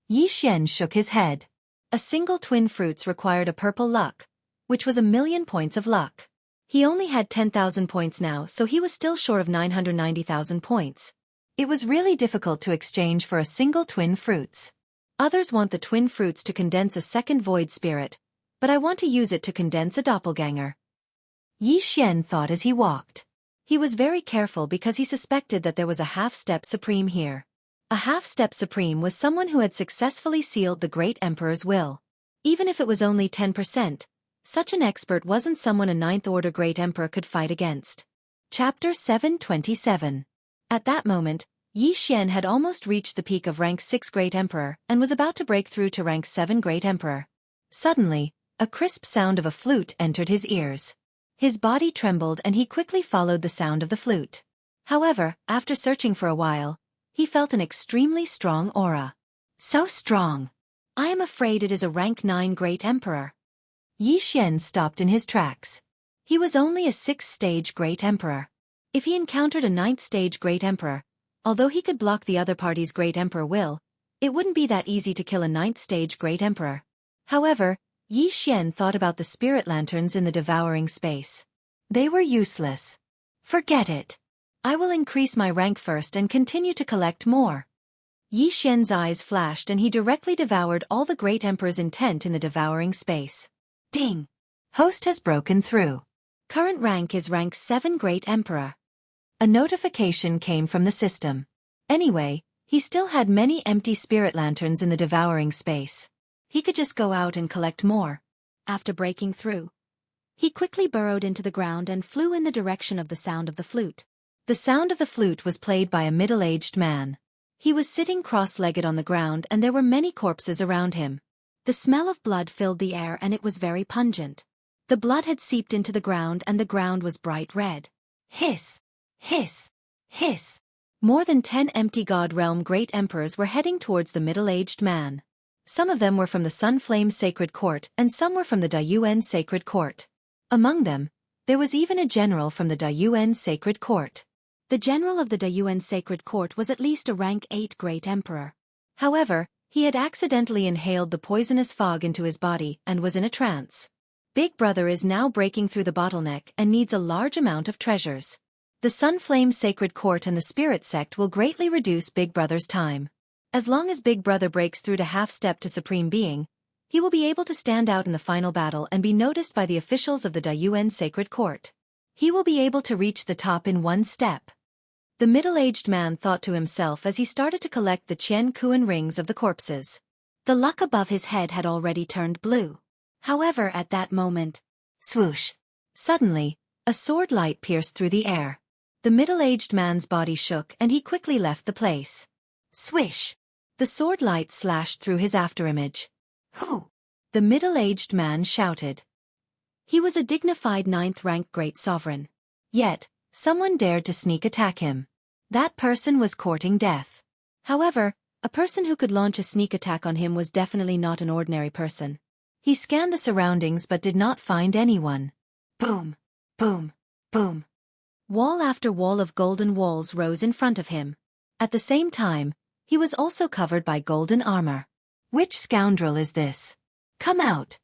Yi Xian shook his head. A single twin fruits required a purple luck, which was 1,000,000 points of luck. He only had 10,000 points now, so he was still short of 990,000 points. It was really difficult to exchange for a single twin fruits. Others want the twin fruits to condense a second void spirit, but I want to use it to condense a doppelganger. Yi Xian thought as he walked. He was very careful because he suspected that there was a half-step supreme here. A half-step supreme was someone who had successfully sealed the Great Emperor's will. Even if it was only 10%, such an expert wasn't someone a 9th order Great Emperor could fight against. Chapter 727. At that moment, Yi Xian had almost reached the peak of rank 6 Great Emperor and was about to break through to rank 7 Great Emperor. Suddenly, a crisp sound of a flute entered his ears. His body trembled and he quickly followed the sound of the flute. However, after searching for a while, he felt an extremely strong aura. So strong! I am afraid it is a rank 9 Great Emperor. Yi Xian stopped in his tracks. He was only a 6th-stage Great Emperor. If he encountered a 9th-stage Great Emperor, although he could block the other party's Great Emperor will, it wouldn't be that easy to kill a 9th-stage Great Emperor. However, Yi Xian thought about the spirit lanterns in the devouring space. They were useless. Forget it. I will increase my rank first and continue to collect more. Yi Xian's eyes flashed and he directly devoured all the Great Emperor's intent in the devouring space. Ding! Host has broken through. Current rank is rank 7 Great Emperor. A notification came from the system. Anyway, he still had many empty spirit lanterns in the devouring space. He could just go out and collect more. After breaking through, he quickly burrowed into the ground and flew in the direction of the sound of the flute. The sound of the flute was played by a middle-aged man. He was sitting cross-legged on the ground and there were many corpses around him. The smell of blood filled the air and it was very pungent. The blood had seeped into the ground and the ground was bright red. Hiss! Hiss! Hiss! More than 10 empty God Realm Great Emperors were heading towards the middle-aged man. Some of them were from the Sun Flame Sacred Court and some were from the Dayuan Sacred Court. Among them, there was even a general from the Dayuan Sacred Court. The general of the Dayuan Sacred Court was at least a rank 8 Great Emperor. However, he had accidentally inhaled the poisonous fog into his body and was in a trance. Big Brother is now breaking through the bottleneck and needs a large amount of treasures. The Sun Flame Sacred Court and the Spirit Sect will greatly reduce Big Brother's time. As long as Big Brother breaks through to half-step to Supreme Being, he will be able to stand out in the final battle and be noticed by the officials of the Dayuan Sacred Court. He will be able to reach the top in one step. The middle-aged man thought to himself as he started to collect the Qian Kuan rings of the corpses. The luck above his head had already turned blue. However, at that moment, swoosh! Suddenly, a sword light pierced through the air. The middle-aged man's body shook and he quickly left the place. Swish! The sword light slashed through his afterimage. Who? The middle-aged man shouted. He was a dignified 9th-rank great sovereign. Yet, someone dared to sneak attack him. That person was courting death. However, a person who could launch a sneak attack on him was definitely not an ordinary person. He scanned the surroundings but did not find anyone. Boom! Boom! Boom! Wall after wall of golden walls rose in front of him. At the same time, he was also covered by golden armor. Which scoundrel is this? Come out!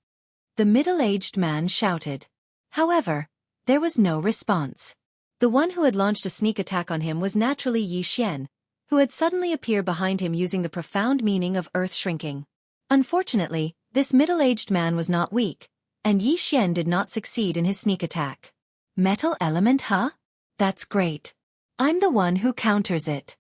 The middle-aged man shouted. However, There was no response. The one who had launched a sneak attack on him was naturally Yi Xian, who had suddenly appeared behind him using the profound meaning of earth shrinking. Unfortunately, this middle-aged man was not weak, and Yi Xian did not succeed in his sneak attack. Metal element, huh? That's great. I'm the one who counters it.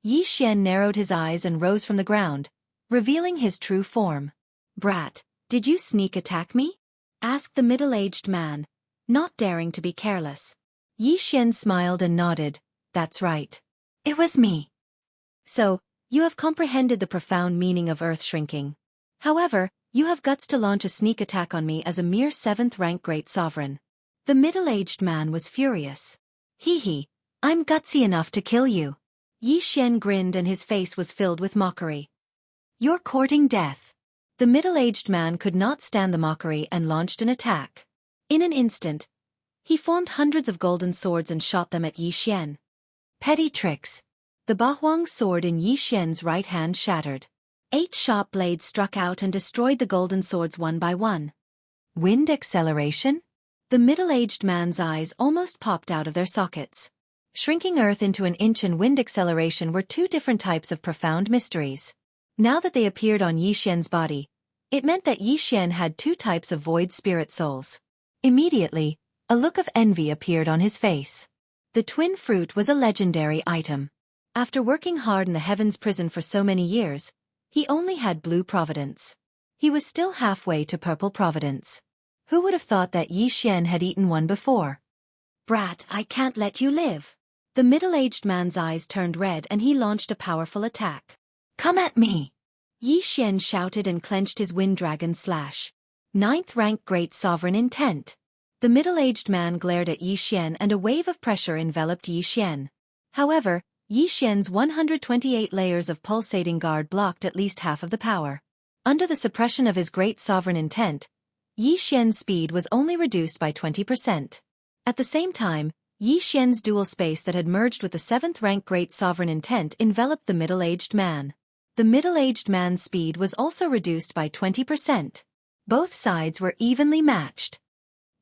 Yi Xian narrowed his eyes and rose from the ground, revealing his true form. Brat, did you sneak attack me? Asked the middle-aged man, not daring to be careless. Yi Xian smiled and nodded. That's right. It was me. So, you have comprehended the profound meaning of earth shrinking. However, you have guts to launch a sneak attack on me as a mere 7th-rank great sovereign. The middle-aged man was furious. Hee hee, I'm gutsy enough to kill you. Yi Xian grinned and his face was filled with mockery. You're courting death. The middle-aged man could not stand the mockery and launched an attack. In an instant, he formed hundreds of golden swords and shot them at Yi Xian. Petty tricks. The Bahuang sword in Yi Xian's right hand shattered. 8 sharp blades struck out and destroyed the golden swords one by one. Wind acceleration? The middle-aged man's eyes almost popped out of their sockets. Shrinking earth into an inch and wind acceleration were two different types of profound mysteries. Now that they appeared on Yi Xian's body, it meant that Yi Xian had 2 types of void spirit souls. Immediately, a look of envy appeared on his face. The twin fruit was a legendary item. After working hard in the Heaven's Prison for so many years, he only had Blue Providence. He was still halfway to Purple Providence. Who would have thought that Yi Xian had eaten one before? Brat, I can't let you live. The middle-aged man's eyes turned red and he launched a powerful attack. Come at me! Yi Xian shouted and clenched his wind dragon slash. 9th-rank Great Sovereign Intent. The middle-aged man glared at Yi Xian and a wave of pressure enveloped Yi Xian. However, Yi Xian's 128 layers of pulsating guard blocked at least half of the power. Under the suppression of his Great Sovereign Intent, Yi Xian's speed was only reduced by 20%. At the same time, Yi Xian's dual space that had merged with the 7th-rank Great Sovereign Intent enveloped the middle-aged man. The middle-aged man's speed was also reduced by 20%. Both sides were evenly matched.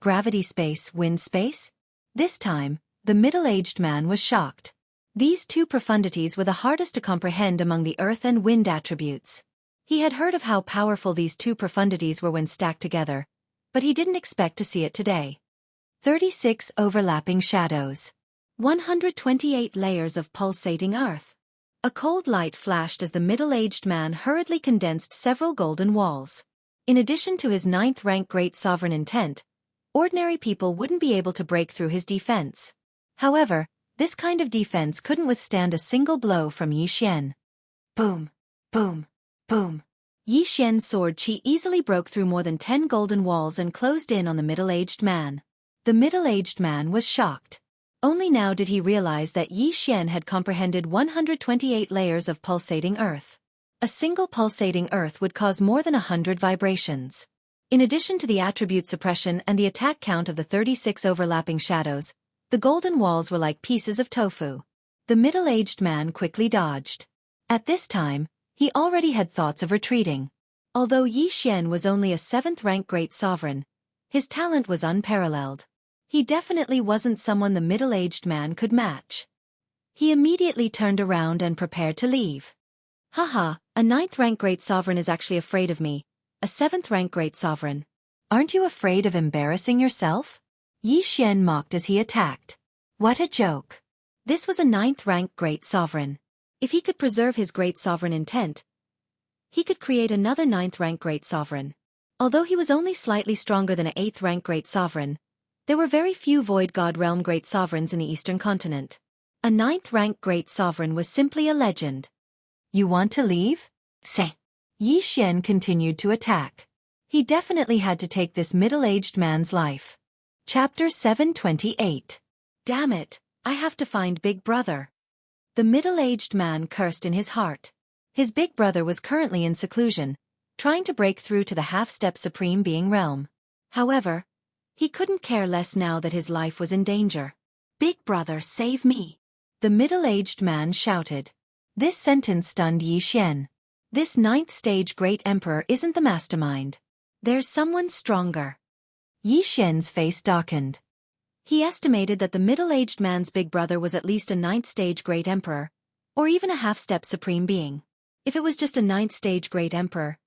Gravity space, wind space? This time, the middle-aged man was shocked. These 2 profundities were the hardest to comprehend among the earth and wind attributes. He had heard of how powerful these 2 profundities were when stacked together, but he didn't expect to see it today. 36 overlapping shadows. 128 layers of pulsating earth. A cold light flashed as the middle-aged man hurriedly condensed several golden walls. In addition to his 9th-rank Great Sovereign Intent, ordinary people wouldn't be able to break through his defense. However, this kind of defense couldn't withstand a single blow from Yi Xian. Boom, boom, boom. Yi Xian's sword chi easily broke through more than 10 golden walls and closed in on the middle-aged man. The middle-aged man was shocked. Only now did he realize that Yi Xian had comprehended 128 layers of pulsating earth. A single pulsating earth would cause more than 100 vibrations. In addition to the attribute suppression and the attack count of the 36 overlapping shadows, the golden walls were like pieces of tofu. The middle-aged man quickly dodged. At this time, he already had thoughts of retreating. Although Yi Xian was only a 7th-rank Great Sovereign, his talent was unparalleled. He definitely wasn't someone the middle-aged man could match. He immediately turned around and prepared to leave. Haha, a 9th-rank Great Sovereign is actually afraid of me, a 7th-rank Great Sovereign. Aren't you afraid of embarrassing yourself? Yi Xian mocked as he attacked. What a joke. This was a 9th-rank Great Sovereign. If he could preserve his Great Sovereign Intent, he could create another 9th-rank Great Sovereign. Although he was only slightly stronger than an 8th-rank Great Sovereign, there were very few Void God Realm Great Sovereigns in the Eastern Continent. A 9th-rank Great Sovereign was simply a legend. You want to leave? Say. Yi Xian continued to attack. He definitely had to take this middle-aged man's life. Chapter 728. Damn it, I have to find Big Brother. The middle-aged man cursed in his heart. His big brother was currently in seclusion, trying to break through to the half-step Supreme Being realm. However, he couldn't care less now that his life was in danger. Big brother, save me! The middle-aged man shouted. This sentence stunned Yi Xian. This 9th-stage Great Emperor isn't the mastermind. There's someone stronger. Yi Xian's face darkened. He estimated that the middle-aged man's big brother was at least a ninth-stage great emperor, or even a half-step supreme being. If it was just a ninth-stage great emperor,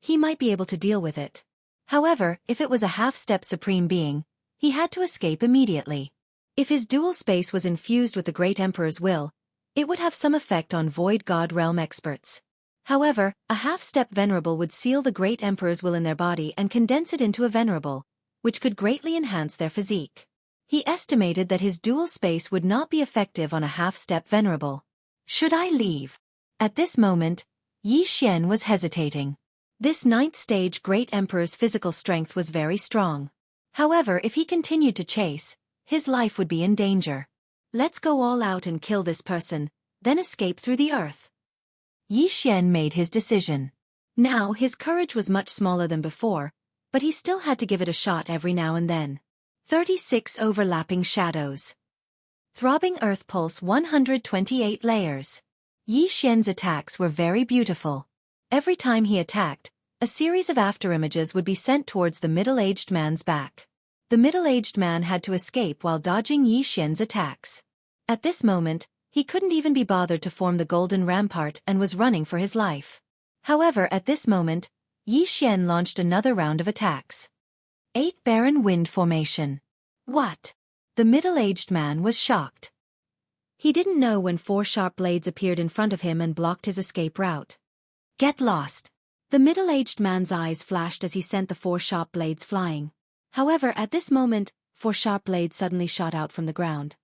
he might be able to deal with it. However, if it was a half-step supreme being, he had to escape immediately. If his dual space was infused with the great emperor's will, it would have some effect on Void God realm experts. However, a half-step venerable would seal the great emperor's will in their body and condense it into a venerable, which could greatly enhance their physique. He estimated that his dual space would not be effective on a half-step venerable. Should I leave? At this moment, Xianxia was hesitating. This ninth-stage great emperor's physical strength was very strong. However, if he continued to chase, his life would be in danger. Let's go all out and kill this person, then escape through the earth. Xianxia made his decision. Now his courage was much smaller than before, but he still had to give it a shot every now and then. 36 overlapping shadows. Throbbing earth pulse 128 layers. Xianxia's attacks were very beautiful. Every time he attacked, a series of afterimages would be sent towards the middle-aged man's back. The middle-aged man had to escape while dodging Xianxia's attacks. At this moment, he couldn't even be bothered to form the golden rampart and was running for his life. However, at this moment, Xianxia launched another round of attacks. 8 barren wind formation. What? The middle-aged man was shocked. He didn't know when 4 sharp blades appeared in front of him and blocked his escape route. Get lost. The middle-aged man's eyes flashed as he sent the 4 sharp blades flying. However, at this moment, 4 sharp blades suddenly shot out from the ground.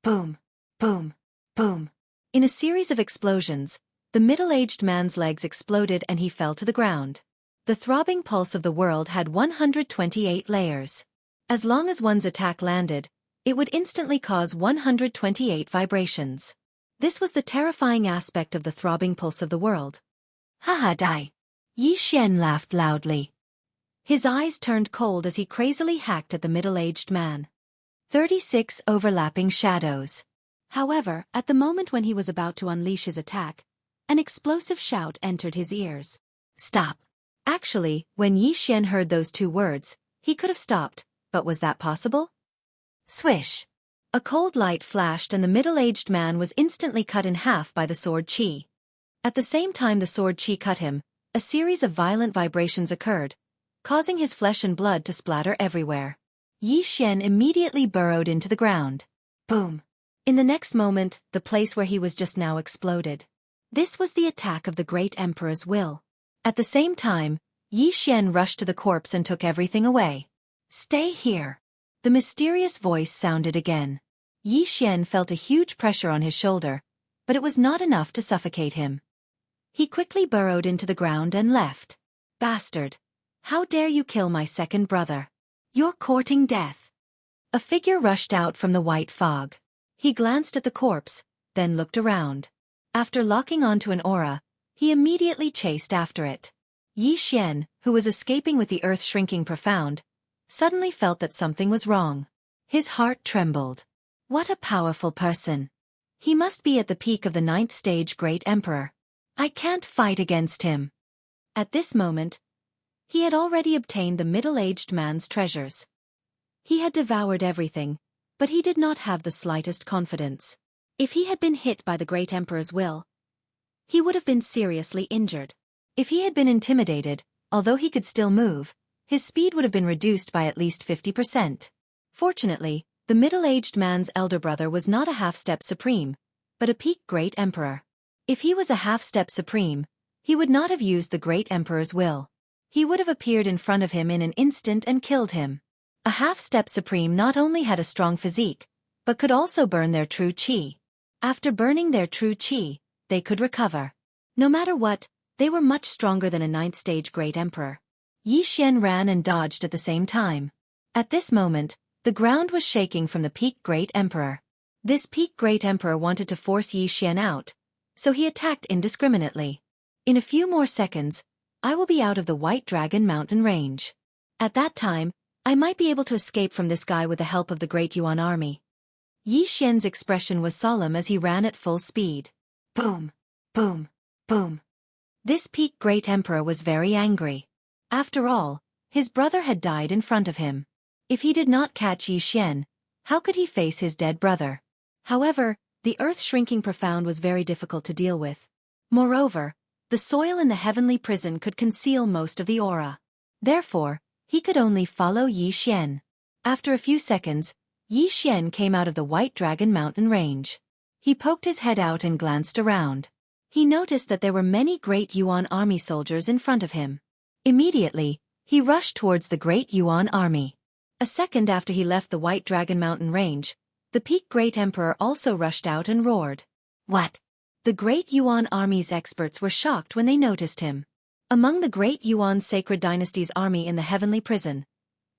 Boom, boom, boom. In a series of explosions, the middle-aged man's legs exploded and he fell to the ground. The throbbing pulse of the world had 128 layers. As long as one's attack landed, it would instantly cause 128 vibrations. This was the terrifying aspect of the throbbing pulse of the world. Haha, die. Xianxia laughed loudly. His eyes turned cold as he crazily hacked at the middle-aged man. 36 overlapping shadows. However, at the moment when he was about to unleash his attack, an explosive shout entered his ears. Stop. Actually, when Xianxia heard those 2 words, he could have stopped, but was that possible? Swish. A cold light flashed and the middle-aged man was instantly cut in half by the sword chi. At the same time the sword chi cut him, a series of violent vibrations occurred, causing his flesh and blood to splatter everywhere. Xianxia immediately burrowed into the ground. Boom. In the next moment, the place where he was just now exploded. This was the attack of the great emperor's will. At the same time, Xianxia rushed to the corpse and took everything away. Stay here. The mysterious voice sounded again. Xianxia felt a huge pressure on his shoulder, but it was not enough to suffocate him. He quickly burrowed into the ground and left. Bastard! How dare you kill my second brother? You're courting death. A figure rushed out from the white fog. He glanced at the corpse, then looked around. After locking onto an aura, he immediately chased after it. Xianxia, who was escaping with the earth shrinking profound, suddenly felt that something was wrong. His heart trembled. What a powerful person. He must be at the peak of the 9th stage great emperor. I can't fight against him. At this moment, he had already obtained the middle-aged man's treasures. He had devoured everything, but he did not have the slightest confidence. If he had been hit by the great emperor's will, he would have been seriously injured. If he had been intimidated, although he could still move, his speed would have been reduced by at least 50%. Fortunately, the middle-aged man's elder brother was not a half-step supreme, but a peak great emperor. If he was a half-step supreme, he would not have used the great emperor's will. He would have appeared in front of him in an instant and killed him. A half-step supreme not only had a strong physique, but could also burn their true chi. After burning their true chi, they could recover. No matter what, they were much stronger than a 9th stage great emperor. Xianxia ran and dodged at the same time. At this moment, the ground was shaking from the peak great emperor. This peak great emperor wanted to force Xianxia out, so he attacked indiscriminately. In a few more seconds, I will be out of the White Dragon Mountain range. At that time, I might be able to escape from this guy with the help of the Great Yuan army. Xianxia's expression was solemn as he ran at full speed. Boom, boom, boom. This peak great emperor was very angry. After all, his brother had died in front of him. If he did not catch Xianxia, How could he face his dead brother? However, the earth shrinking profound was very difficult to deal with. Moreover, the soil in the heavenly prison could conceal most of the aura. Therefore, he could only follow Yi Xian. After a few seconds, Yi Xian came out of the White Dragon Mountain range. He poked his head out and glanced around. He noticed that there were many great Yuan army soldiers in front of him. Immediately, he rushed towards the great Yuan army. A second after he left the White Dragon Mountain range, the Peak Great Emperor also rushed out and roared. What? The great Yuan army's experts were shocked when they noticed him. Among the great Yuan Sacred Dynasty's army in the heavenly prison,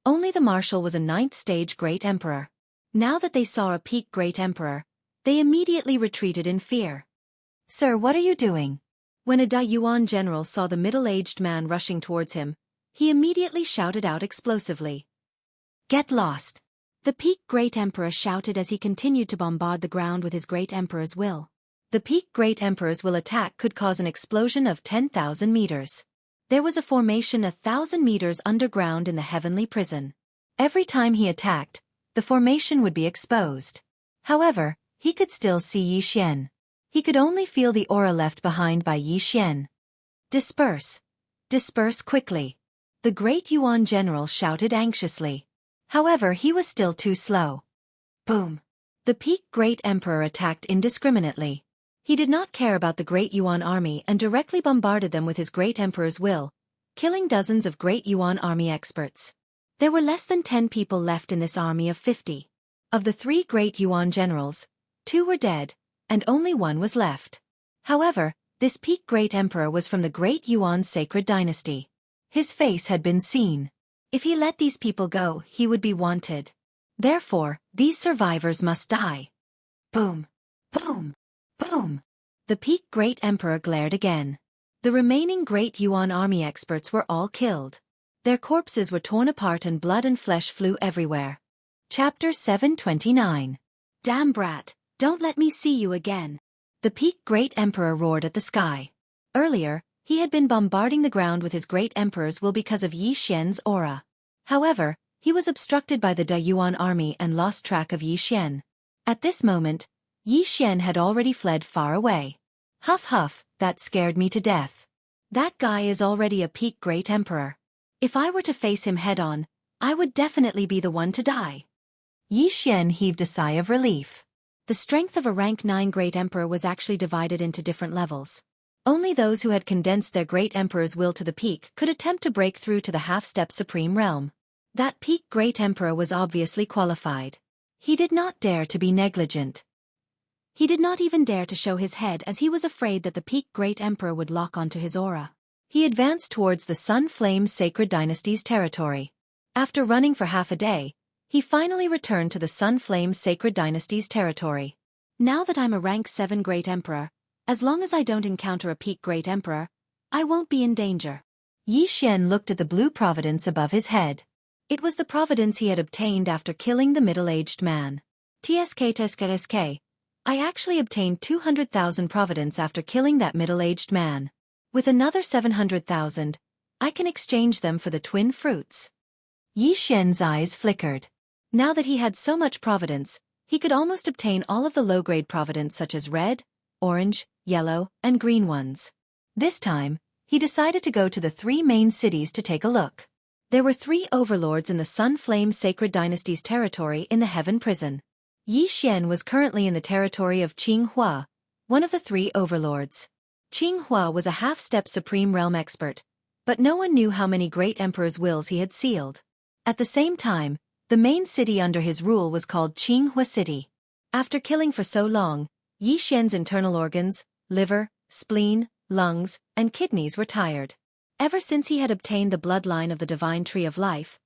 only the marshal was a 9th stage Great Emperor. Now that they saw a Peak Great Emperor, they immediately retreated in fear. Sir, what are you doing? When a Yuan general saw the middle-aged man rushing towards him, he immediately shouted out explosively. Get lost! The Peak Great Emperor shouted as he continued to bombard the ground with his Great Emperor's will. The Peak Great Emperor's will attack could cause an explosion of 10,000 meters. There was a formation 1,000 meters underground in the heavenly prison. Every time he attacked, the formation would be exposed. However, he could still see Yi Xian. He could only feel the aura left behind by Yi Xian. Disperse! Disperse quickly! The great Yuan general shouted anxiously. However, he was still too slow. Boom! The Peak Great Emperor attacked indiscriminately. He did not care about the great Yuan army and directly bombarded them with his Great Emperor's will, killing dozens of great Yuan army experts. There were less than 10 people left in this army of 50. Of the 3 great Yuan generals, 2 were dead, and only 1 was left. However, this Peak Great Emperor was from the great Yuan Sacred Dynasty. His face had been seen. If he let these people go, he would be wanted. Therefore, these survivors must die. Boom! Boom! Boom! The Peak Great Emperor glared again. The remaining great Yuan army experts were all killed. Their corpses were torn apart and blood and flesh flew everywhere. Chapter 729. Damn brat, don't let me see you again. The Peak Great Emperor roared at the sky. Earlier, he had been bombarding the ground with his Great Emperor's will because of Yi Xian's aura. However, he was obstructed by the Yuan army and lost track of Yi Xian. At this moment, Yi Xian had already fled far away. Huff huff, that scared me to death. That guy is already a Peak Great Emperor. If I were to face him head-on, I would definitely be the one to die. Yi Xian heaved a sigh of relief. The strength of a rank 9 Great Emperor was actually divided into different levels. Only those who had condensed their Great Emperor's will to the peak could attempt to break through to the half-step Supreme Realm. That Peak Great Emperor was obviously qualified. He did not dare to be negligent. He did not even dare to show his head as he was afraid that the Peak Great Emperor would lock onto his aura. He advanced towards the Sun Flame Sacred Dynasty's territory. After running for half a day, he finally returned to the Sun Flame Sacred Dynasty's territory. Now that I'm a rank 7 Great Emperor, as long as I don't encounter a Peak Great Emperor, I won't be in danger. Yi Xian looked at the blue providence above his head. It was the providence he had obtained after killing the middle-aged man. TSK. I actually obtained 200,000 providence after killing that middle-aged man. With another 700,000, I can exchange them for the twin fruits. Yi Xian's eyes flickered. Now that he had so much providence, he could almost obtain all of the low-grade providence such as red, orange, yellow, and green ones. This time, he decided to go to the 3 main cities to take a look. There were 3 overlords in the Sun Flame Sacred Dynasty's territory in the Heaven Prison. Yi Xian was currently in the territory of Jianghu, one of the 3 overlords. Jianghu was a half-step Supreme Realm expert, but no one knew how many Great Emperor's wills he had sealed. At the same time, the main city under his rule was called Jianghu City. After killing for so long, Yi Xian's internal organs, liver, spleen, lungs, and kidneys were tired. Ever since he had obtained the bloodline of the Divine Tree of Life,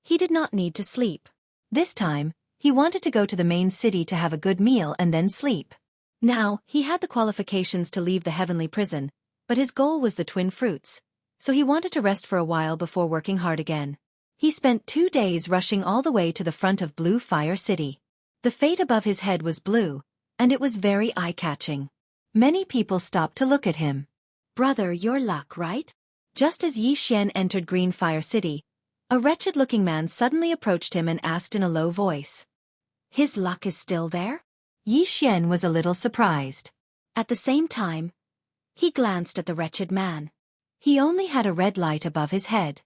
he did not need to sleep. This time, he wanted to go to the main city to have a good meal and then sleep. Now, he had the qualifications to leave the heavenly prison, but his goal was the twin fruits, so he wanted to rest for a while before working hard again. He spent 2 days rushing all the way to the front of Blue Fire City. The fate above his head was blue, and it was very eye-catching. Many people stopped to look at him. Brother, your luck, right? Just as Yi Xian entered Green Fire City, a wretched-looking man suddenly approached him and asked in a low voice. His luck is still there? Yi Xian was a little surprised. At the same time, he glanced at the wretched man. He only had a red light above his head.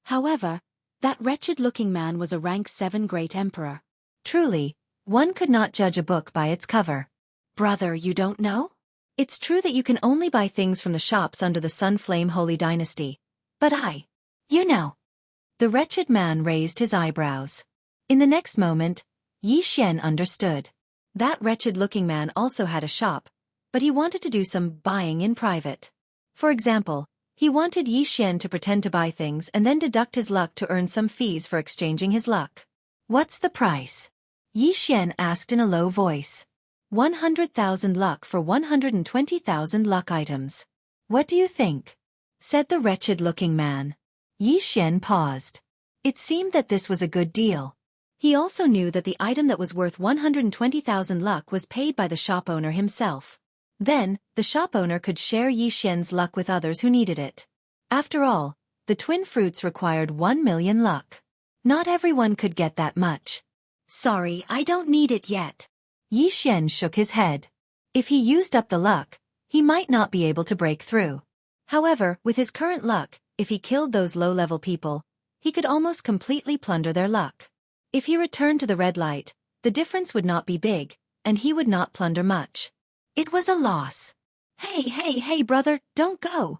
However, that wretched-looking man was a rank 7 great emperor. Truly, one could not judge a book by its cover. Brother, you don't know? It's true that you can only buy things from the shops under the Sun Flame Holy Dynasty. But you know. The wretched man raised his eyebrows. In the next moment, Yi Xian understood. That wretched-looking man also had a shop, but he wanted to do some buying in private. For example, he wanted Yi Xian to pretend to buy things and then deduct his luck to earn some fees for exchanging his luck. What's the price? Yi Xian asked in a low voice. 100,000 luck for 120,000 luck items. What do you think? Said the wretched-looking man. Yi Xian paused. It seemed that this was a good deal. He also knew that the item that was worth 120,000 luck was paid by the shop owner himself. Then, the shop owner could share Yi Xian's luck with others who needed it. After all, the twin fruits required 1 million luck. Not everyone could get that much. Sorry, I don't need it yet. Yi Xian shook his head. If he used up the luck, he might not be able to break through. However, with his current luck, if he killed those low-level people, he could almost completely plunder their luck. If he returned to the red light, the difference would not be big, and he would not plunder much. It was a loss. Hey, brother, don't go.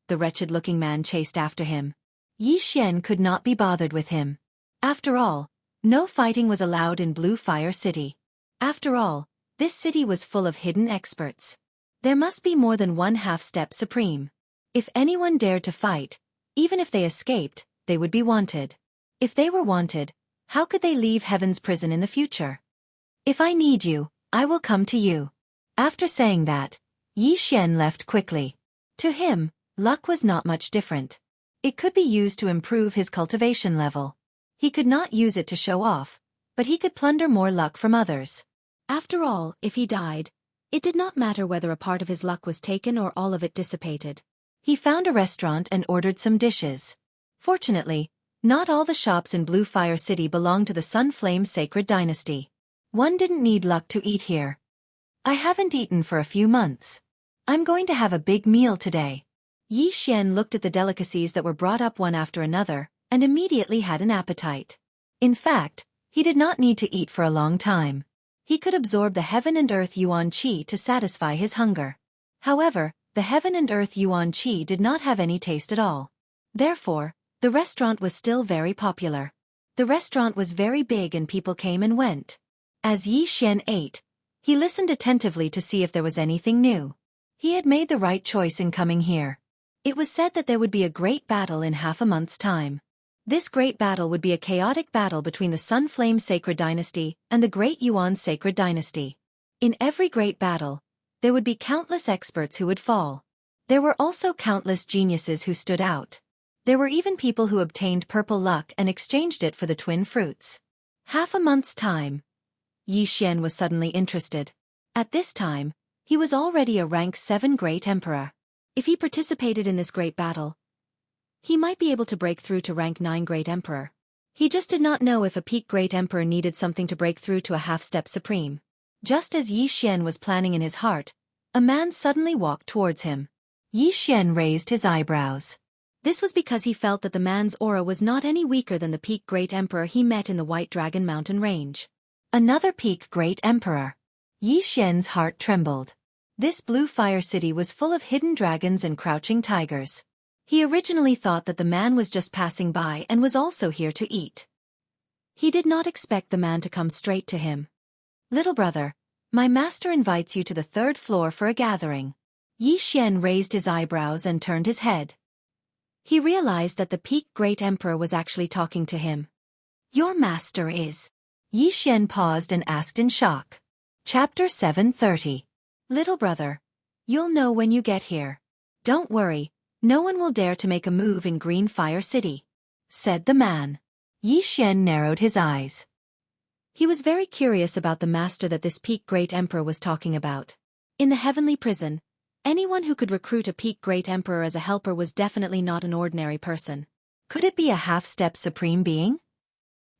The wretched-looking man chased after him. Yi Xian could not be bothered with him. After all, no fighting was allowed in Blue Fire City. After all, this city was full of hidden experts. There must be more than one half-step supreme. If anyone dared to fight, even if they escaped, they would be wanted. If they were wanted, how could they leave Heaven's prison in the future? If I need you, I will come to you. After saying that, Yi Xian left quickly. To him, luck was not much different. It could be used to improve his cultivation level. He could not use it to show off, but he could plunder more luck from others. After all, if he died, it did not matter whether a part of his luck was taken or all of it dissipated. He found a restaurant and ordered some dishes. Fortunately, not all the shops in Blue Fire City belonged to the Sun Flame Sacred Dynasty. One didn't need luck to eat here. I haven't eaten for a few months. I'm going to have a big meal today. Yi Xian looked at the delicacies that were brought up one after another, and immediately had an appetite. In fact, he did not need to eat for a long time. He could absorb the heaven and earth yuan qi to satisfy his hunger. However, the heaven and earth yuan qi did not have any taste at all. Therefore, the restaurant was still very popular. The restaurant was very big and people came and went. As Yi Xian ate, he listened attentively to see if there was anything new. He had made the right choice in coming here. It was said that there would be a great battle in half a month's time. This great battle would be a chaotic battle between the Sun Flame Sacred Dynasty and the Great Yuan Sacred Dynasty. In every great battle, there would be countless experts who would fall. There were also countless geniuses who stood out. There were even people who obtained purple luck and exchanged it for the twin fruits. Half a month's time. Yi Xian was suddenly interested. At this time, he was already a rank 7 great emperor. If he participated in this great battle, he might be able to break through to rank 9 great emperor. He just did not know if a peak great emperor needed something to break through to a half-step supreme. Just as Yi Xian was planning in his heart, a man suddenly walked towards him. Yi Xian raised his eyebrows. This was because he felt that the man's aura was not any weaker than the peak great emperor he met in the White Dragon Mountain range. Another peak great emperor. Yi Xian's heart trembled. This Blue Fire City was full of hidden dragons and crouching tigers. He originally thought that the man was just passing by and was also here to eat. He did not expect the man to come straight to him. Little brother, my master invites you to the 3rd floor for a gathering. Yi Xian raised his eyebrows and turned his head. He realized that the peak great emperor was actually talking to him. Your master is... Yi Xian paused and asked in shock. Chapter 730. Little brother, you'll know when you get here. Don't worry. No one will dare to make a move in Green Fire City, said the man. Yi Xian narrowed his eyes. He was very curious about the master that this peak great emperor was talking about. In the heavenly prison, anyone who could recruit a peak great emperor as a helper was definitely not an ordinary person. Could it be a half-step supreme being?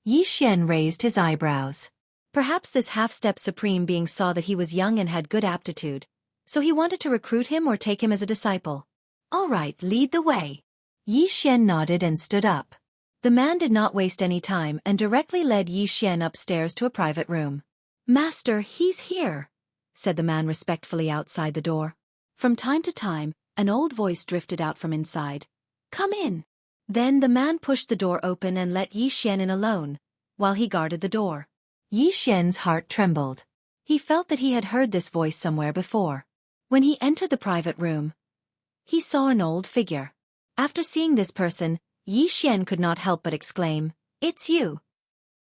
Yi Xian raised his eyebrows. Perhaps this half-step supreme being saw that he was young and had good aptitude, so he wanted to recruit him or take him as a disciple. All right, lead the way. Yi Xian nodded and stood up. The man did not waste any time and directly led Yi Xian upstairs to a private room. Master, he's here, said the man respectfully outside the door. From time to time, an old voice drifted out from inside. Come in. Then the man pushed the door open and let Yi Xian in alone, while he guarded the door. Yi Xian's heart trembled. He felt that he had heard this voice somewhere before. When he entered the private room, he saw an old figure. After seeing this person, Yi Xian could not help but exclaim, "It's you!"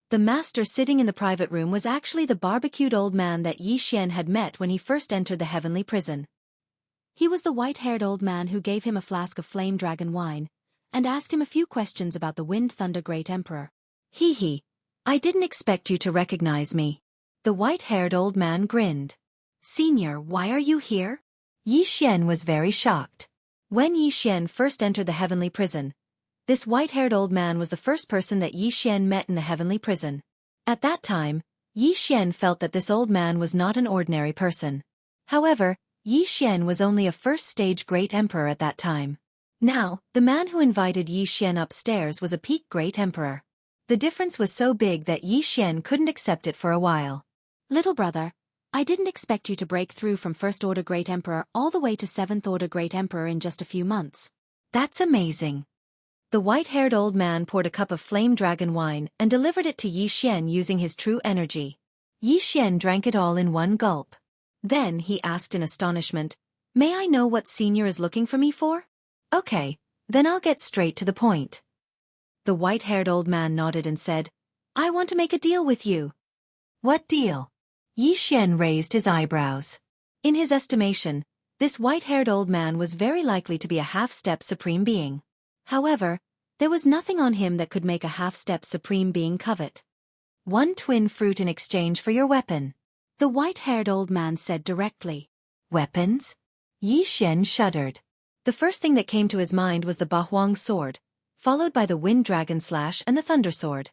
The master sitting in the private room was actually the barbecued old man that Yi Xian had met when he first entered the heavenly prison. He was the white-haired old man who gave him a flask of flame dragon wine, and asked him a few questions about the Wind Thunder Great Emperor. Hee, I didn't expect you to recognize me. The white-haired old man grinned. Senior, why are you here? Yi Xian was very shocked. When Yi Xian first entered the heavenly prison, this white-haired old man was the first person that Yi Xian met in the heavenly prison. At that time, Yi Xian felt that this old man was not an ordinary person. However, Yi Xian was only a first-stage great emperor at that time. Now, the man who invited Yi Xian upstairs was a peak great emperor. The difference was so big that Yi Xian couldn't accept it for a while. Little brother, I didn't expect you to break through from First Order Great Emperor all the way to Seventh Order Great Emperor in just a few months. That's amazing. The white-haired old man poured a cup of flame dragon wine and delivered it to Yi Xian using his true energy. Yi Xian drank it all in one gulp. Then he asked in astonishment, May I know what Senior is looking for me for? Okay, then I'll get straight to the point. The white-haired old man nodded and said, I want to make a deal with you. What deal? Yi Xian raised his eyebrows. In his estimation, this white-haired old man was very likely to be a half-step supreme being. However, there was nothing on him that could make a half-step supreme being covet. One twin fruit in exchange for your weapon. The white-haired old man said directly. Weapons? Yi Xian shuddered. The first thing that came to his mind was the Bahuang sword, followed by the Wind Dragon Slash and the Thunder Sword.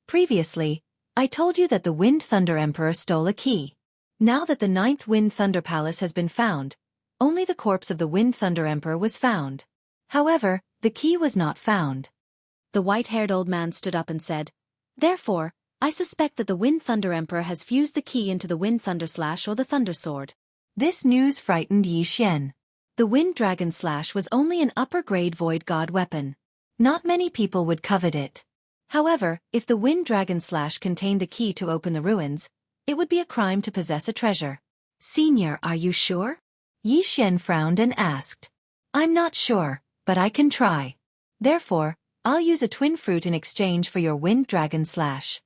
Previously, I told you that the Wind Thunder Emperor stole a key. Now that the 9th Wind Thunder Palace has been found, only the corpse of the Wind Thunder Emperor was found. However, the key was not found. The white-haired old man stood up and said, Therefore, I suspect that the Wind Thunder Emperor has fused the key into the Wind Thunder Slash or the Thunder Sword. This news frightened Yi Xian. The Wind Dragon Slash was only an upper-grade Void God weapon. Not many people would covet it. However, if the Wind Dragon Slash contained the key to open the ruins, it would be a crime to possess a treasure. Senior, are you sure? Yi Xian frowned and asked. I'm not sure, but I can try. Therefore, I'll use a twin fruit in exchange for your Wind Dragon Slash.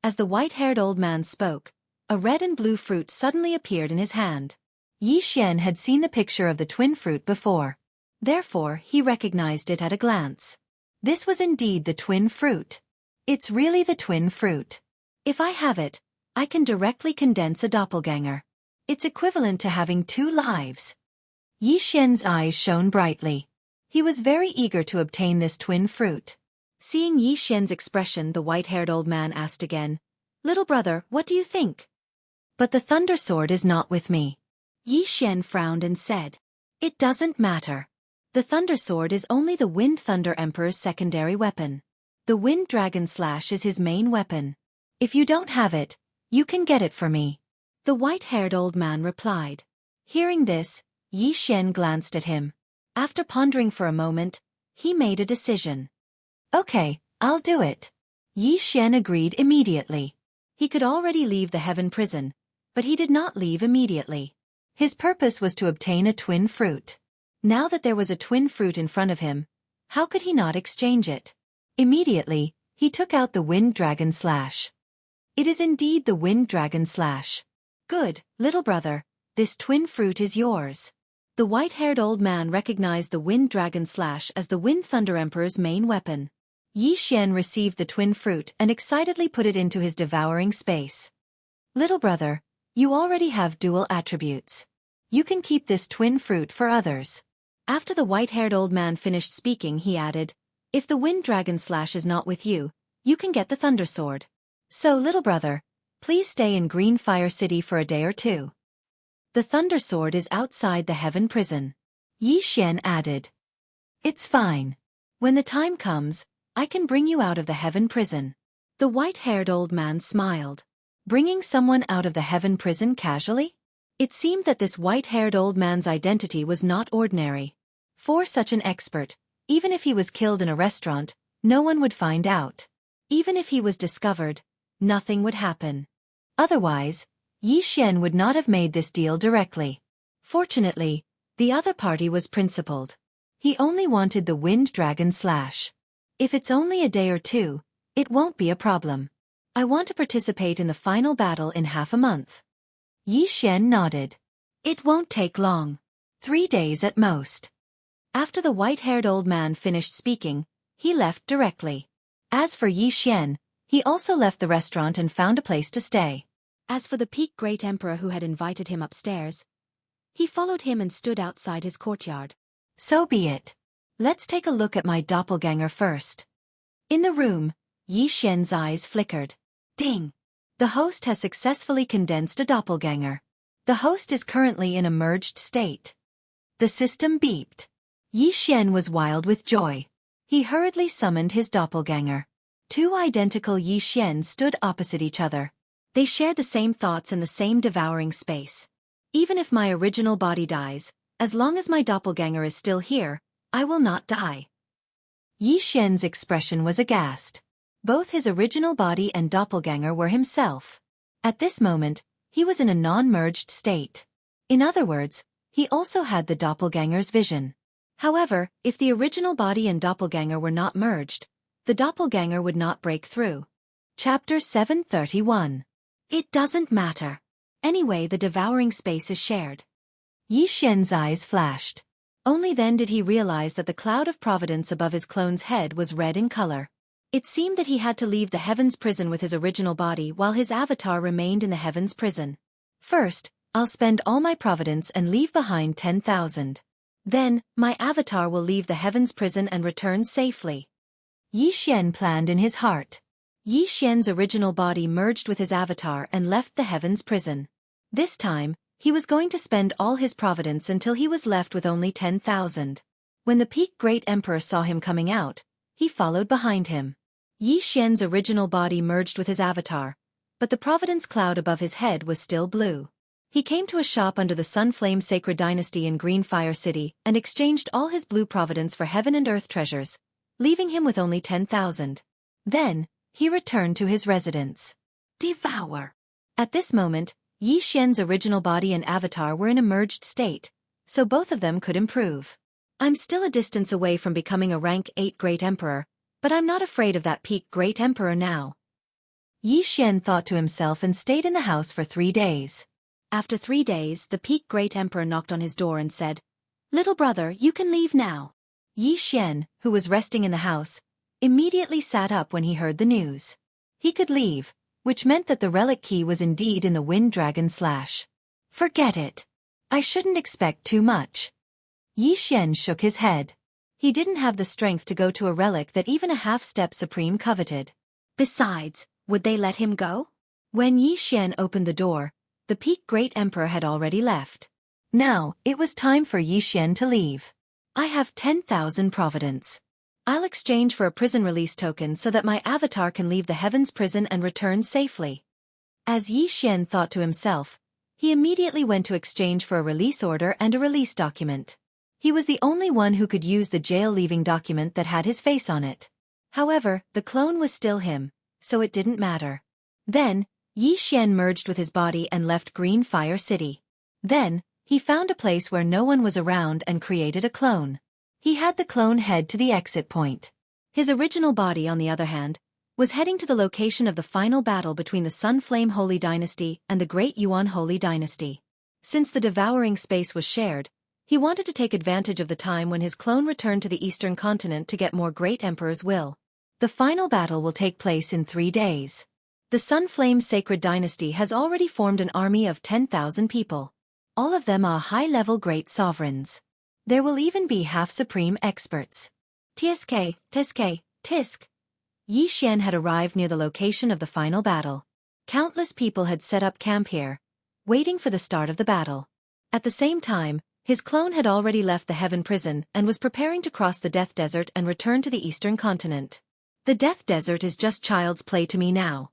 As the white-haired old man spoke, a red and blue fruit suddenly appeared in his hand. Yi Xian had seen the picture of the twin fruit before. Therefore, he recognized it at a glance. This was indeed the twin fruit. It's really the twin fruit. If I have it, I can directly condense a doppelganger. It's equivalent to having 2 lives. Yi Xian's eyes shone brightly. He was very eager to obtain this twin fruit. Seeing Yi Xian's expression, the white-haired old man asked again, Little brother, what do you think? But the Thunder Sword is not with me. Yi Xian frowned and said, It doesn't matter. The Thunder Sword is only the Wind Thunder Emperor's secondary weapon. The Wind Dragon Slash is his main weapon. If you don't have it, you can get it for me. The white-haired old man replied. Hearing this, Yi Xian glanced at him. After pondering for a moment, he made a decision. Okay, I'll do it. Yi Xian agreed immediately. He could already leave the heaven prison, but he did not leave immediately. His purpose was to obtain a twin fruit. Now that there was a twin fruit in front of him, how could he not exchange it? Immediately, he took out the Wind Dragon Slash. It is indeed the Wind Dragon Slash. Good, little brother, this twin fruit is yours. The white-haired old man recognized the Wind Dragon Slash as the Wind Thunder Emperor's main weapon. Yi Xian received the twin fruit and excitedly put it into his devouring space. Little brother, you already have dual attributes. You can keep this twin fruit for others. After the white-haired old man finished speaking, he added, If the Wind Dragon Slash is not with you, you can get the Thunder Sword. So, little brother, Please stay in Green Fire City for a day or two. The Thunder Sword is outside the Heaven Prison. Yi Xian added. It's fine. When the time comes, I can bring you out of the Heaven Prison. The white-haired old man smiled. Bringing someone out of the Heaven Prison casually? It seemed that this white-haired old man's identity was not ordinary. For such an expert, even if he was killed in a restaurant, no one would find out. Even if he was discovered, nothing would happen. Otherwise, Yi Xian would not have made this deal directly. Fortunately, the other party was principled. He only wanted the Wind Dragon Slash. If it's only a day or two, it won't be a problem. I want to participate in the final battle in half a month. Yi Xian nodded. It won't take long. 3 days at most. After the white-haired old man finished speaking, he left directly. As for Yi Xian, he also left the restaurant and found a place to stay. As for the Peak Great Emperor who had invited him upstairs, he followed him and stood outside his courtyard. So be it. Let's take a look at my doppelganger first. In the room, Yi Xian's eyes flickered. Ding! The host has successfully condensed a doppelganger. The host is currently in a merged state. The system beeped. Yi Xian was wild with joy. He hurriedly summoned his doppelganger. 2 identical Yi Xian stood opposite each other. They shared the same thoughts and the same devouring space. Even if my original body dies, as long as my doppelganger is still here, I will not die. Yi Xian's expression was aghast. Both his original body and doppelganger were himself. At this moment, he was in a non-merged state. In other words, he also had the doppelganger's vision. However, if the original body and doppelganger were not merged, the doppelganger would not break through. Chapter 731. It doesn't matter. Anyway, the devouring space is shared. Yi Xian's eyes flashed. Only then did he realize that the cloud of providence above his clone's head was red in color. It seemed that he had to leave the Heaven's Prison with his original body while his avatar remained in the Heaven's Prison. First, I'll spend all my providence and leave behind 10,000. Then, my avatar will leave the Heaven's Prison and return safely. Yi Xian planned in his heart. Yi Xian's original body merged with his avatar and left the Heaven's Prison. This time, he was going to spend all his providence until he was left with only 10,000. When the Peak Great Emperor saw him coming out, he followed behind him. Yi Xian's original body merged with his avatar, but the providence cloud above his head was still blue. He came to a shop under the Sunflame Sacred Dynasty in Green Fire City and exchanged all his blue providence for heaven and earth treasures, leaving him with only 10,000. Then, he returned to his residence. Devour! At this moment, Yi Xian's original body and avatar were in a merged state, so both of them could improve. I'm still a distance away from becoming a rank 8 Great Emperor, but I'm not afraid of that Peak Great Emperor now. Yi Xian thought to himself and stayed in the house for 3 days. After 3 days, the Peak Great Emperor knocked on his door and said, "Little brother, you can leave now." Yi Xian, who was resting in the house, immediately sat up when he heard the news. He could leave, which meant that the relic key was indeed in the Wind Dragon Slash. Forget it. I shouldn't expect too much. Yi Xian shook his head. He didn't have the strength to go to a relic that even a half-step supreme coveted. Besides, would they let him go? When Yi Xian opened the door, the Peak Great Emperor had already left. Now, it was time for Yi Xian to leave. I have 10,000 providence. I'll exchange for a prison release token so that my avatar can leave the Heaven's Prison and return safely. As Yi Xian thought to himself, he immediately went to exchange for a release order and a release document. He was the only one who could use the jail-leaving document that had his face on it. However, the clone was still him, so it didn't matter. Then, Yi Xian merged with his body and left Green Fire City. Then, he found a place where no one was around and created a clone. He had the clone head to the exit point. His original body, on the other hand, was heading to the location of the final battle between the Sunflame Holy Dynasty and the Great Yuan Holy Dynasty. Since the devouring space was shared, he wanted to take advantage of the time when his clone returned to the Eastern Continent to get more Great Emperor's will. The final battle will take place in 3 days. The Sunflame Sacred Dynasty has already formed an army of 10,000 people. All of them are high-level great sovereigns. There will even be half-supreme experts. Tisk. Yi Xian had arrived near the location of the final battle. Countless people had set up camp here, waiting for the start of the battle. At the same time, his clone had already left the Heaven Prison and was preparing to cross the Death Desert and return to the Eastern Continent. The Death Desert is just child's play to me now.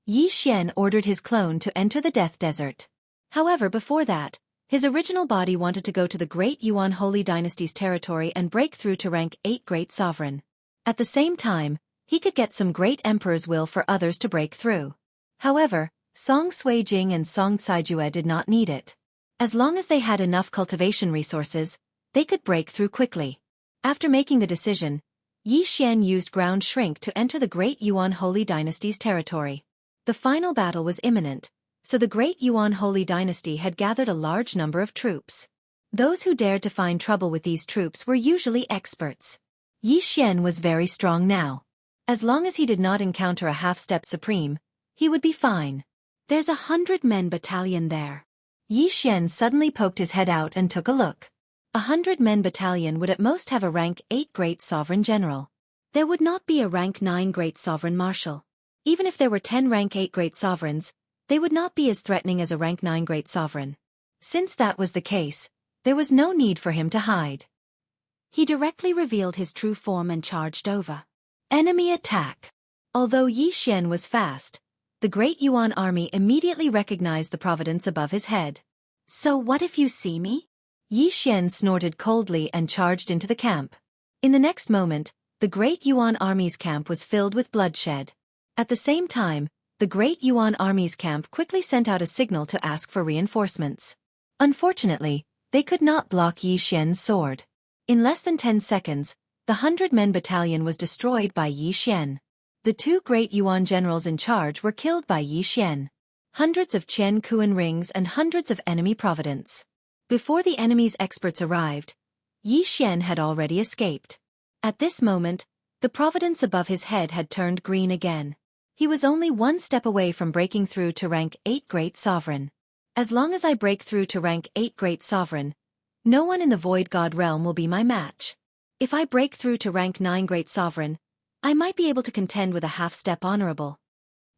Yi Xian ordered his clone to enter the Death Desert. However, before that, his original body wanted to go to the Great Yuan Holy Dynasty's territory and break through to rank 8 Great Sovereign. At the same time, he could get some Great Emperor's will for others to break through. However, Song Suijing and Song Caijue did not need it. As long as they had enough cultivation resources, they could break through quickly. After making the decision, Yi Xian used ground shrink to enter the Great Yuan Holy Dynasty's territory. The final battle was imminent, so the Great Yuan Holy Dynasty had gathered a large number of troops. Those who dared to find trouble with these troops were usually experts. Yi Xian was very strong now. As long as he did not encounter a half-step supreme, he would be fine. There's 100-men battalion there. Yi Xian suddenly poked his head out and took a look. 100-men battalion would at most have a rank 8 Great Sovereign General. There would not be a rank 9 Great Sovereign Marshal. Even if there were 10 rank 8 Great Sovereigns, they would not be as threatening as a rank 9 Great Sovereign. Since that was the case, there was no need for him to hide. He directly revealed his true form and charged over. Enemy attack. Although Yi Xian was fast, the Great Yuan army immediately recognized the providence above his head. So what if you see me? Yi Xian snorted coldly and charged into the camp. In the next moment, the Great Yuan army's camp was filled with bloodshed. At the same time, the Great Yuan army's camp quickly sent out a signal to ask for reinforcements. Unfortunately, they could not block Yi Xian's sword. In less than 10 seconds, the 100-men battalion was destroyed by Yi Xian. The 2 Great Yuan generals in charge were killed by Yi Xian. Hundreds of Qian Kuan rings and hundreds of enemy providence. Before the enemy's experts arrived, Yi Xian had already escaped. At this moment, the providence above his head had turned green again. He was only one step away from breaking through to rank 8 Great Sovereign. As long as I break through to rank 8 Great Sovereign, no one in the Void God realm will be my match. If I break through to rank 9 Great Sovereign, I might be able to contend with a half-step honorable.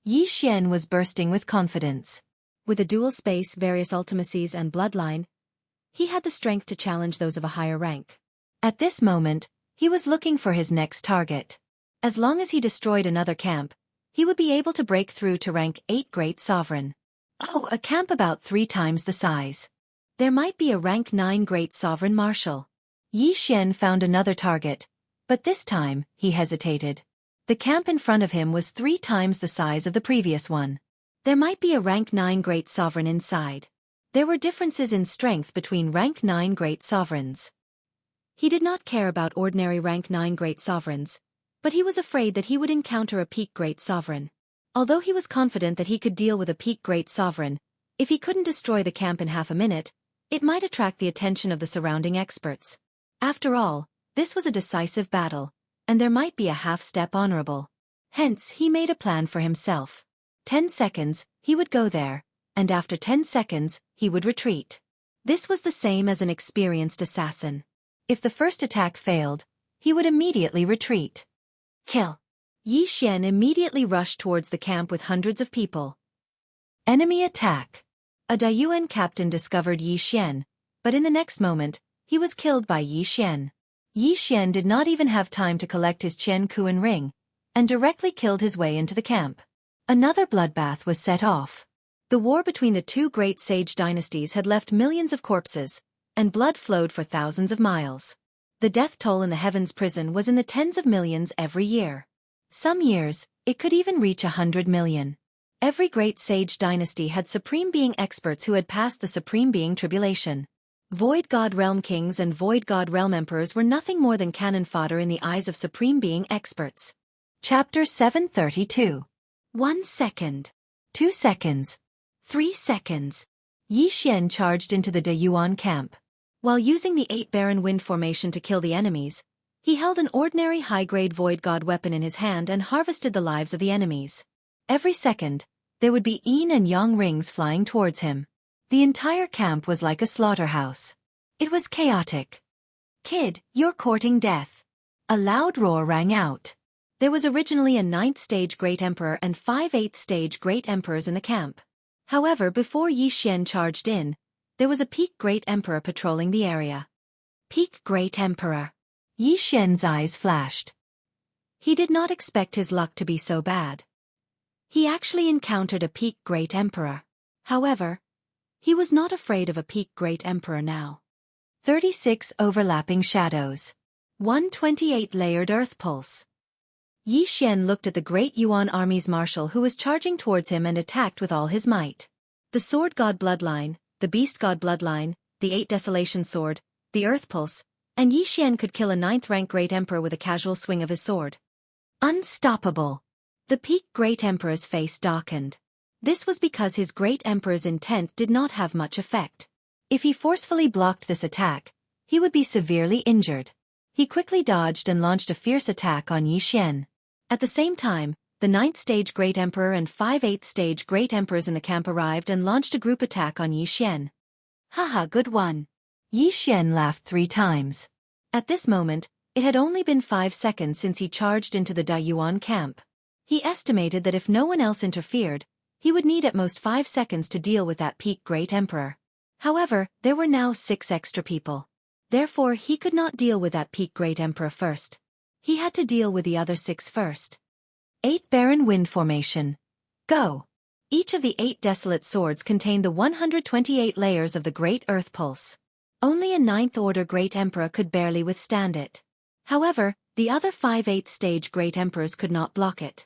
Yi Xian was bursting with confidence. With a dual space, various ultimacies and bloodline, he had the strength to challenge those of a higher rank. At this moment, he was looking for his next target. As long as he destroyed another camp, he would be able to break through to rank 8 Great Sovereign. Oh, a camp about 3 times the size. There might be a rank 9 Great Sovereign Marshal. Yi Xian found another target, but this time, he hesitated. The camp in front of him was 3 times the size of the previous one. There might be a rank 9 Great Sovereign inside. There were differences in strength between rank 9 Great Sovereigns. He did not care about ordinary rank 9 Great Sovereigns, but he was afraid that he would encounter a peak Great Sovereign. Although he was confident that he could deal with a peak Great Sovereign, if he couldn't destroy the camp in half a minute, it might attract the attention of the surrounding experts. After all, this was a decisive battle, and there might be a half-step honorable. Hence, he made a plan for himself. 10 seconds, he would go there, and after 10 seconds, he would retreat. This was the same as an experienced assassin. If the first attack failed, he would immediately retreat. Kill. Yi Xian immediately rushed towards the camp with hundreds of people. Enemy attack. A Daiyuan captain discovered Yi Xian, but in the next moment, he was killed by Yi Xian. Yi Xian did not even have time to collect his Qian Kuan ring, and directly killed his way into the camp. Another bloodbath was set off. The war between the 2 great sage dynasties had left millions of corpses, and blood flowed for thousands of miles. The death toll in the Heavens Prison was in the tens of millions every year. Some years, it could even reach 100 million. Every great sage dynasty had Supreme Being experts who had passed the Supreme Being tribulation. Void God Realm Kings and Void God Realm Emperors were nothing more than cannon fodder in the eyes of Supreme Being experts. Chapter 732. 1 second. 2 seconds. 3 seconds. Yi Xian charged into the Daiyuan camp. While using the 8 Baron Wind formation to kill the enemies, he held an ordinary high-grade Void God weapon in his hand and harvested the lives of the enemies. Every second, there would be yin and yang rings flying towards him. The entire camp was like a slaughterhouse. It was chaotic. Kid, you're courting death. A loud roar rang out. There was originally a 9th stage Great Emperor and 5 8th stage Great Emperors in the camp. However, before Yi Xian charged in, there was a peak Great Emperor patrolling the area. Peak Great Emperor. Yi Xian's eyes flashed. He did not expect his luck to be so bad. He actually encountered a peak Great Emperor. However, he was not afraid of a peak Great Emperor now. 36 overlapping shadows. 128 layered earth pulse. Yi Xian looked at the great Yuan army's marshal who was charging towards him and attacked with all his might. The sword god bloodline, the beast god bloodline, the 8 desolation sword, the earth pulse, and Yi Xian could kill a 9th rank great emperor with a casual swing of his sword. Unstoppable. The peak great emperor's face darkened. This was because his great emperor's intent did not have much effect. If he forcefully blocked this attack, he would be severely injured. He quickly dodged and launched a fierce attack on Yi Xian. At the same time, the 9th stage Great Emperor and 5 8th stage Great Emperors in the camp arrived and launched a group attack on Yi Xian. Haha, good one. Yi Xian laughed 3 times. At this moment, it had only been 5 seconds since he charged into the Yuan camp. He estimated that if no one else interfered, he would need at most 5 seconds to deal with that peak Great Emperor. However, there were now 6 extra people. Therefore, he could not deal with that peak Great Emperor first. He had to deal with the other 6 first. 8 Barren Wind Formation. Go! Each of the 8 desolate swords contained the 128 layers of the Great Earth Pulse. Only a 9th order Great Emperor could barely withstand it. However, the other 5 8th stage Great Emperors could not block it.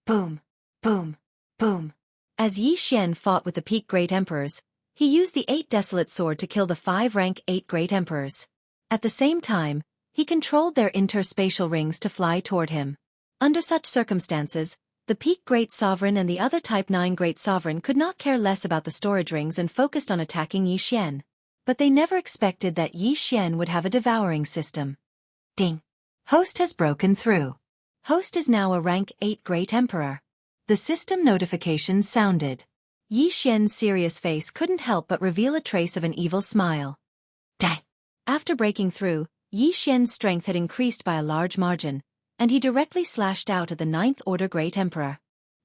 Boom! Boom! Boom! As Yi Xian fought with the peak Great Emperors, he used the 8 desolate sword to kill the 5 rank 8 Great Emperors. At the same time, he controlled their interspatial rings to fly toward him. Under such circumstances, the peak Great Sovereign and the other Type 9 Great Sovereign could not care less about the storage rings and focused on attacking Yi Xian. But they never expected that Yi Xian would have a devouring system. Ding! Host has broken through. Host is now a rank 8 Great Emperor. The system notifications sounded. Yi Xian's serious face couldn't help but reveal a trace of an evil smile. Dang! After breaking through, Yi Xian's strength had increased by a large margin, and he directly slashed out at the 9th order Great Emperor.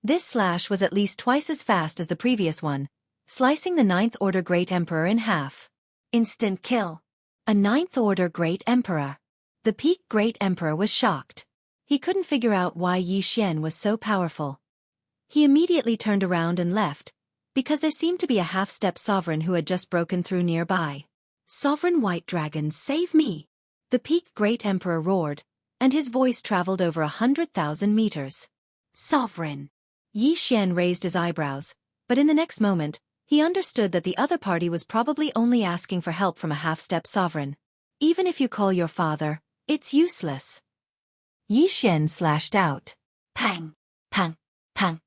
This slash was at least twice as fast as the previous one, slicing the 9th order Great Emperor in half. Instant kill. A 9th order Great Emperor. The peak Great Emperor was shocked. He couldn't figure out why Yi Xian was so powerful. He immediately turned around and left, because there seemed to be a half-step sovereign who had just broken through nearby. Sovereign White Dragon, save me! The peak Great Emperor roared, and his voice traveled over 100,000 meters. Sovereign! Yi Xian raised his eyebrows, but in the next moment, he understood that the other party was probably only asking for help from a half-step sovereign. Even if you call your father, it's useless. Yi Xian slashed out. Pang! Pang! Pang!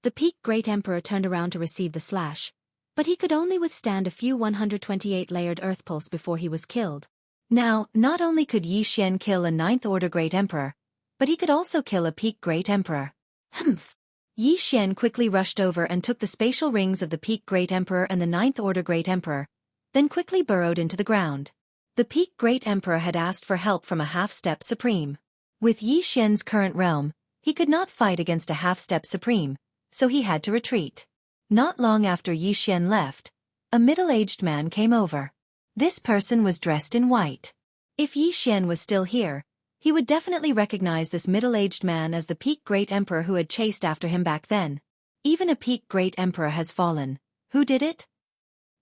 The peak Great Emperor turned around to receive the slash, but he could only withstand a few 128 layered earth pulse before he was killed. Now, not only could Yi Xian kill a 9th order Great Emperor, but he could also kill a peak Great Emperor. Humph! Yi Xian quickly rushed over and took the spatial rings of the peak Great Emperor and the 9th order Great Emperor, then quickly burrowed into the ground. The peak Great Emperor had asked for help from a half-step supreme. With Yi Xian's current realm, he could not fight against a half-step supreme, so he had to retreat. Not long after Yi Xian left, a middle-aged man came over. This person was dressed in white. If Yi Xian was still here, he would definitely recognize this middle-aged man as the peak Great Emperor who had chased after him back then. Even a peak Great Emperor has fallen. Who did it?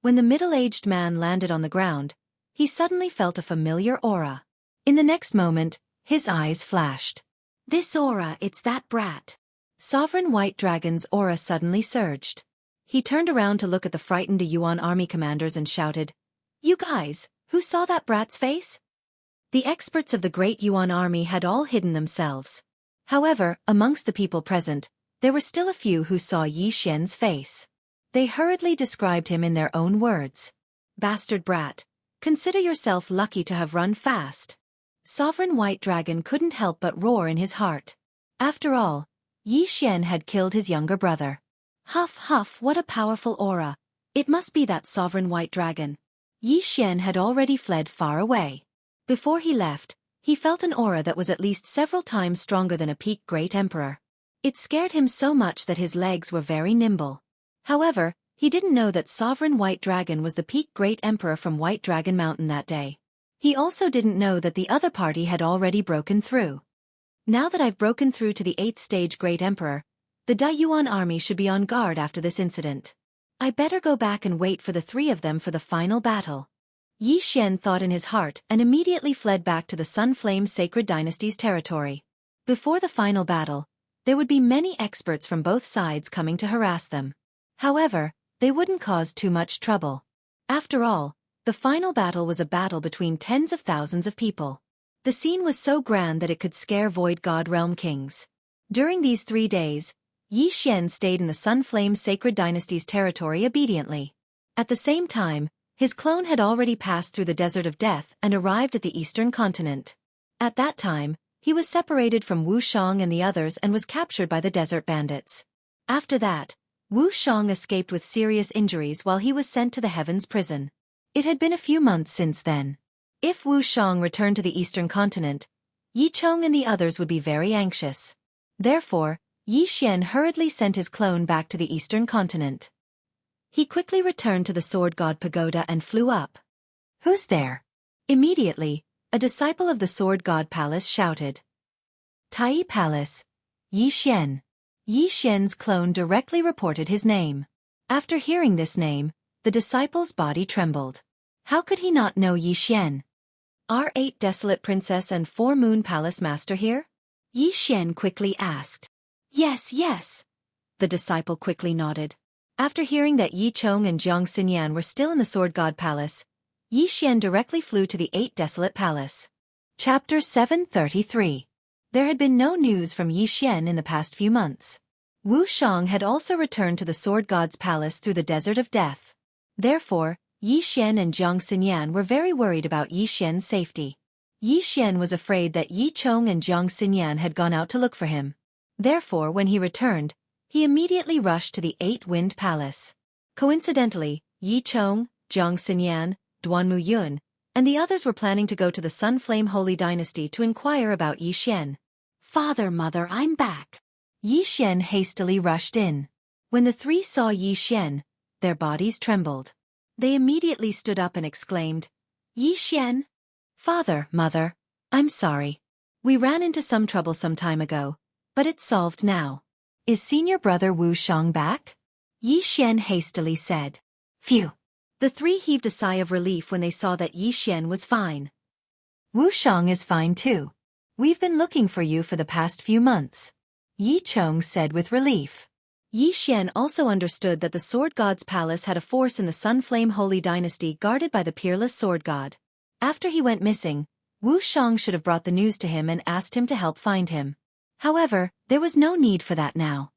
When the middle-aged man landed on the ground, he suddenly felt a familiar aura. In the next moment, his eyes flashed. This aura, it's that brat. Sovereign White Dragon's aura suddenly surged. He turned around to look at the frightened Yuan army commanders and shouted, "You guys, who saw that brat's face?" The experts of the great Yuan army had all hidden themselves. However, amongst the people present, there were still a few who saw Yi Xian's face. They hurriedly described him in their own words. "Bastard brat, consider yourself lucky to have run fast." Sovereign White Dragon couldn't help but roar in his heart. After all, Yi Xian had killed his younger brother. Huff huff, what a powerful aura. It must be that Sovereign White Dragon. Yi Xian had already fled far away. Before he left, He felt an aura that was at least several times stronger than a peak great emperor. It scared him so much that his legs were very nimble. However, he didn't know that Sovereign White Dragon was the peak great emperor from White Dragon Mountain that day. He also didn't know that the other party had already broken through. Now that I've broken through to the 8th stage great emperor, the Daiyuan army should be on guard after this incident. I better go back and wait for the three of them for the final battle. Yi Xian thought in his heart and immediately fled back to the Sun Flame Sacred Dynasty's territory. Before the final battle, there would be many experts from both sides coming to harass them. However, they wouldn't cause too much trouble. After all, the final battle was a battle between tens of thousands of people. The scene was so grand that it could scare Void God Realm kings. During these 3 days, Yi Xian stayed in the Sun Flame Sacred Dynasty's territory obediently. At the same time, his clone had already passed through the Desert of Death and arrived at the Eastern continent. At that time, he was separated from Wu Shang and the others and was captured by the desert bandits. After that, Wu Shang escaped with serious injuries while he was sent to the Heavens prison. It had been a few months since then. If Wu Shang returned to the Eastern continent, Yi Chong and the others would be very anxious. Therefore, Yi Xian hurriedly sent his clone back to the Eastern continent. He quickly returned to the Sword God Pagoda and flew up. "Who's there?" Immediately, a disciple of the Sword God Palace shouted. "Tai Palace, Yi Xian." Yi Xian's clone directly reported his name. After hearing this name, the disciple's body trembled. How could he not know Yi Xian? "Are 8 Desolate Princess and 4 Moon Palace Master here?" Yi Xian quickly asked. "Yes, yes." The disciple quickly nodded. After hearing that Yi Chong and Jiang Xinyan were still in the Sword God Palace, Yi Xian directly flew to the 8 Desolate Palace. Chapter 733. There had been no news from Yi Xian in the past few months. Wu Shang had also returned to the Sword God's palace through the Desert of Death. Therefore, Yi Xian and Jiang Xinyan were very worried about Yi Xian's safety. Yi Xian was afraid that Yi Chong and Jiang Xinyan had gone out to look for him. Therefore, when he returned, he immediately rushed to the 8-Wind Palace. Coincidentally, Yi Chong, Jiang Xinyan, Duanmu Yun, and the others were planning to go to the Sun Flame Holy Dynasty to inquire about Yi Xian. "Father, Mother, I'm back." Yi Xian hastily rushed in. When the three saw Yi Xian, their bodies trembled. They immediately stood up and exclaimed, "Yi Xian? Father, Mother, I'm sorry. We ran into some trouble some time ago, but it's solved now. Is senior brother Wu Shang back?" Yi Xian hastily said. "Phew." The three heaved a sigh of relief when they saw that Yi Xian was fine. "Wu Shang is fine too. We've been looking for you for the past few months," Yi Chong said with relief. Yi Xian also understood that the Sword God's palace had a force in the Sun Flame Holy Dynasty guarded by the peerless Sword God. After he went missing, Wu Shang should have brought the news to him and asked him to help find him. However, there was no need for that now.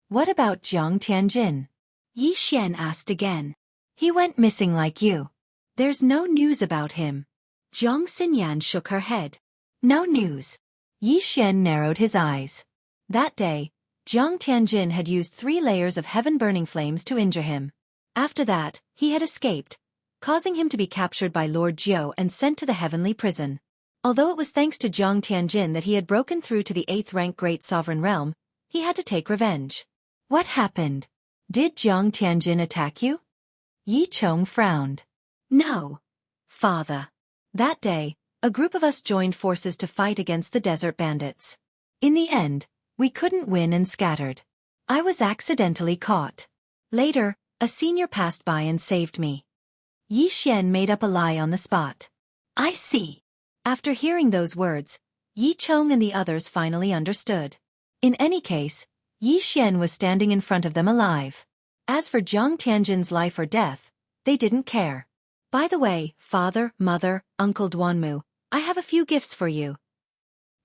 "What about Jiang Tianjin?" Yi Xian asked again. "He went missing like you. There's no news about him." Jiang Xinyan shook her head. "No news." Yi Xian narrowed his eyes. That day, Jiang Tianjin had used 3 layers of heaven-burning flames to injure him. After that, he had escaped, causing him to be captured by Lord Jiao and sent to the heavenly prison. Although it was thanks to Jiang Tianjin that he had broken through to the 8th-rank Great Sovereign Realm, he had to take revenge. "What happened? Did Jiang Tianjin attack you?" Yi Chong frowned. "No, father. That day, a group of us joined forces to fight against the desert bandits. In the end, we couldn't win and scattered. I was accidentally caught. Later, a senior passed by and saved me." Yi Xian made up a lie on the spot. "I see." After hearing those words, Yi Chong and the others finally understood. In any case, Yi Xian was standing in front of them alive. As for Jiang Tianjin's life or death, they didn't care. "By the way, Father, Mother, Uncle Duanmu, I have a few gifts for you."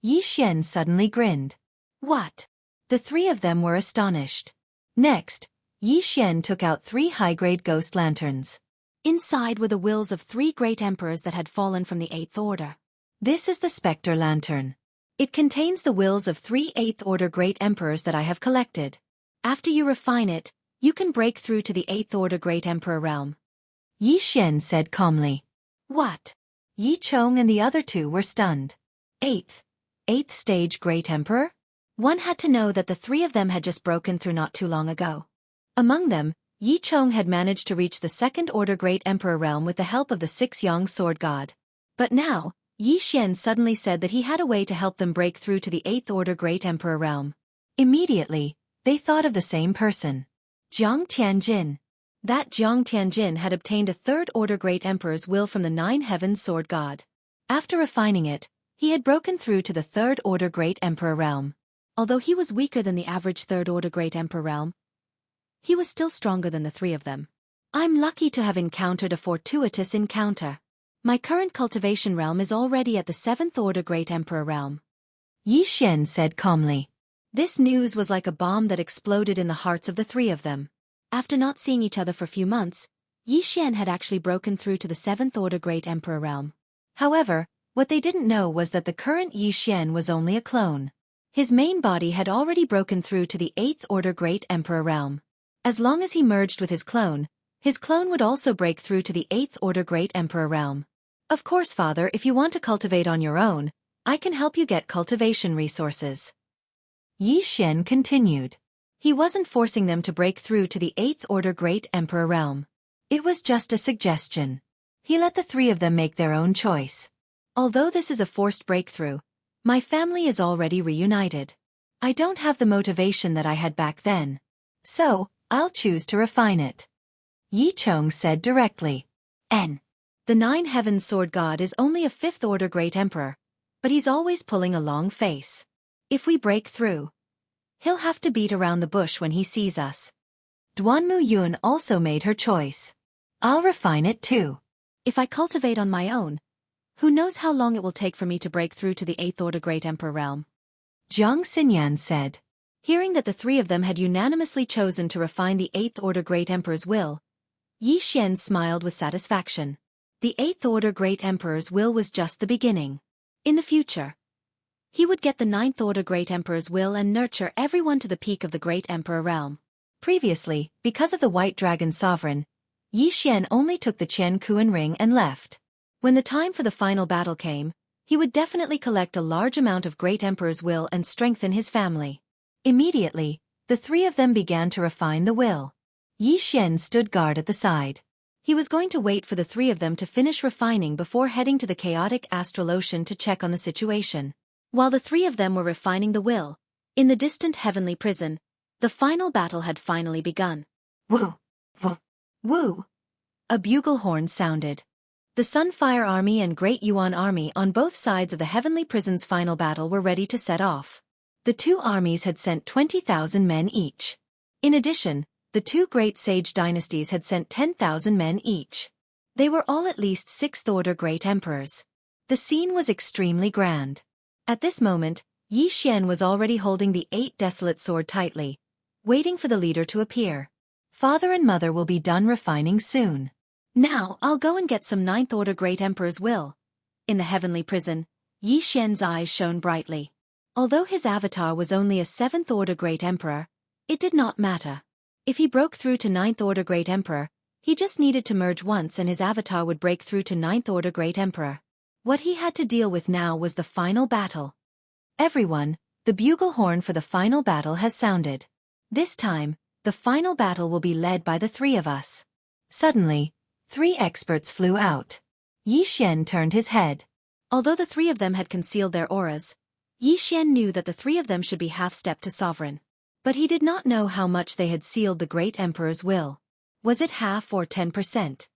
Yi Xian suddenly grinned. "What?" The 3 of them were astonished. Next, Yi Xian took out 3 high-grade ghost lanterns. Inside were the wills of 3 great emperors that had fallen from the 8th Order. This is the Spectre Lantern. It contains the wills of 3 8th Order great emperors that I have collected. After you refine it, you can break through to the 8th Order Great Emperor realm." Yi Xian said calmly. "What?" Yi Chong and the other 2 were stunned. Eighth. Eighth stage Great Emperor? One had to know that the three of them had just broken through not too long ago. Among them, Yi Chong had managed to reach the Second Order Great Emperor realm with the help of the 6 Yang Sword God. But now, Yi Xian suddenly said that he had a way to help them break through to the 8th Order Great Emperor realm. Immediately, they thought of the same person. Jiang Tianjin. That Jiang Tianjin had obtained a 3rd Order Great Emperor's will from the 9 Heavens Sword God. After refining it, he had broken through to the 3rd Order Great Emperor realm. Although he was weaker than the average 3rd Order Great Emperor realm, he was still stronger than the three of them. I'm lucky to have encountered a fortuitous encounter. My current cultivation realm is already at the 7th Order Great Emperor realm. Yi Xian said calmly. This news was like a bomb that exploded in the hearts of the three of them. After not seeing each other for a few months, Yi Xian had actually broken through to the 7th Order Great Emperor realm. However, what they didn't know was that the current Yi Xian was only a clone. His main body had already broken through to the 8th Order Great Emperor realm. As long as he merged with his clone would also break through to the 8th Order Great Emperor realm. Of course, Father, if you want to cultivate on your own, I can help you get cultivation resources. Yi Xian continued. He wasn't forcing them to break through to the 8th Order Great Emperor realm. It was just a suggestion. He let the three of them make their own choice. Although this is a forced breakthrough, my family is already reunited. I don't have the motivation that I had back then. So, I'll choose to refine it. Yi Chong said directly. The 9 Heavens Sword God is only a 5th Order Great Emperor, but he's always pulling a long face. If we break through, he'll have to beat around the bush when he sees us. Duanmu Yun also made her choice. I'll refine it too. If I cultivate on my own, who knows how long it will take for me to break through to the 8th Order Great Emperor realm? Jiang Xinyan said. Hearing that the three of them had unanimously chosen to refine the 8th Order Great Emperor's will, Yi Xian smiled with satisfaction. The 8th Order Great Emperor's will was just the beginning. In the future, he would get the 9th Order Great Emperor's will and nurture everyone to the peak of the Great Emperor realm. Previously, because of the White Dragon Sovereign, Yi Xian only took the Qian Kuan ring and left. When the time for the final battle came, he would definitely collect a large amount of Great Emperor's will and strengthen his family. Immediately, the three of them began to refine the will. Yi Xian stood guard at the side. He was going to wait for the three of them to finish refining before heading to the chaotic astral ocean to check on the situation. While the three of them were refining the will, in the distant heavenly prison, the final battle had finally begun. Woo! Woo! Woo! A bugle horn sounded. The Sunfire Army and Great Yuan Army on both sides of the heavenly prison's final battle were ready to set off. The two armies had sent 20,000 men each. In addition, the two great sage dynasties had sent 10,000 men each. They were all at least 6th Order Great Emperors. The scene was extremely grand. At this moment, Yi Xian was already holding the 8 Desolate Sword tightly, waiting for the leader to appear. Father and mother will be done refining soon. Now I'll go and get some 9th Order Great Emperor's will. In the heavenly prison, Yi Xian's eyes shone brightly. Although his avatar was only a 7th Order Great Emperor, it did not matter. If he broke through to 9th Order Great Emperor, he just needed to merge once and his avatar would break through to 9th Order Great Emperor. What he had to deal with now was the final battle. Everyone, the bugle horn for the final battle has sounded. This time, the final battle will be led by the three of us. Suddenly, 3 experts flew out. Yi Xian turned his head. Although the three of them had concealed their auras, Yi Xian knew that the three of them should be half-step to sovereign. But he did not know how much they had sealed the Great Emperor's will. Was it half or 10%?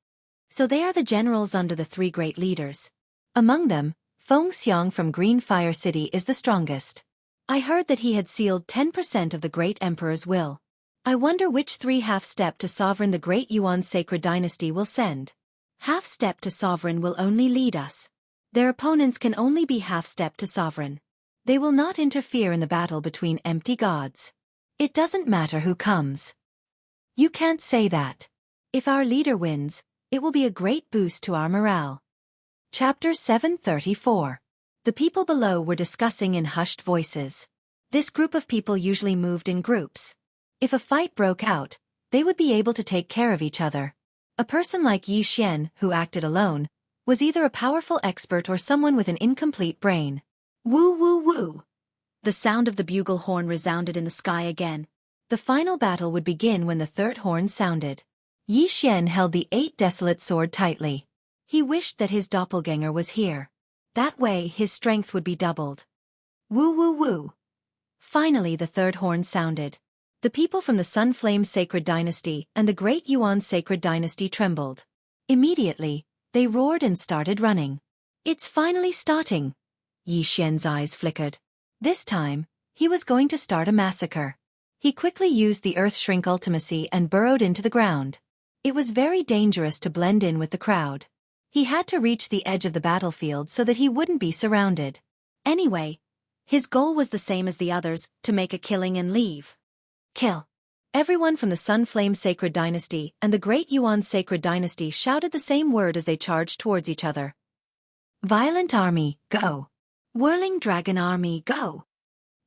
So they are the generals under the 3 great leaders. Among them, Feng Xiang from Green Fire City is the strongest. I heard that he had sealed 10% of the Great Emperor's will. I wonder which 3 half-step to sovereign the Great Yuan Sacred Dynasty will send. Half-step to sovereign will only lead us. Their opponents can only be half-step to sovereign. They will not interfere in the battle between empty gods. It doesn't matter who comes. You can't say that. If our leader wins, it will be a great boost to our morale. Chapter 734. The people below were discussing in hushed voices. This group of people usually moved in groups. If a fight broke out, they would be able to take care of each other. A person like Yi Xian, who acted alone, was either a powerful expert or someone with an incomplete brain. Woo woo woo! The sound of the bugle horn resounded in the sky again. The final battle would begin when the third horn sounded. Yi Xian held the 8 desolate sword tightly. He wished that his doppelganger was here. That way his strength would be doubled. Woo woo woo! Finally the third horn sounded. The people from the Sun Flame Sacred Dynasty and the Great Yuan Sacred Dynasty trembled. Immediately, they roared and started running. It's finally starting! Yi Xian's eyes flickered. This time, he was going to start a massacre. He quickly used the Earth Shrink ultimacy and burrowed into the ground. It was very dangerous to blend in with the crowd. He had to reach the edge of the battlefield so that he wouldn't be surrounded. Anyway, his goal was the same as the others, to make a killing and leave. Kill! Everyone from the Sun Flame Sacred Dynasty and the Great Yuan Sacred Dynasty shouted the same word as they charged towards each other. Violent Army, go! Whirling Dragon Army, go!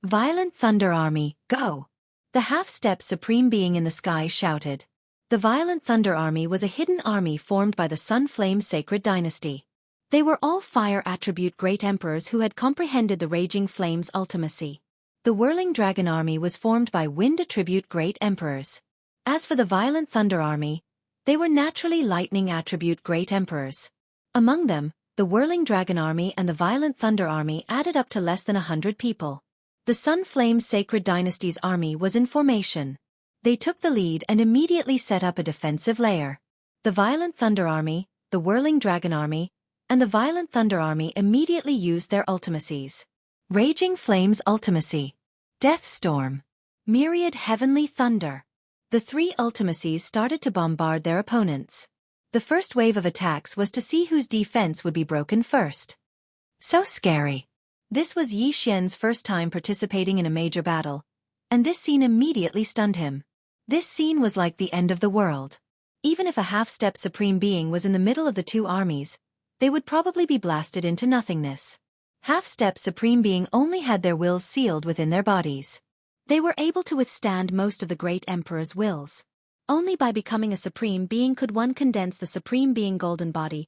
Violent Thunder Army, go! The half-step Supreme Being in the sky shouted. The Violent Thunder Army was a hidden army formed by the Sun Flame Sacred Dynasty. They were all fire attribute great emperors who had comprehended the Raging Flames ultimacy. The Whirling Dragon Army was formed by wind attribute great emperors. As for the Violent Thunder Army, they were naturally lightning attribute great emperors. Among them, the Whirling Dragon Army and the Violent Thunder Army added up to less than 100 people. The Sun Flame Sacred Dynasty's army was in formation. They took the lead and immediately set up a defensive layer. The Violent Thunder Army, the Whirling Dragon Army, and the Violent Thunder Army immediately used their ultimacies. Raging Flames Ultimacy, Death Storm, Myriad Heavenly Thunder. The 3 ultimacies started to bombard their opponents. The first wave of attacks was to see whose defense would be broken first. So scary. This was Yi Xian's first time participating in a major battle, and this scene immediately stunned him. This scene was like the end of the world. Even if a half-step Supreme Being was in the middle of the 2 armies, they would probably be blasted into nothingness. Half-step Supreme Being only had their wills sealed within their bodies. They were able to withstand most of the Great Emperor's wills. Only by becoming a Supreme Being could one condense the Supreme Being golden body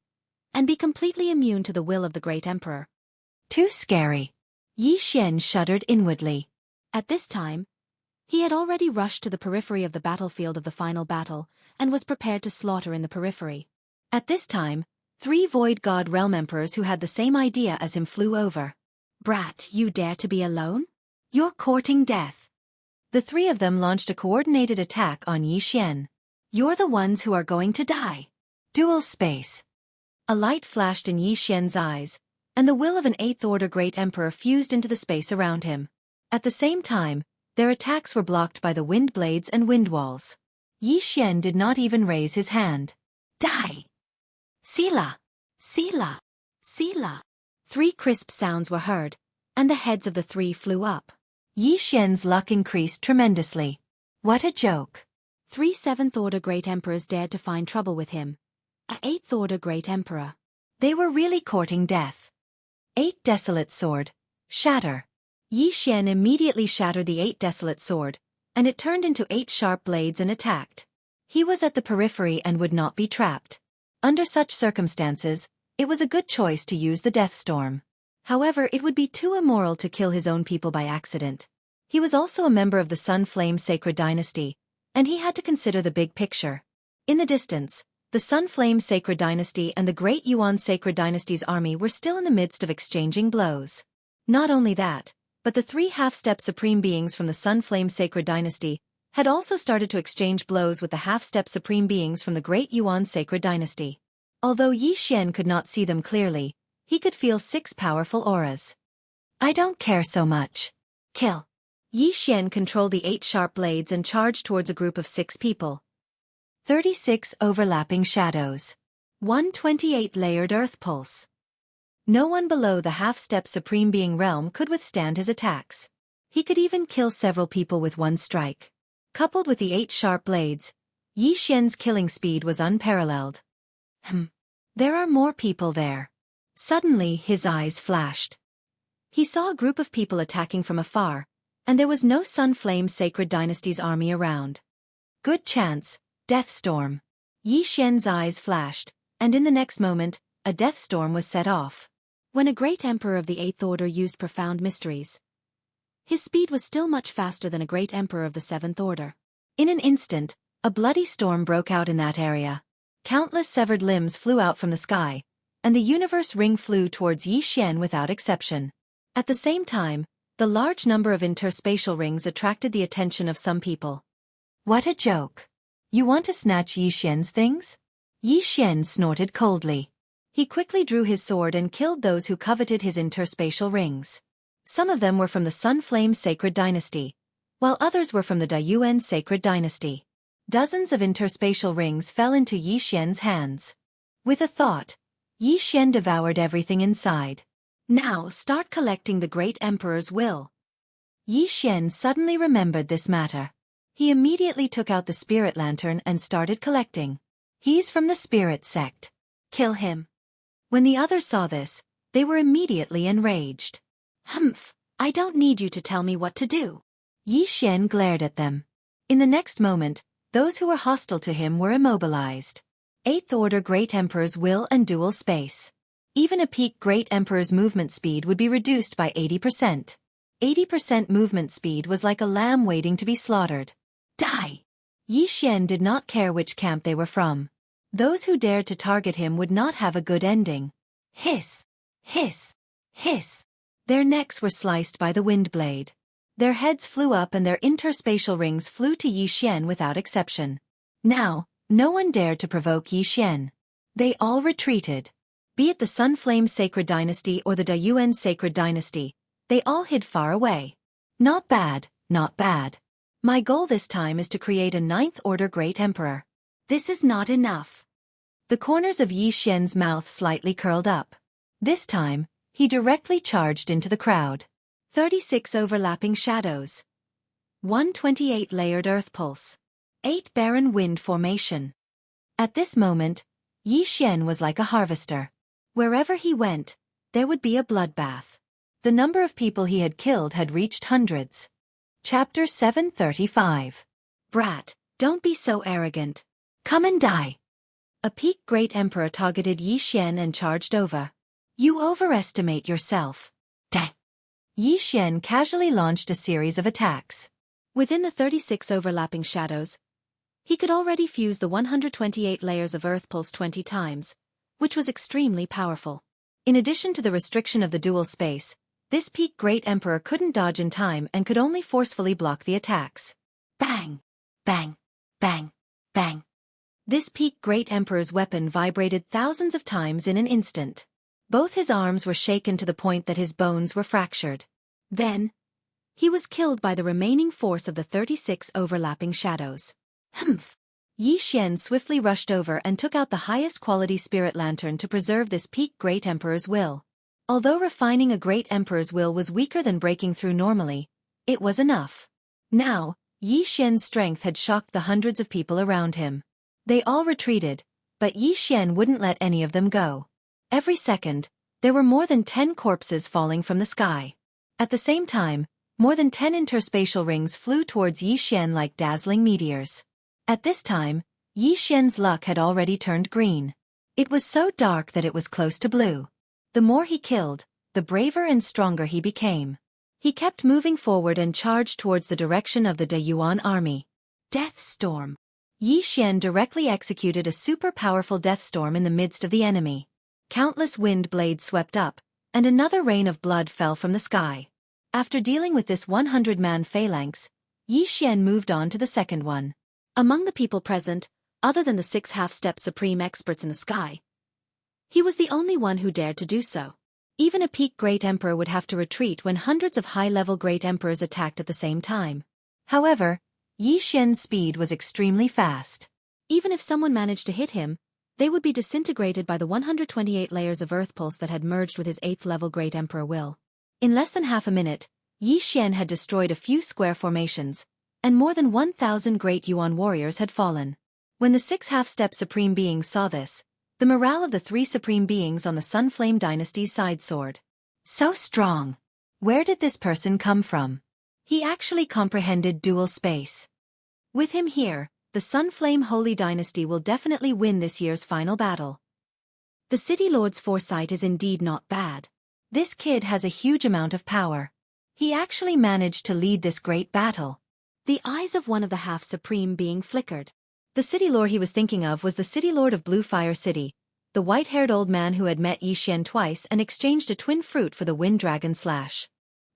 and be completely immune to the will of the Great Emperor. Too scary. Yi Xian shuddered inwardly. At this time, he had already rushed to the periphery of the battlefield of the final battle and was prepared to slaughter in the periphery. At this time, 3 Void God Realm Emperors who had the same idea as him flew over. Brat, you dare to be alone? You're courting death. The 3 of them launched a coordinated attack on Yi Xian. You're the ones who are going to die. Dual space. A light flashed in Yi Xian's eyes, and the will of an 8th Order Great Emperor fused into the space around him. At the same time, their attacks were blocked by the wind blades and wind walls. Yi Xian did not even raise his hand. Die! Sila! Sila! Sila! 3 crisp sounds were heard, and the heads of the 3 flew up. Yi Xian's luck increased tremendously. What a joke. 3 7th Order Great Emperors dared to find trouble with him. A 8th Order Great Emperor. They were really courting death. 8 Desolate Sword. Shatter. Yi Xian immediately shattered the 8 Desolate Sword, and it turned into 8 sharp blades and attacked. He was at the periphery and would not be trapped. Under such circumstances, it was a good choice to use the Death Storm. However, it would be too immoral to kill his own people by accident. He was also a member of the Sun Flame Sacred Dynasty, and he had to consider the big picture. In the distance, the Sun Flame Sacred Dynasty and the Great Yuan Sacred Dynasty's army were still in the midst of exchanging blows. Not only that, but the 3 half-step Supreme Beings from the Sun Flame Sacred Dynasty had also started to exchange blows with the half-step Supreme Beings from the Great Yuan Sacred Dynasty. Although Yi Xian could not see them clearly, he could feel 6 powerful auras. I don't care so much. Kill. Yi Xian controlled the 8 sharp blades and charged towards a group of 6 people. 36 overlapping shadows. 128 layered earth pulse. No one below the half-step Supreme Being realm could withstand his attacks. He could even kill several people with one strike. Coupled with the 8 sharp blades, Yi Xian's killing speed was unparalleled. There are more people there. Suddenly his eyes flashed. He saw a group of people attacking from afar, and there was no Sun Flame Sacred Dynasty's army around. Good chance, Death Storm. Yi Xian's eyes flashed, and in the next moment, a death storm was set off. When a great emperor of the Eighth Order used profound mysteries, his speed was still much faster than a great emperor of the Seventh Order. In an instant, a bloody storm broke out in that area. Countless severed limbs flew out from the sky, and the universe ring flew towards Xianxia without exception. At the same time, the large number of interspatial rings attracted the attention of some people. What a joke! You want to snatch Xianxia's things? Xianxia snorted coldly. He quickly drew his sword and killed those who coveted his interspatial rings. Some of them were from the Sunflame Sacred Dynasty, while others were from the Dayuan Sacred Dynasty. Dozens of interspatial rings fell into Xianxia's hands. With a thought, Xianxia devoured everything inside. Now start collecting the Great Emperor's will. Xianxia suddenly remembered this matter. He immediately took out the spirit lantern and started collecting. He's from the spirit sect. Kill him. When the others saw this, they were immediately enraged. Humph, I don't need you to tell me what to do. Xianxia glared at them. In the next moment, those who were hostile to him were immobilized. Eighth Order Great Emperor's will and dual space. Even a peak Great Emperor's movement speed would be reduced by 80%. 80% movement speed was like a lamb waiting to be slaughtered. Die! Xianxia did not care which camp they were from. Those who dared to target him would not have a good ending. Hiss! Hiss! Hiss! Their necks were sliced by the wind blade. Their heads flew up and their interspatial rings flew to Xianxia without exception. Now, no one dared to provoke Xianxia. They all retreated. Be it the Sunflame Sacred Dynasty or the Dayuan Sacred Dynasty, they all hid far away. Not bad, not bad. My goal this time is to create a Ninth Order Great Emperor. This is not enough. The corners of Xianxia's mouth slightly curled up. This time, he directly charged into the crowd. 36 overlapping shadows. 128 layered earth pulse. 8 barren wind formation. At this moment, Xianxia was like a harvester. Wherever he went, there would be a bloodbath. The number of people he had killed had reached hundreds. Chapter 735. Brat, don't be so arrogant. Come and die. A peak Great Emperor targeted Xianxia and charged over. You overestimate yourself. Dang. Xianxia casually launched a series of attacks. Within the 36 overlapping shadows, he could already fuse the 128 layers of earth pulse 20 times, which was extremely powerful. In addition to the restriction of the dual space, this peak Great Emperor couldn't dodge in time and could only forcefully block the attacks. Bang! Bang! Bang! Bang! This peak Great Emperor's weapon vibrated thousands of times in an instant. Both his arms were shaken to the point that his bones were fractured. Then, he was killed by the remaining force of the 36 overlapping shadows. Humph! Xianxia swiftly rushed over and took out the highest quality spirit lantern to preserve this peak Great Emperor's will. Although refining a Great Emperor's will was weaker than breaking through normally, it was enough. Now, Xianxia's strength had shocked the hundreds of people around him. They all retreated, but Xianxia wouldn't let any of them go. Every second, there were more than 10 corpses falling from the sky. At the same time, more than 10 interspatial rings flew towards Xianxia like dazzling meteors. At this time, Xianxia's luck had already turned green. It was so dark that it was close to blue. The more he killed, the braver and stronger he became. He kept moving forward and charged towards the direction of the Dayuan army. Death Storm. Xianxia directly executed a super powerful death storm in the midst of the enemy. Countless wind blades swept up, and another rain of blood fell from the sky. After dealing with this 100-man phalanx, Xianxia moved on to the second one. Among the people present, other than the 6 half-step supreme experts in the sky, he was the only one who dared to do so. Even a peak Great Emperor would have to retreat when hundreds of high-level Great Emperors attacked at the same time. However, Xianxia's speed was extremely fast. Even if someone managed to hit him, they would be disintegrated by the 128 layers of earth pulse that had merged with his 8th-level Great Emperor will. In less than half a minute, Xianxia had destroyed a few square formations, and more than 1,000 Great Yuan warriors had fallen. When the 6 half-step Supreme Beings saw this, the morale of the 3 Supreme Beings on the Sunflame Dynasty's side soared. So strong! Where did this person come from? He actually comprehended dual space. With him here, the Sunflame Holy Dynasty will definitely win this year's final battle. The City Lord's foresight is indeed not bad. This kid has a huge amount of power. He actually managed to lead this great battle. The eyes of one of the half-supreme being flickered. The city lord he was thinking of was the city lord of Blue Fire City, the white-haired old man who had met Yixian twice and exchanged a twin fruit for the wind dragon slash.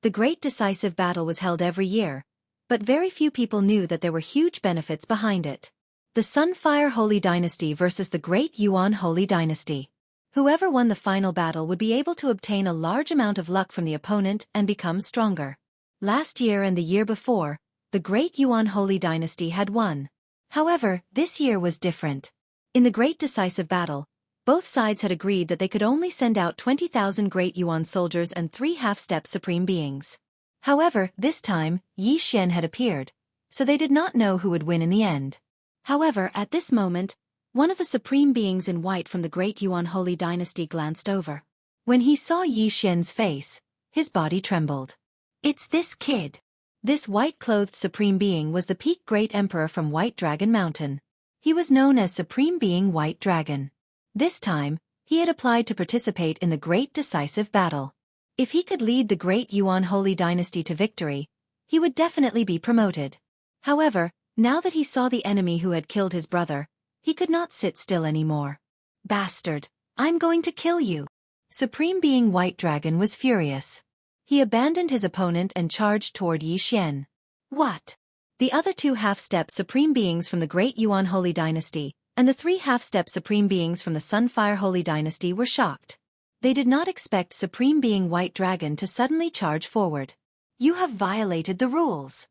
The great decisive battle was held every year, but very few people knew that there were huge benefits behind it. The Sunfire Holy Dynasty versus the Great Yuan Holy Dynasty. Whoever won the final battle would be able to obtain a large amount of luck from the opponent and become stronger. Last year and the year before, the Great Yuan Holy Dynasty had won. However, this year was different. In the great decisive battle, both sides had agreed that they could only send out 20,000 Great Yuan soldiers and 3 half-step supreme beings. However, this time, Yixian had appeared, so they did not know who would win in the end. However, at this moment, one of the supreme beings in white from the Great Yuan Holy Dynasty glanced over. When he saw Yixian's face, his body trembled. It's this kid. This white-clothed supreme being was the peak Great Emperor from White Dragon Mountain. He was known as Supreme Being White Dragon. This time, he had applied to participate in the Great Decisive Battle. If he could lead the Great Yuan Holy Dynasty to victory, he would definitely be promoted. However, now that he saw the enemy who had killed his brother, he could not sit still anymore. Bastard, I'm going to kill you. Supreme Being White Dragon was furious. He abandoned his opponent and charged toward Yixian. What? The other 2 half-step supreme beings from the Great Yuan Holy Dynasty and the 3 half-step supreme beings from the Sunfire Holy Dynasty were shocked. They did not expect Supreme Being White Dragon to suddenly charge forward. You have violated the rules.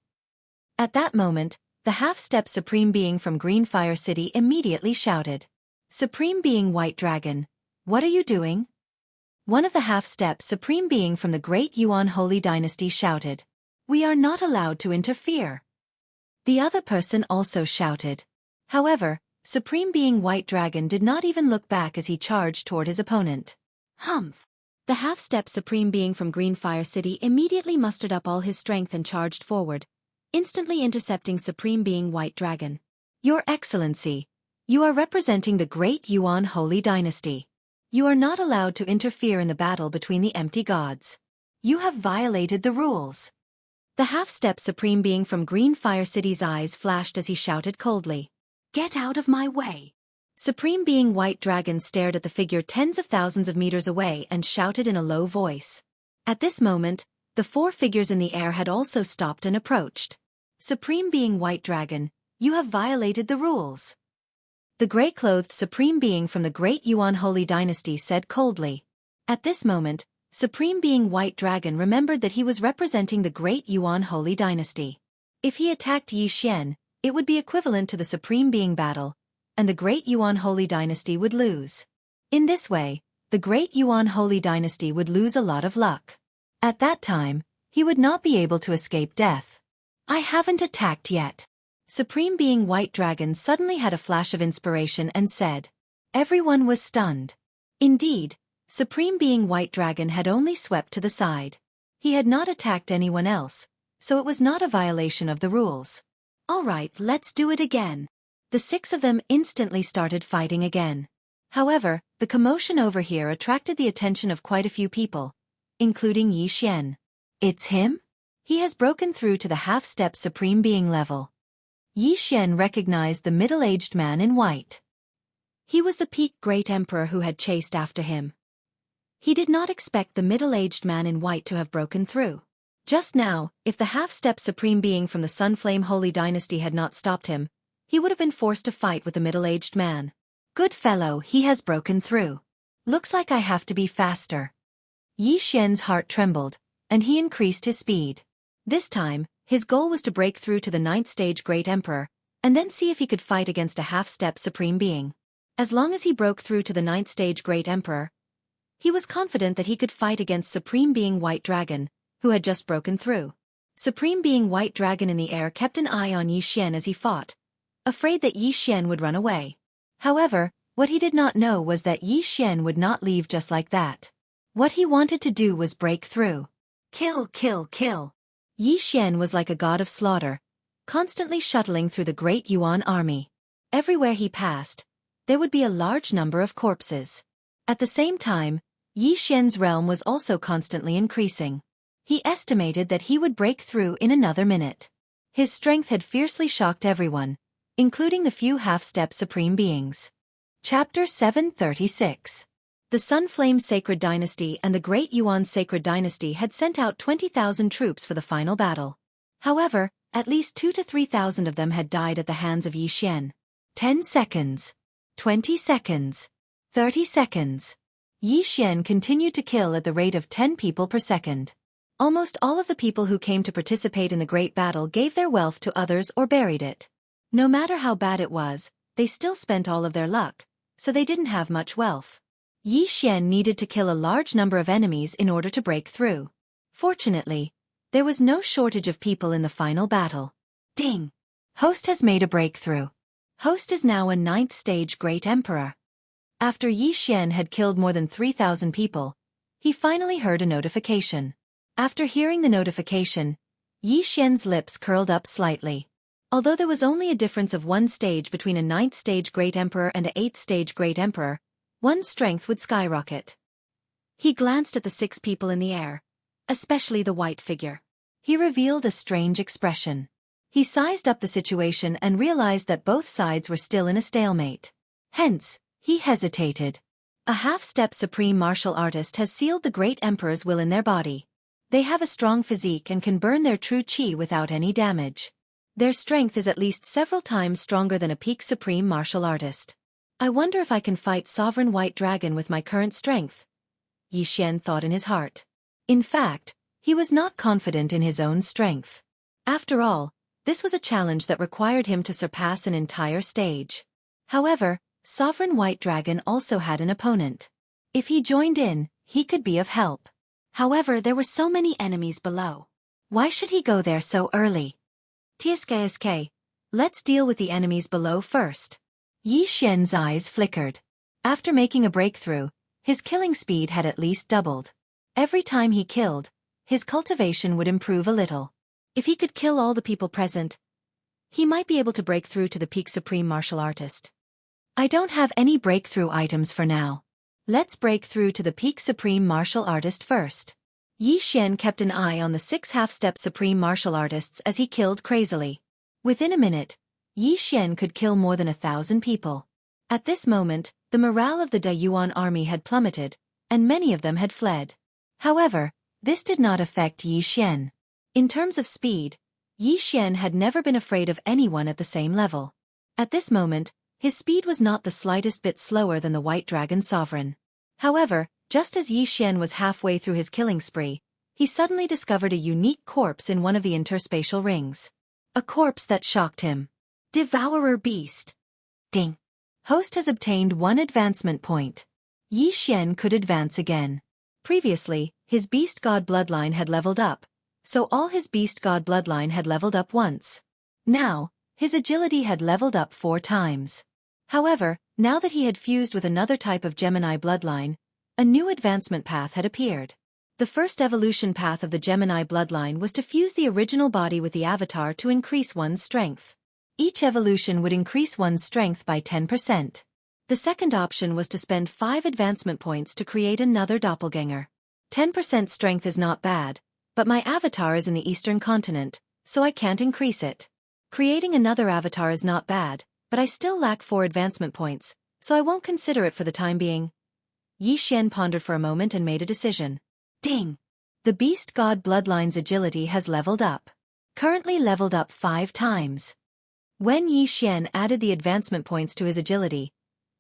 At that moment, the half-step supreme being from Green Fire City immediately shouted. Supreme Being White Dragon, what are you doing? One of the half-step supreme being from the Great Yuan Holy Dynasty shouted. We are not allowed to interfere. The other person also shouted. However, Supreme Being White Dragon did not even look back as he charged toward his opponent. Humph! The half-step supreme being from Green Fire City immediately mustered up all his strength and charged forward, instantly intercepting Supreme Being White Dragon. Your Excellency, you are representing the Great Yuan Holy Dynasty. You are not allowed to interfere in the battle between the empty gods. You have violated the rules. The half-step supreme being from Green Fire City's eyes flashed as he shouted coldly. Get out of my way. Supreme Being White Dragon stared at the figure tens of thousands of meters away and shouted in a low voice. At this moment, the 4 figures in the air had also stopped and approached. Supreme Being White Dragon, you have violated the rules. The gray-clothed supreme being from the Great Yuan Holy Dynasty said coldly. At this moment, Supreme Being White Dragon remembered that he was representing the Great Yuan Holy Dynasty. If he attacked Yixian, it would be equivalent to the Supreme Being battle, and the Great Yuan Holy Dynasty would lose. In this way, the Great Yuan Holy Dynasty would lose a lot of luck. At that time, he would not be able to escape death. I haven't attacked yet. Supreme Being White Dragon suddenly had a flash of inspiration and said. Everyone was stunned. Indeed, Supreme Being White Dragon had only swept to the side. He had not attacked anyone else, so it was not a violation of the rules. All right, let's do it again. The 6 of them instantly started fighting again. However, the commotion over here attracted the attention of quite a few people, including Yixian. It's him? He has broken through to the half-step Supreme Being level. Yixian recognized the middle-aged man in white. He was the peak Great Emperor who had chased after him. He did not expect the middle-aged man in white to have broken through. Just now, if the half-step Supreme Being from the Sunflame Holy Dynasty had not stopped him, he would have been forced to fight with the middle-aged man. Good fellow, he has broken through. Looks like I have to be faster. Yixian's heart trembled, and he increased his speed. This time, his goal was to break through to the 9th stage Great Emperor, and then see if he could fight against a half-step Supreme Being. As long as he broke through to the 9th stage Great Emperor, he was confident that he could fight against Supreme Being White Dragon, who had just broken through. Supreme Being White Dragon in the air kept an eye on Yixian as he fought, afraid that Yixian would run away. However, what he did not know was that Yixian would not leave just like that. What he wanted to do was break through. Kill, kill, kill. Yixian was like a god of slaughter, constantly shuttling through the Great Yuan army. Everywhere he passed, there would be a large number of corpses. At the same time, Yi Xian's realm was also constantly increasing. He estimated that he would break through in another minute. His strength had fiercely shocked everyone, including the few half-step supreme beings. Chapter 736. The Sunflame Sacred Dynasty and the Great Yuan Sacred Dynasty had sent out 20,000 troops for the final battle. However, at least 2,000 to 3,000 of them had died at the hands of Yi Xian. 10 seconds. 20 seconds. 30 seconds. Yi Xian continued to kill at the rate of 10 people per second. Almost all of the people who came to participate in the great battle gave their wealth to others or buried it. No matter how bad it was, they still spent all of their luck, so they didn't have much wealth. Yi Xian needed to kill a large number of enemies in order to break through. Fortunately, there was no shortage of people in the final battle. Ding! Host has made a breakthrough. Host is now a 9th stage Great Emperor. After Yi Xian had killed more than 3,000 people, he finally heard a notification. After hearing the notification, Yi Xian's lips curled up slightly. Although there was only a difference of 1 stage between a 9th stage Great Emperor and a 8th stage Great Emperor, one's strength would skyrocket. He glanced at the 6 people in the air, especially the white figure. He revealed a strange expression. He sized up the situation and realized that both sides were still in a stalemate. Hence, he hesitated. A half-step supreme martial artist has sealed the Great Emperor's will in their body. They have a strong physique and can burn their true chi without any damage. Their strength is at least several times stronger than a peak supreme martial artist. I wonder if I can fight Sovereign White Dragon with my current strength, Yi Xian thought in his heart. In fact, he was not confident in his own strength. After all, this was a challenge that required him to surpass an entire stage. However, Sovereign White Dragon also had an opponent. If he joined in, he could be of help. However, there were so many enemies below. Why should he go there so early? TSKSK, let's deal with the enemies below first. Yi Xian's eyes flickered. After making a breakthrough, his killing speed had at least doubled. Every time he killed, his cultivation would improve a little. If he could kill all the people present, he might be able to break through to the peak supreme martial artist. I don't have any breakthrough items for now. Let's break through to the peak supreme martial artist first. Yi Xian kept an eye on the 6 half-step supreme martial artists as he killed crazily. Within a minute, Yi Xian could kill more than 1,000 people. At this moment, the morale of the Yuan army had plummeted, and many of them had fled. However, this did not affect Yi Xian. In terms of speed, Yi Xian had never been afraid of anyone at the same level. At this moment, his speed was not the slightest bit slower than the White Dragon Sovereign. However, just as Yi Xian was halfway through his killing spree, he suddenly discovered a unique corpse in one of the interspatial rings. A corpse that shocked him. Devourer Beast. Ding. Host has obtained 1 advancement point. Yi Xian could advance again. Previously, his Beast God bloodline had leveled up, so all his Beast God bloodline had leveled up once. Now, his agility had leveled up 4 times. However, now that he had fused with another type of Gemini bloodline, a new advancement path had appeared. The first evolution path of the Gemini bloodline was to fuse the original body with the avatar to increase one's strength. Each evolution would increase one's strength by 10%. The second option was to spend 5 advancement points to create another doppelganger. 10% strength is not bad, but my avatar is in the Eastern continent, so I can't increase it. Creating another avatar is not bad, but I still lack 4 advancement points, so I won't consider it for the time being. Yi Xian pondered for a moment and made a decision. Ding! The Beast God bloodline's agility has leveled up. Currently leveled up 5 times. When Yi Xian added the advancement points to his agility,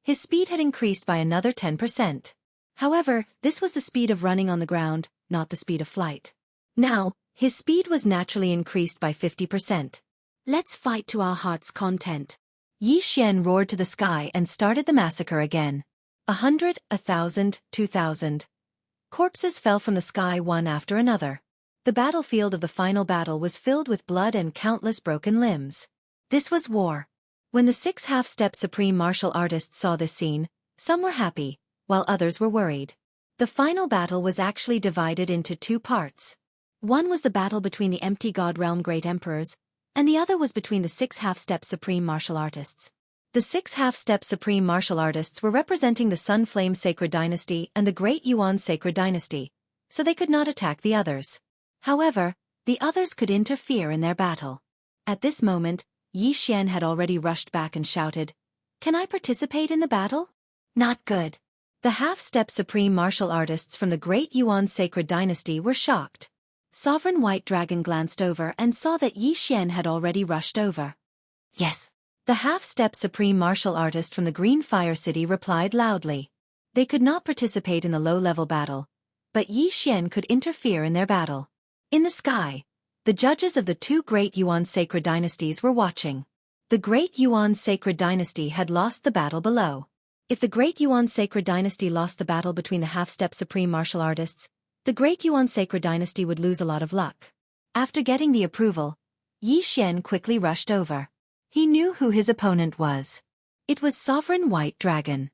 his speed had increased by another 10%. However, this was the speed of running on the ground, not the speed of flight. Now, his speed was naturally increased by 50%. Let's fight to our heart's content. Yi Xian roared to the sky and started the massacre again. 100, 1,000, 2,000. Corpses fell from the sky one after another. The battlefield of the final battle was filled with blood and countless broken limbs. This was war. When the 6 half-step supreme martial artists saw this scene, some were happy, while others were worried. The final battle was actually divided into 2 parts. One was the battle between the empty God realm great emperors, and the other was between the 6 half-step supreme martial artists. The 6 half-step supreme martial artists were representing the Sun Flame Sacred Dynasty and the Great Yuan Sacred Dynasty, so they could not attack the others. However, the others could interfere in their battle. At this moment, Xianxia had already rushed back and shouted, "Can I participate in the battle?" Not good. The half-step supreme martial artists from the Great Yuan Sacred Dynasty were shocked. Sovereign White Dragon glanced over and saw that Xianxia had already rushed over. Yes. The half-step supreme martial artist from the Green Fire City replied loudly. They could not participate in the low-level battle, but Xianxia could interfere in their battle. In the sky, the judges of the 2 Great Yuan Sacred Dynasties were watching. The Great Yuan Sacred Dynasty had lost the battle below. If the Great Yuan Sacred Dynasty lost the battle between the half-step supreme martial artists, the Great Yuan Sacred Dynasty would lose a lot of luck. After getting the approval, Xianxia quickly rushed over. He knew who his opponent was. It was Sovereign White Dragon.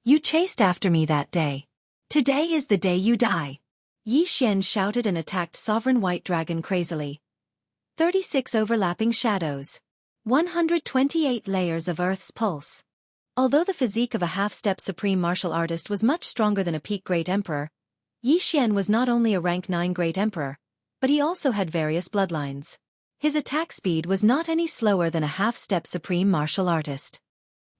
"You chased after me that day. Today is the day you die." Xianxia shouted and attacked Sovereign White Dragon crazily. 36 overlapping shadows. 128 layers of Earth's pulse. Although the physique of a half-step supreme martial artist was much stronger than a peak Great Emperor, Xianxia was not only a rank 9 Great Emperor, but he also had various bloodlines. His attack speed was not any slower than a half-step supreme martial artist.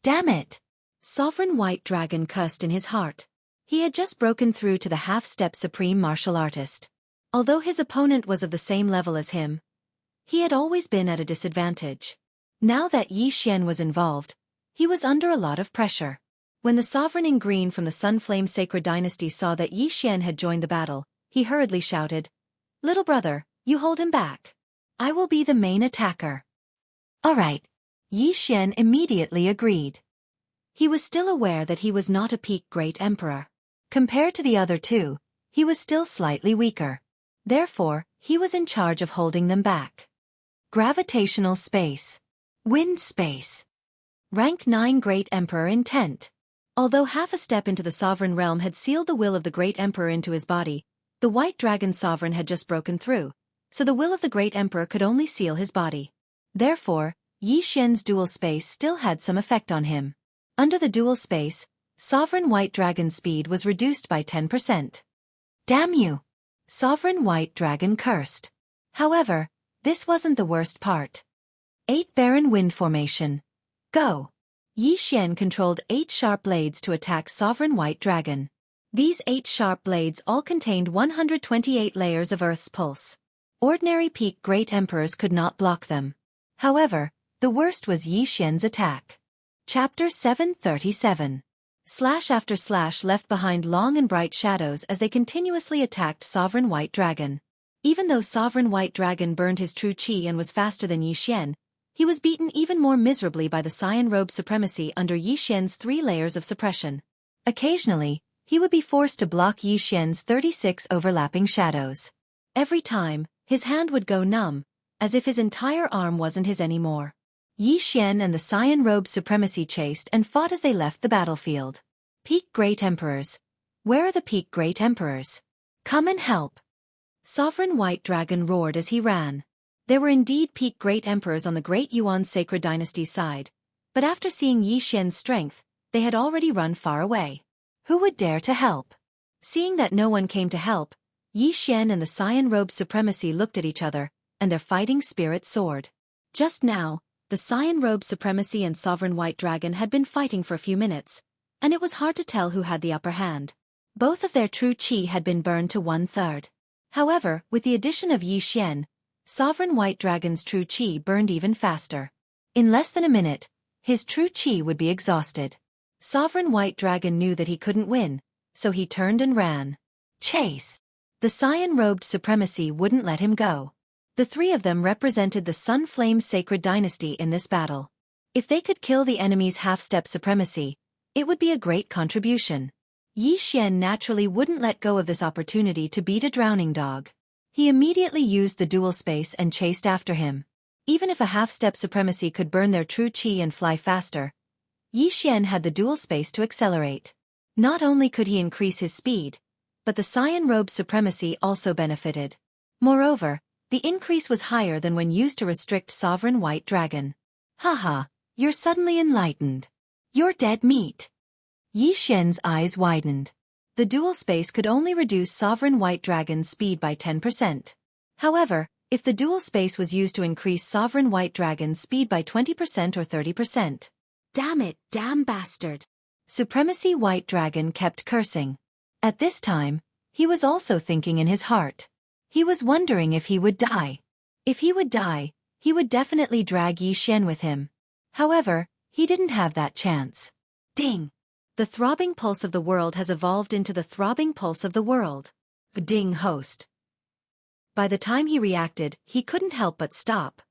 Damn it! Sovereign White Dragon cursed in his heart. He had just broken through to the half-step supreme martial artist. Although his opponent was of the same level as him, he had always been at a disadvantage. Now that Xianxia was involved, he was under a lot of pressure. When the Sovereign in Green from the Sunflame Sacred Dynasty saw that Xianxia had joined the battle, he hurriedly shouted, "Little brother, you hold him back. I will be the main attacker." All right. Xianxia immediately agreed. He was still aware that he was not a peak Great Emperor. Compared to the other 2, he was still slightly weaker. Therefore, he was in charge of holding them back. Gravitational space. Wind space. Rank 9 Great Emperor intent. Although half a step into the Sovereign realm had sealed the will of the Great Emperor into his body, the White Dragon Sovereign had just broken through, so the will of the Great Emperor could only seal his body. Therefore, Xianxia's dual space still had some effect on him. Under the dual space, Sovereign White Dragon's speed was reduced by 10%. Damn you! Sovereign White Dragon cursed. However, this wasn't the worst part. 8 Barren Wind Formation. Go! Xianxia controlled 8 sharp blades to attack Sovereign White Dragon. These 8 sharp blades all contained 128 layers of Earth's pulse. Ordinary peak Great Emperors could not block them. However, the worst was Xianxia's attack. Chapter 737. Slash after slash left behind long and bright shadows as they continuously attacked Sovereign White Dragon. Even though Sovereign White Dragon burned his true chi and was faster than Xianxia, he was beaten even more miserably by the Cyan Robe supremacy under Xianxia's 3 layers of suppression. Occasionally, he would be forced to block Xianxia's 36 overlapping shadows. Every time, his hand would go numb, as if his entire arm wasn't his anymore. Xianxia and the Cyan Robe supremacy chased and fought as they left the battlefield. Peak Great Emperors. Where are the peak Great Emperors? Come and help! Sovereign White Dragon roared as he ran. There were indeed peak Great Emperors on the Great Yuan Sacred Dynasty's side, but after seeing Xianxia's strength, they had already run far away. Who would dare to help? Seeing that no one came to help, Xianxia and the Cyan Robe supremacy looked at each other, and their fighting spirit soared. Just now, the Cyan Robe supremacy and Sovereign White Dragon had been fighting for a few minutes, and it was hard to tell who had the upper hand. Both of their true chi had been burned to 1/3. However, with the addition of Xianxia, Sovereign White Dragon's true chi burned even faster. In less than a minute, his true chi would be exhausted. Sovereign White Dragon knew that he couldn't win, so he turned and ran. Chase! The Cyan-robed supremacy wouldn't let him go. The 3 of them represented the Sun Flame Sacred Dynasty in this battle. If they could kill the enemy's half-step supremacy, it would be a great contribution. Xianxia naturally wouldn't let go of this opportunity to beat a drowning dog. He immediately used the dual space and chased after him. Even if a half-step supremacy could burn their true chi and fly faster, Xianxia had the dual space to accelerate. Not only could he increase his speed, but the Cyan Robe supremacy also benefited. Moreover, the increase was higher than when used to restrict Sovereign White Dragon. Haha, You're suddenly enlightened. You're dead meat. Yi Xian's eyes widened. The dual space could only reduce Sovereign White Dragon's speed by 10%. However, if the dual space was used to increase Sovereign White Dragon's speed by 20% or 30%. Damn it, damn bastard. Supremacy White Dragon kept cursing. At this time, he was also thinking in his heart. He was wondering if he would die. If he would die, he would definitely drag Yi Xian with him. However, he didn't have that chance. Ding! The throbbing pulse of the world has evolved into the throbbing pulse of the world. Ding host. By the time he reacted, he couldn't help but stop.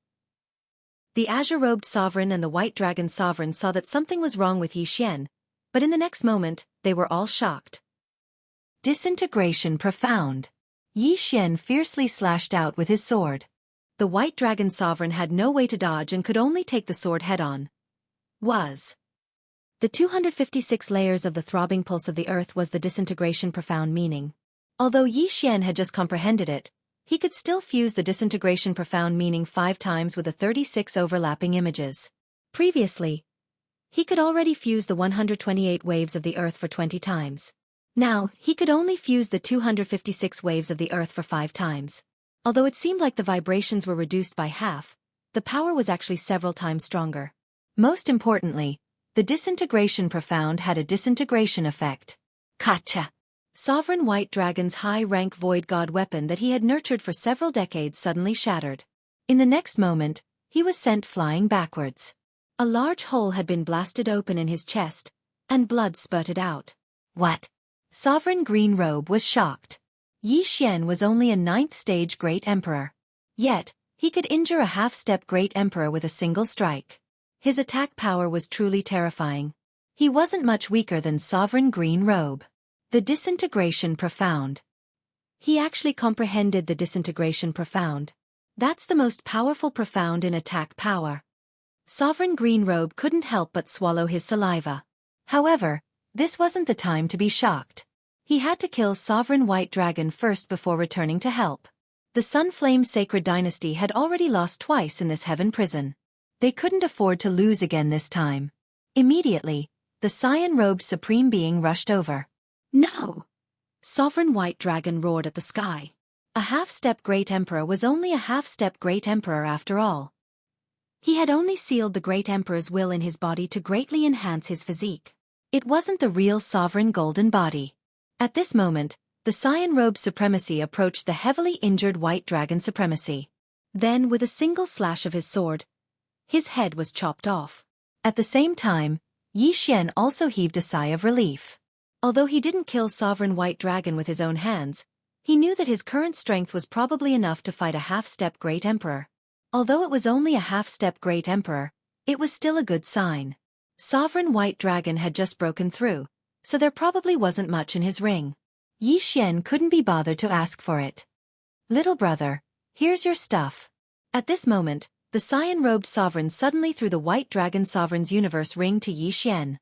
The azure-robed sovereign and the white dragon sovereign saw that something was wrong with Yi Xian, but in the next moment, they were all shocked. Disintegration profound. Yi Xian fiercely slashed out with his sword. The white dragon sovereign had no way to dodge and could only take the sword head-on. The 256 layers of the throbbing pulse of the earth was the disintegration profound meaning. Although Yi Xian had just comprehended it, he could still fuse the disintegration profound meaning 5 times with the 36 overlapping images. Previously, he could already fuse the 128 waves of the earth for 20 times. Now, he could only fuse the 256 waves of the earth for 5 times. Although it seemed like the vibrations were reduced by half, the power was actually several times stronger. Most importantly, the disintegration profound had a disintegration effect. Gotcha! Sovereign White Dragon's high-rank Void God weapon that he had nurtured for several decades suddenly shattered. In the next moment, he was sent flying backwards. A large hole had been blasted open in his chest, and blood spurted out. What? Sovereign Green Robe was shocked. Yi Xian was only a 9th stage Great Emperor. Yet, he could injure a half-step Great Emperor with a single strike. His attack power was truly terrifying. He wasn't much weaker than Sovereign Green Robe. The disintegration profound. He actually comprehended the disintegration profound. That's the most powerful profound in attack power. Sovereign Green Robe couldn't help but swallow his saliva. However, this wasn't the time to be shocked. He had to kill Sovereign White Dragon first before returning to help. The Sunflame Sacred Dynasty had already lost twice in this heaven prison. They couldn't afford to lose again this time. Immediately, the cyan-robed Supreme Being rushed over. No! Sovereign White Dragon roared at the sky. A half-step Great Emperor was only a half-step Great Emperor after all. He had only sealed the Great Emperor's will in his body to greatly enhance his physique. It wasn't the real sovereign golden body. At this moment, the cyan-robed supremacy approached the heavily injured White Dragon supremacy. Then, with a single slash of his sword, his head was chopped off. At the same time, Yi Xian also heaved a sigh of relief. Although he didn't kill Sovereign White Dragon with his own hands, he knew that his current strength was probably enough to fight a half-step Great Emperor. Although it was only a half-step Great Emperor, it was still a good sign. Sovereign White Dragon had just broken through, so there probably wasn't much in his ring. Yi Xian couldn't be bothered to ask for it. Little brother, here's your stuff. At this moment, the cyan-robed sovereign suddenly threw the White Dragon sovereign's universe ring to Yi Xian.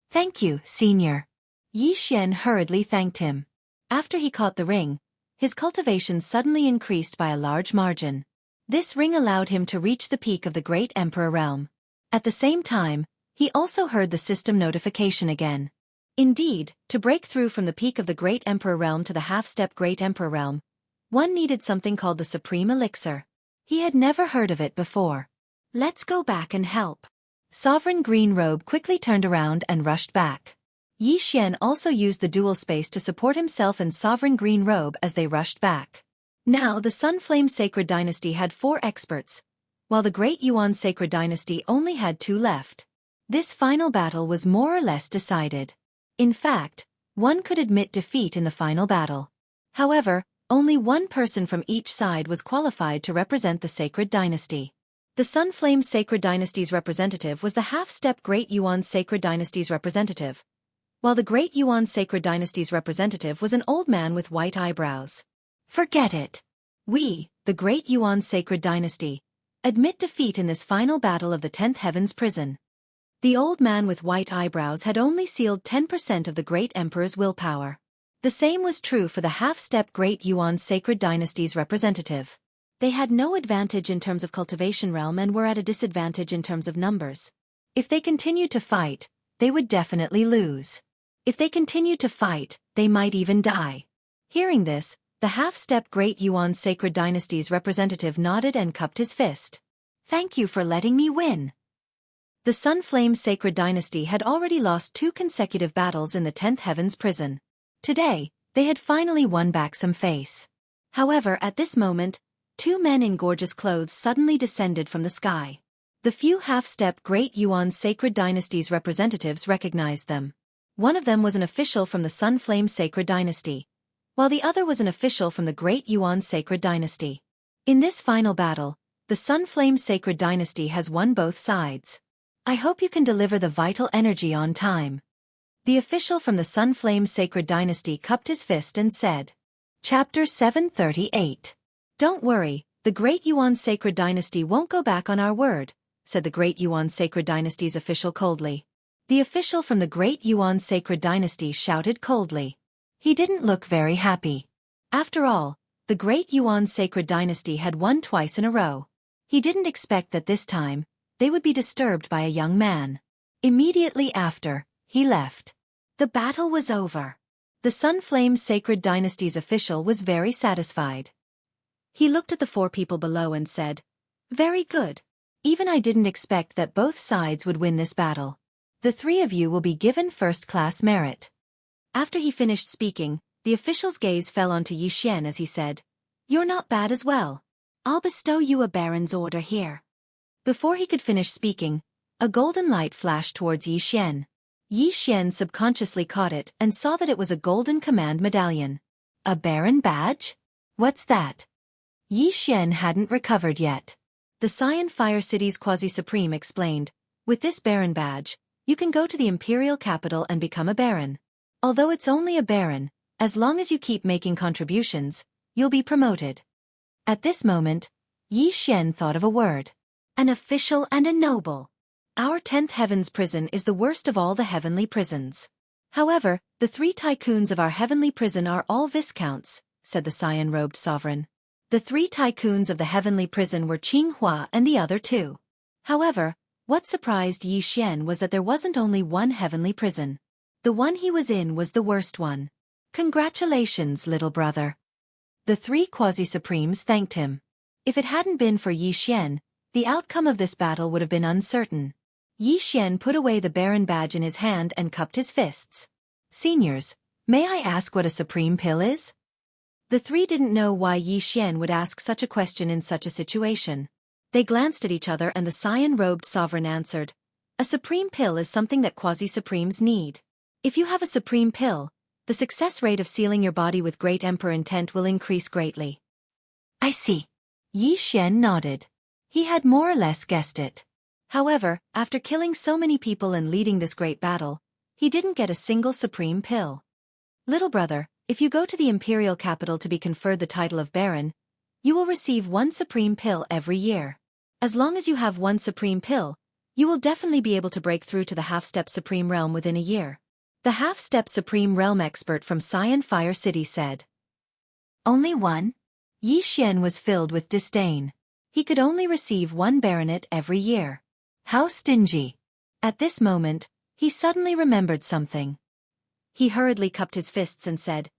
Thank you, senior. Yi Xian hurriedly thanked him. After he caught the ring, his cultivation suddenly increased by a large margin. This ring allowed him to reach the peak of the Great Emperor realm. At the same time, he also heard the system notification again. Indeed, to break through from the peak of the Great Emperor realm to the half-step Great Emperor realm, one needed something called the Supreme Elixir. He had never heard of it before. Let's go back and help. Sovereign Green Robe quickly turned around and rushed back. Yi Xian also used the dual space to support himself and Sovereign Green Robe as they rushed back. Now the Sunflame Sacred Dynasty had 4 experts, while the Great Yuan Sacred Dynasty only had 2 left. This final battle was more or less decided. In fact, one could admit defeat in the final battle. However, only one person from each side was qualified to represent the Sacred Dynasty. The Sunflame Sacred Dynasty's representative was the half-step Great Yuan Sacred Dynasty's representative, while the Great Yuan Sacred Dynasty's representative was an old man with white eyebrows. Forget it. We, the Great Yuan Sacred Dynasty, admit defeat in this final battle of the 10th Heaven's Prison. The old man with white eyebrows had only sealed 10% of the Great Emperor's willpower. The same was true for the half-step Great Yuan Sacred Dynasty's representative. They had no advantage in terms of cultivation realm and were at a disadvantage in terms of numbers. If they continued to fight, they would definitely lose. If they continued to fight, they might even die. Hearing this, the half-step Great Yuan Sacred Dynasty's representative nodded and cupped his fist. Thank you for letting me win. The Sunflame Sacred Dynasty had already lost 2 consecutive battles in the 10th Heavens prison. Today, they had finally won back some face. However, at this moment, 2 men in gorgeous clothes suddenly descended from the sky. The few half-step Great Yuan Sacred Dynasty's representatives recognized them. One of them was an official from the Sunflame Sacred Dynasty, while the other was an official from the Great Yuan Sacred Dynasty. In this final battle, the Sunflame Sacred Dynasty has won both sides. I hope you can deliver the vital energy on time. The official from the Sunflame Sacred Dynasty cupped his fist and said. Chapter 738. Don't worry, the Great Yuan Sacred Dynasty won't go back on our word, said the Great Yuan Sacred Dynasty's official coldly. The official from the Great Yuan Sacred Dynasty shouted coldly. He didn't look very happy. After all, the Great Yuan Sacred Dynasty had won twice in a row. He didn't expect that this time, they would be disturbed by a young man. Immediately after, he left. The battle was over. The Sunflame Sacred Dynasty's official was very satisfied. He looked at the 4 people below and said, Very good. Even I didn't expect that both sides would win this battle. The 3 of you will be given first-class merit. After he finished speaking, the official's gaze fell onto Xianxia as he said, You're not bad as well. I'll bestow you a Baron's order here. Before he could finish speaking, a golden light flashed towards Xianxia. Xianxia subconsciously caught it and saw that it was a golden command medallion. A Baron badge? What's that? Xianxia hadn't recovered yet. The Xian Fire City's Quasi-Supreme explained, With this Baron badge, you can go to the Imperial capital and become a Baron. Although it's only a Baron, as long as you keep making contributions, you'll be promoted. At this moment, Xianxia thought of a word. An official and a noble. Our 10th Heavens prison is the worst of all the heavenly prisons. However, the 3 tycoons of our heavenly prison are all viscounts, said the Xian-robed sovereign. The 3 tycoons of the heavenly prison were Qinghua and the other 2. However, what surprised Xianxia was that there wasn't only one heavenly prison. The one he was in was the worst one. Congratulations, little brother. The 3 Quasi-Supremes thanked him. If it hadn't been for Xianxia, the outcome of this battle would have been uncertain. Xianxia put away the Baron badge in his hand and cupped his fists. Seniors, may I ask what a Supreme Pill is? The 3 didn't know why Xianxia would ask such a question in such a situation. They glanced at each other and the Xian-robed sovereign answered, A Supreme Pill is something that Quasi-Supremes need. If you have a Supreme Pill, the success rate of sealing your body with Great Emperor intent will increase greatly. I see. Xianxia nodded. He had more or less guessed it. However, after killing so many people and leading this great battle, he didn't get a single Supreme Pill. Little brother, if you go to the Imperial capital to be conferred the title of Baron, you will receive 1 Supreme Pill every year. As long as you have 1 Supreme Pill, you will definitely be able to break through to the half-step Supreme Realm within a year. The half-step Supreme Realm expert from Xian Fire City said. Only 1? Xianxia was filled with disdain. He could only receive 1 baronet every year. How stingy. At this moment, he suddenly remembered something. He hurriedly cupped his fists and said,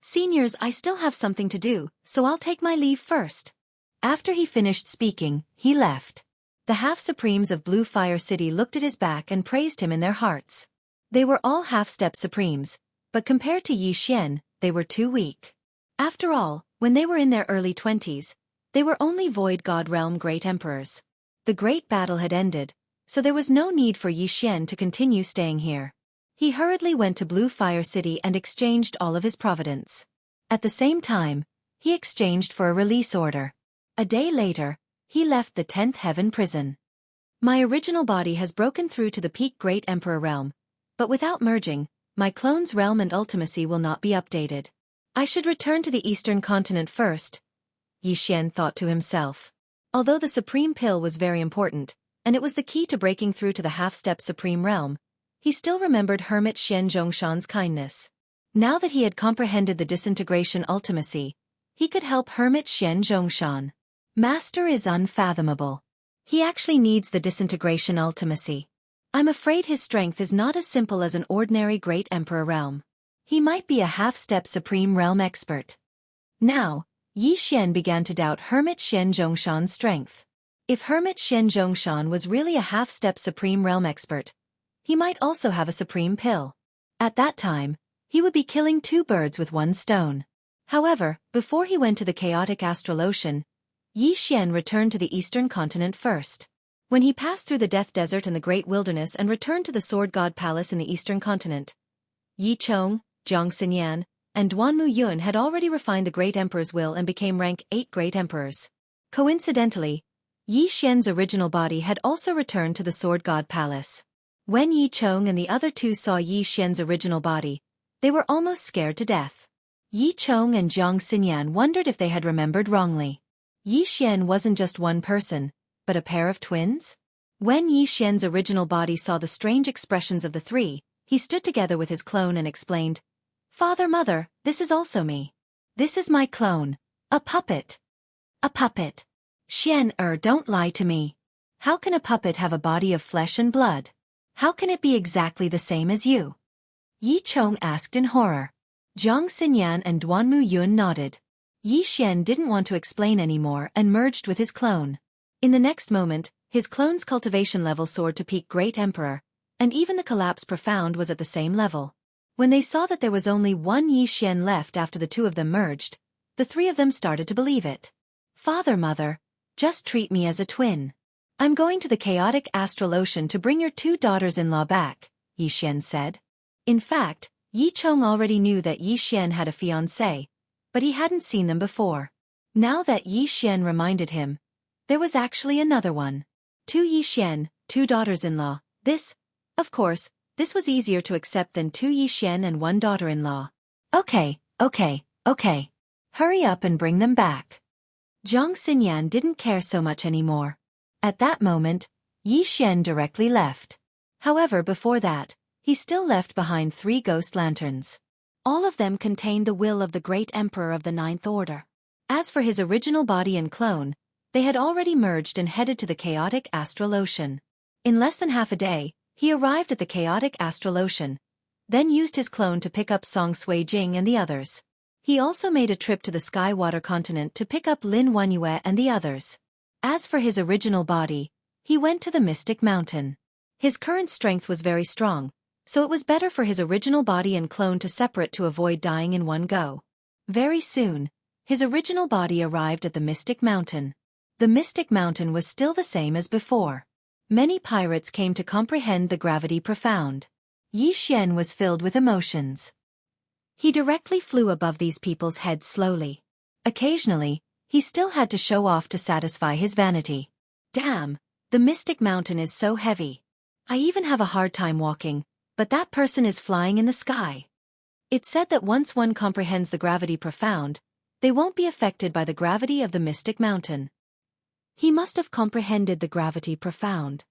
Seniors, I still have something to do, so I'll take my leave first. After he finished speaking, he left. The half-supremes of Blue Fire City looked at his back and praised him in their hearts. They were all half-step supremes, but compared to Xianxia, they were too weak. After all, when they were in their early 20s, they were only Void God Realm Great Emperors. The great battle had ended, so there was no need for Xianxia to continue staying here. He hurriedly went to Blue Fire City and exchanged all of his providence. At the same time, he exchanged for a release order. A day later, he left the 10th Heaven prison. My original body has broken through to the peak Great Emperor realm, but without merging, my clone's realm and ultimacy will not be updated. I should return to the Eastern continent first, Xianxia thought to himself. Although the Supreme Pill was very important, and it was the key to breaking through to the half-step Supreme Realm, he still remembered Hermit Xianzhongshan's kindness. Now that he had comprehended the disintegration ultimacy, he could help Hermit Xianzhongshan. Master is unfathomable. He actually needs the disintegration ultimacy. I'm afraid his strength is not as simple as an ordinary Great Emperor realm. He might be a half-step Supreme Realm expert. Now, Yi Xian began to doubt Hermit Xian Zhongshan's strength. If Hermit Xian Zhongshan was really a half-step Supreme Realm expert, he might also have a Supreme Pill. At that time, he would be killing two birds with one stone. However, before he went to the chaotic astral ocean, Yi Xian returned to the eastern continent first. When he passed through the Death Desert and the Great Wilderness and returned to the Sword God Palace in the eastern continent, Yi Chong, Jiang Xinyan, and Duanmu Yun had already refined the Great Emperor's will and became rank 8 Great Emperors. Coincidentally, Yi Xian's original body had also returned to the Sword God Palace. When Yi Chong and the other two saw Yi Xian's original body, they were almost scared to death. Yi Chong and Jiang Xinyan wondered if they had remembered wrongly. Yi Xian wasn't just one person, but a pair of twins? When Yi Xian's original body saw the strange expressions of the three, he stood together with his clone and explained, "Father, Mother, this is also me. This is my clone. A puppet." A puppet. Xian, don't lie to me. How can a puppet have a body of flesh and blood? How can it be exactly the same as you? Yi Chong asked in horror. Jiang Xinyan and Duanmu Yun nodded. Yi Xian didn't want to explain anymore and merged with his clone. In the next moment, his clone's cultivation level soared to peak Great Emperor, and even the collapse profound was at the same level. When they saw that there was only one Yi Xian left after the two of them merged, the three of them started to believe it. "Father, Mother, just treat me as a twin. I'm going to the chaotic astral ocean to bring your two daughters-in-law back," Yi Xian said. In fact, Yi Chong already knew that Yi Xian had a fiancé, but he hadn't seen them before. Now that Yi Xian reminded him, there was actually another one. Two Yi Xian, two daughters-in-law. Of course, this was easier to accept than two Yi Xian and one daughter-in-law. Okay. Hurry up and bring them back." Jiang Xinyan didn't care so much anymore. At that moment, Yi Xian directly left. However, before that, he still left behind 3 ghost lanterns. All of them contained the will of the Great Emperor of the Ninth Order. As for his original body and clone, they had already merged and headed to the chaotic astral ocean. In less than half a day, he arrived at the chaotic astral ocean, then used his clone to pick up Song Sui Jing and the others. He also made a trip to the Skywater continent to pick up Lin Wanyue and the others. As for his original body, he went to the Mystic Mountain. His current strength was very strong, so it was better for his original body and clone to separate to avoid dying in one go. Very soon, his original body arrived at the Mystic Mountain. The Mystic Mountain was still the same as before. Many pirates came to comprehend the gravity profound. Yi Xian was filled with emotions. He directly flew above these people's heads slowly. Occasionally, he still had to show off to satisfy his vanity. "Damn, the Mystic Mountain is so heavy. I even have a hard time walking, but that person is flying in the sky." It's said that once one comprehends the gravity profound, they won't be affected by the gravity of the Mystic Mountain. He must have comprehended the gravity profound.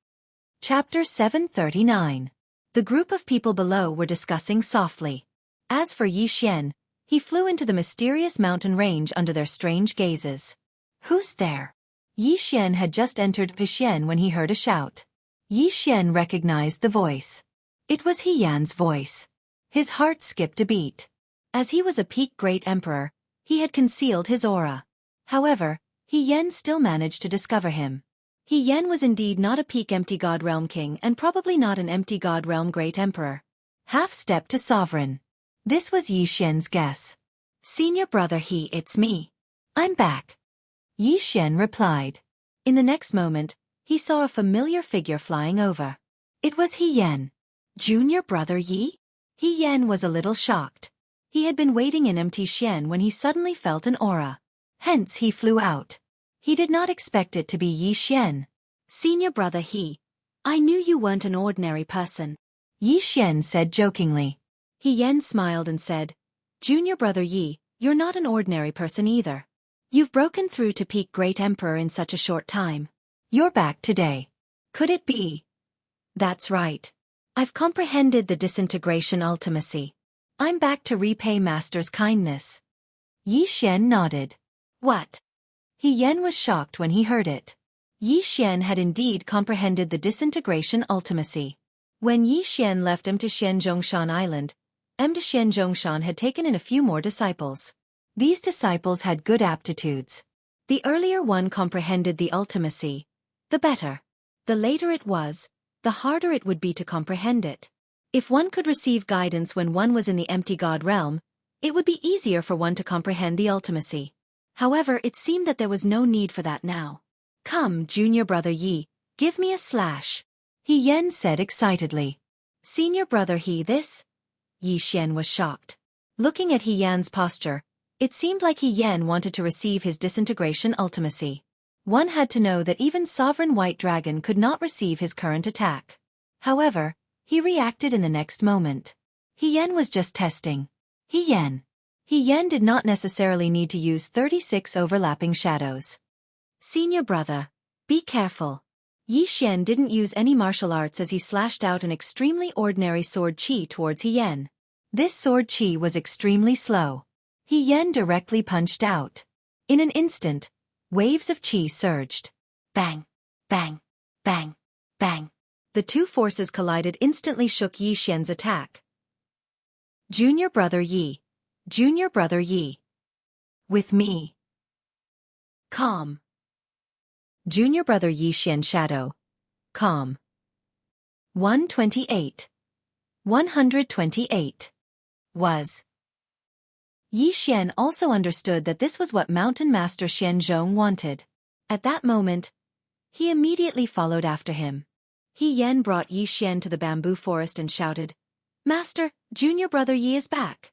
Chapter 739. The group of people below were discussing softly. As for Yi Xian, he flew into the mysterious mountain range under their strange gazes. "Who's there?" Yi Xian had just entered Pixian when he heard a shout. Yi Xian recognized the voice. It was He Yan's voice. His heart skipped a beat. As he was a peak Great Emperor, he had concealed his aura. However, He Yan still managed to discover him. He Yan was indeed not a peak Empty God Realm King and probably not an Empty God Realm Great Emperor. Half-step to Sovereign. This was Yi Xian's guess. "Senior brother He, it's me. I'm back," Yi Xian replied. In the next moment, he saw a familiar figure flying over. It was He Yan. "Junior brother Yi?" He Yan was a little shocked. He had been waiting in Empty Xian when he suddenly felt an aura. Hence he flew out. He did not expect it to be Yi Xian. "Senior brother He, I knew you weren't an ordinary person," Yi Xian said jokingly. He Yan smiled and said, "Junior brother Yi, you're not an ordinary person either. You've broken through to peak Great Emperor in such a short time. You're back today. Could it be?" "That's right. I've comprehended the disintegration ultimacy. I'm back to repay Master's kindness." Yi Xian nodded. "What?" He Yan was shocked when he heard it. Yi Xian had indeed comprehended the disintegration ultimacy. When Yi Xian left to Xianzhongshan Island, to Xianzhongshan had taken in a few more disciples. These disciples had good aptitudes. The earlier one comprehended the ultimacy, the better. The later it was, the harder it would be to comprehend it. If one could receive guidance when one was in the empty god realm, it would be easier for one to comprehend the ultimacy. However, it seemed that there was no need for that now. Come, junior brother Yi, give me a slash. He Yan said excitedly. Senior brother He this? Yi Xian was shocked. Looking at He Yan's posture, it seemed like He Yan wanted to receive his disintegration ultimacy. One had to know that even Sovereign White Dragon could not receive his current attack. However, he reacted in the next moment. He Yan was just testing. He Yan did not necessarily need to use 36 overlapping shadows. Senior brother, be careful. Yi Xian didn't use any martial arts as he slashed out an extremely ordinary sword qi towards He Yan. This sword qi was extremely slow. He Yan directly punched out. In an instant, waves of qi surged. Bang, bang, bang, bang. The two forces collided instantly shook Yi Xian's attack. Junior brother Yi. Junior brother Yi. With me. Calm. Junior brother Yi Xian shadow. Calm. 128. 128. Was. Yi Xian also understood that this was what Mountain Master Xianzhong wanted. At that moment, he immediately followed after him. He Yan brought Yi Xian to the bamboo forest and shouted, Master, junior brother Yi is back.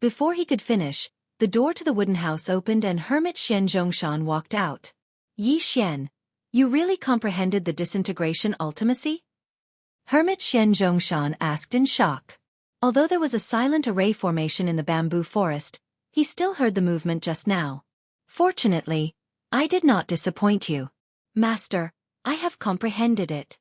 Before he could finish, the door to the wooden house opened and Hermit Xianzhongshan walked out. Yi Xian, you really comprehended the disintegration ultimacy? Hermit Xianzhongshan asked in shock. Although there was a silent array formation in the bamboo forest, he still heard the movement just now. Fortunately, I did not disappoint you. Master, I have comprehended it.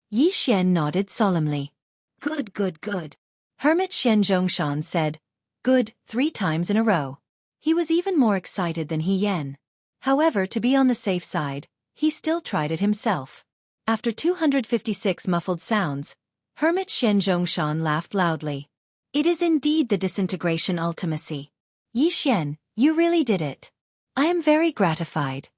Yi Xian nodded solemnly. Good, good, good. Hermit Xianzhongshan said, good, 3 times in a row. He was even more excited than He Yan. However, to be on the safe side, he still tried it himself. After 256 muffled sounds, Hermit Xianzhongshan laughed loudly. It is indeed the disintegration ultimacy. Yi Xian, you really did it. I am very gratified.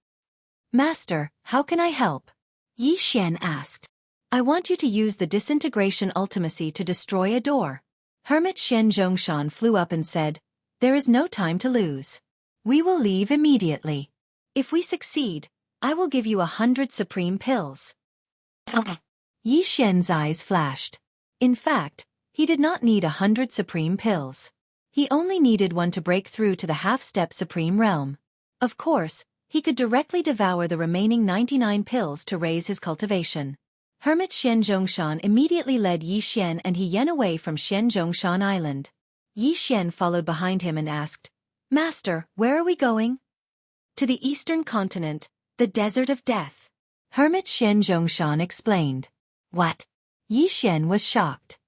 Master, how can I help? Yi Xian asked. I want you to use the disintegration ultimacy to destroy a door. Hermit Xianzhongshan flew up and said, there is no time to lose. We will leave immediately. If we succeed, I will give you 100 supreme pills. Yi Xian's eyes flashed. In fact, he did not need 100 supreme pills. He only needed one to break through to the half-step supreme realm. Of course, he could directly devour the remaining 99 pills to raise his cultivation. Hermit Xianzhongshan immediately led Yi Xian and He Yan away from Xianzhongshan Island. Yi Xian followed behind him and asked, Master, where are we going? To the eastern continent, the desert of death. Hermit Xianzhongshan explained. What? Yi Xian was shocked.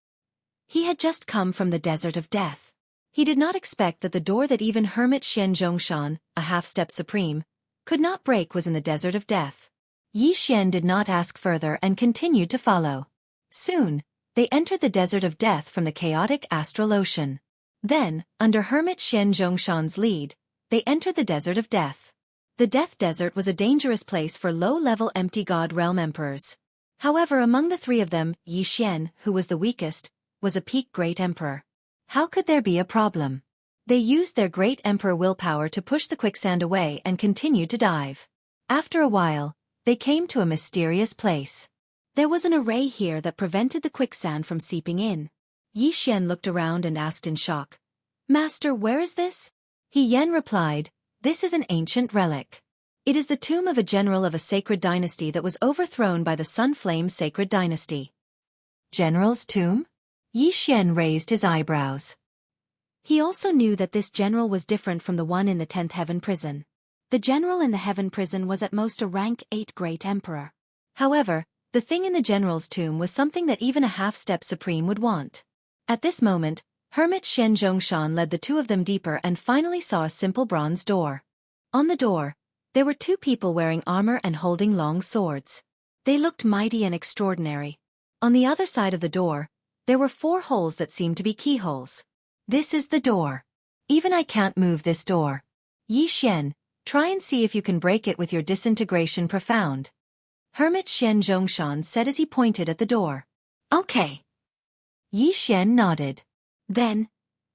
He had just come from the desert of death. He did not expect that the door that even Hermit Xianzhongshan, a half-step supreme, could not break was in the desert of death. Yi Xian did not ask further and continued to follow. Soon, they entered the desert of death from the chaotic astral ocean. Then, under Hermit Xianzhongshan's lead, they entered the desert of death. The Death Desert was a dangerous place for low-level empty god realm emperors. However, among the 3 of them, Yi Xian, who was the weakest, was a peak great emperor. How could there be a problem? They used their great emperor willpower to push the quicksand away and continued to dive. After a while, they came to a mysterious place. There was an array here that prevented the quicksand from seeping in. Yi Xian looked around and asked in shock, Master, where is this? He Yan replied, this is an ancient relic. It is the tomb of a general of a sacred dynasty that was overthrown by the Sunflame sacred dynasty. General's tomb? Yi Xian raised his eyebrows. He also knew that this general was different from the one in the 10th heaven prison. The general in the heaven prison was at most a rank 8 great emperor. However, the thing in the general's tomb was something that even a half-step supreme would want. At this moment, Hermit Xianzhongshan led the 2 of them deeper and finally saw a simple bronze door. On the door, There were two people wearing armor and holding long swords. They looked mighty and extraordinary. On the other side of the door, there were 4 holes that seemed to be keyholes. This is the door. Even I can't move this door. Yi Xian, try and see if you can break it with your disintegration profound. Hermit Xian Zhongshan said as he pointed at the door. Okay. Yi Xian nodded. Then,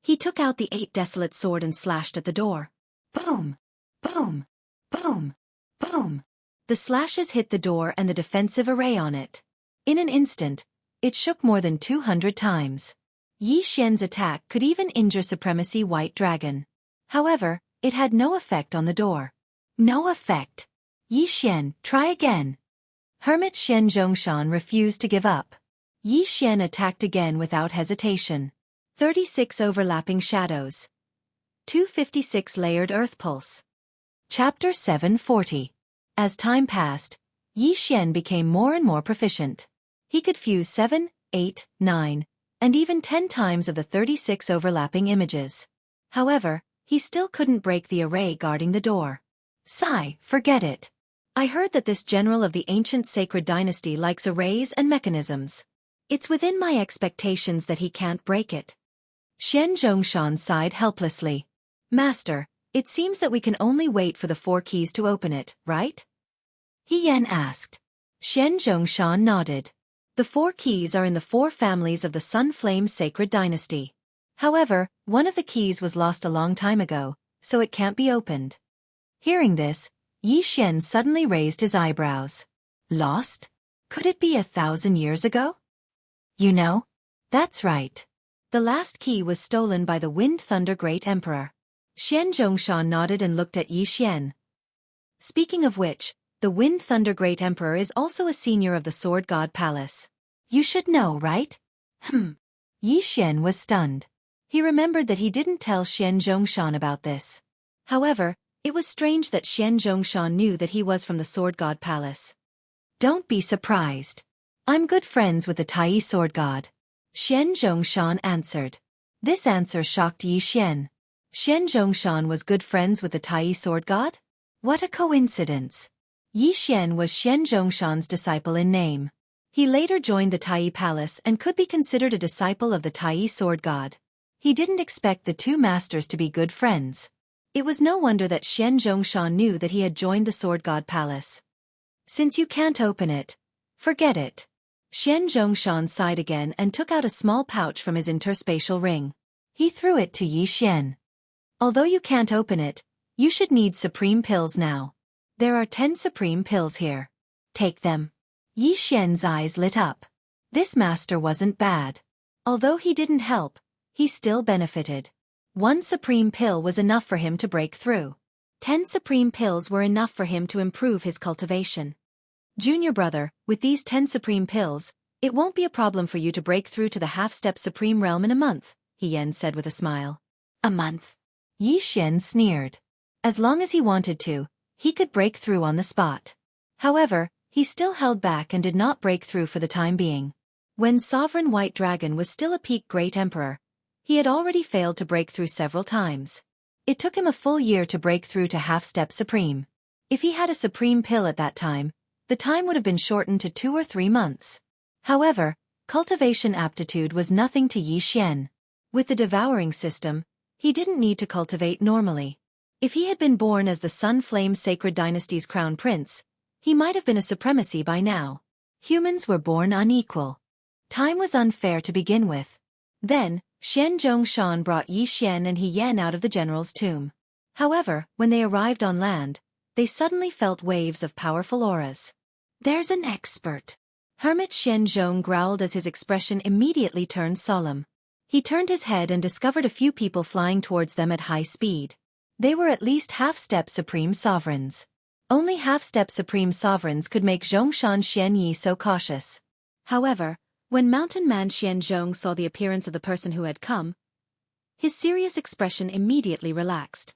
he took out the 8 desolate sword and slashed at the door. Boom! Boom! Boom! Boom! The slashes hit the door and the defensive array on it. In an instant, it shook more than 200 times. Yi Xian's attack could even injure Supremacy White Dragon. However, it had no effect on the door. No effect. Yi Xian, try again. Hermit Xian Zhongshan refused to give up. Yi Xian attacked again without hesitation. 36 overlapping shadows. 256 layered earth pulse. Chapter 740. As time passed, Yi Xian became more and more proficient. He could fuse 7, 8, 9, and even 10 times of the 36 overlapping images. However, he still couldn't break the array guarding the door. Sigh, forget it. I heard that this general of the ancient sacred dynasty likes arrays and mechanisms. It's within my expectations that he can't break it. Xian Zhongshan sighed helplessly. Master, it seems that we can only wait for the 4 keys to open it, right? He Yan asked. Xian Zhongshan nodded. The 4 keys are in the 4 families of the Sun Flame Sacred Dynasty. However, one of the keys was lost a long time ago, so it can't be opened. Hearing this, Yi Xian suddenly raised his eyebrows. Lost? Could it be 1,000 years ago? You know? That's right. The last key was stolen by the Wind Thunder Great Emperor. Xian Zhongshan nodded and looked at Yi Xian. Speaking of which, the Wind Thunder Great Emperor is also a senior of the Sword God Palace. You should know, right? Yi Xian was stunned. He remembered that he didn't tell Xian Zhongshan about this. However, it was strange that Xian Zhongshan knew that he was from the Sword God Palace. Don't be surprised. I'm good friends with the Tai Sword God. Xian Zhongshan answered. This answer shocked Yi Xian. Xian Zhongshan was good friends with the Tai Sword God? What a coincidence. Yi Xian was Xian Zhongshan's disciple in name. He later joined the Tai Palace and could be considered a disciple of the Tai Sword God. He didn't expect the 2 masters to be good friends. It was no wonder that Xian Zhongshan knew that he had joined the Sword God Palace. Since you can't open it, forget it. Xian Zhongshan sighed again and took out a small pouch from his interspatial ring. He threw it to Yi Xian. Although you can't open it, you should need supreme pills now. There are 10 supreme pills here. Take them. Yi Xian's eyes lit up. This master wasn't bad. Although he didn't help, he still benefited. 1 supreme pill was enough for him to break through. 10 supreme pills were enough for him to improve his cultivation. Junior brother, with these 10 supreme pills, it won't be a problem for you to break through to the half-step supreme realm in a month, He Yan said with a smile. A month? Yi Xian sneered. As long as he wanted to, he could break through on the spot. However, he still held back and did not break through for the time being. When Sovereign White Dragon was still a peak Great Emperor, he had already failed to break through several times. It took him a full year to break through to half-step supreme. If he had a supreme pill at that time, the time would have been shortened to 2 or 3 months. However, cultivation aptitude was nothing to Yi Xian. With the devouring system, he didn't need to cultivate normally. If he had been born as the Sun Flame Sacred Dynasty's crown prince, he might have been a supremacy by now. Humans were born unequal. Time was unfair to begin with. Then, Xian Zhongshan brought Yi Xian and He Yan out of the general's tomb. However, when they arrived on land, they suddenly felt waves of powerful auras. There's an expert. Hermit Xian Zhong growled as his expression immediately turned solemn. He turned his head and discovered a few people flying towards them at high speed. They were at least half-step supreme sovereigns. Only half-step supreme sovereigns could make Zhongshan Xian Yi so cautious. However, when Mountain Man Xian Zhong saw the appearance of the person who had come, his serious expression immediately relaxed.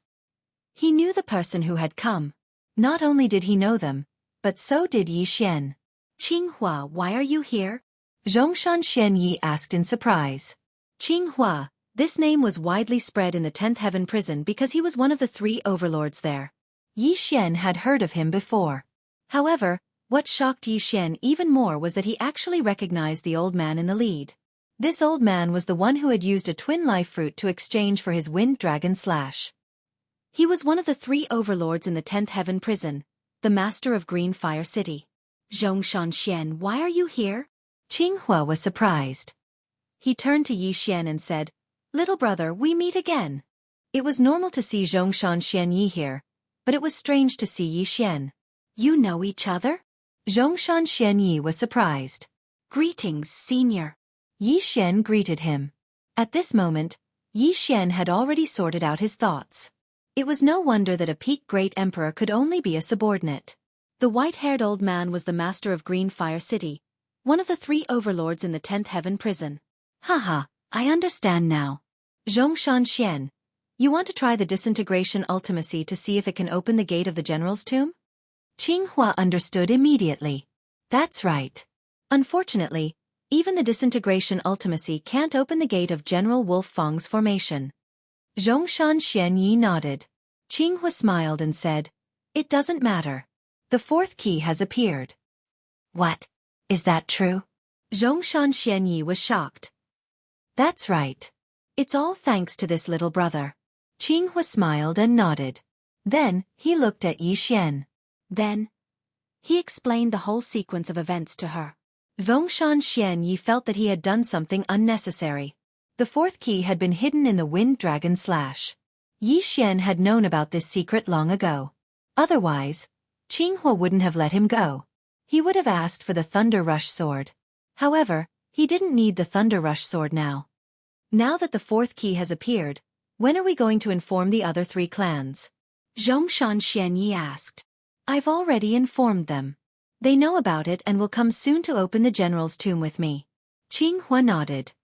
He knew the person who had come. Not only did he know them, but so did Yi Xian. Qinghua, why are you here? Zhongshan Xian Yi asked in surprise. Qinghua, this name was widely spread in the 10th Heaven prison because he was one of the 3 overlords there. Yi Xian had heard of him before. However, what shocked Yi Xian even more was that he actually recognized the old man in the lead. This old man was the one who had used a twin life fruit to exchange for his wind dragon slash. He was one of the 3 overlords in the 10th Heaven prison, the master of Green Fire City. Xianxia, why are you here? Qinghua was surprised. He turned to Yi Xian and said, "Little brother, we meet again." It was normal to see Zhongshan here, but it was strange to see Yi Xian. You know each other? Zhongshan was surprised. Greetings, senior. Yi Xian greeted him. At this moment, Yi Xian had already sorted out his thoughts. It was no wonder that a peak great emperor could only be a subordinate. The white-haired old man was the master of Green Fire City, one of the 3 overlords in the 10th Heaven prison. Haha, I understand now. Zhongshan, you want to try the disintegration ultimacy to see if it can open the gate of the general's tomb? Qinghua understood immediately. That's right. Unfortunately, even the disintegration ultimacy can't open the gate of General Wolf Fang's formation. Zhongshan nodded. Qinghua smiled and said, "It doesn't matter. The 4th key has appeared." What? Is that true? Zhongshan was shocked. That's right. It's all thanks to this little brother. Qinghua smiled and nodded. Then, he looked at Yi Xian. Then, he explained the whole sequence of events to her. Zhongshan felt that he had done something unnecessary. The 4th key had been hidden in the wind dragon slash. Yi Xian had known about this secret long ago. Otherwise, Qinghua wouldn't have let him go. He would have asked for the Thunder Rush sword. However, he didn't need the Thunder Rush sword now. Now that the 4th key has appeared, when are we going to inform the other 3 clans? Zhongshan asked. I've already informed them. They know about it and will come soon to open the general's tomb with me. Qinghua nodded.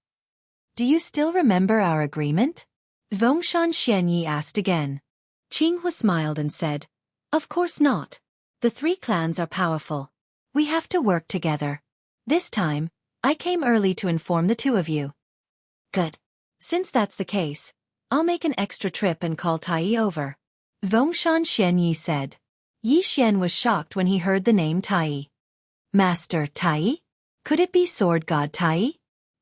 Do you still remember our agreement? Zhongshan asked again. Qinghua smiled and said, Of course not. The 3 clans are powerful. We have to work together. This time, I came early to inform the 2 of you. Good. Since that's the case, I'll make an extra trip and call Tai over. Zhongshan said. Yi Xian was shocked when he heard the name Tai. Master Tai? Could it be Sword God Tai?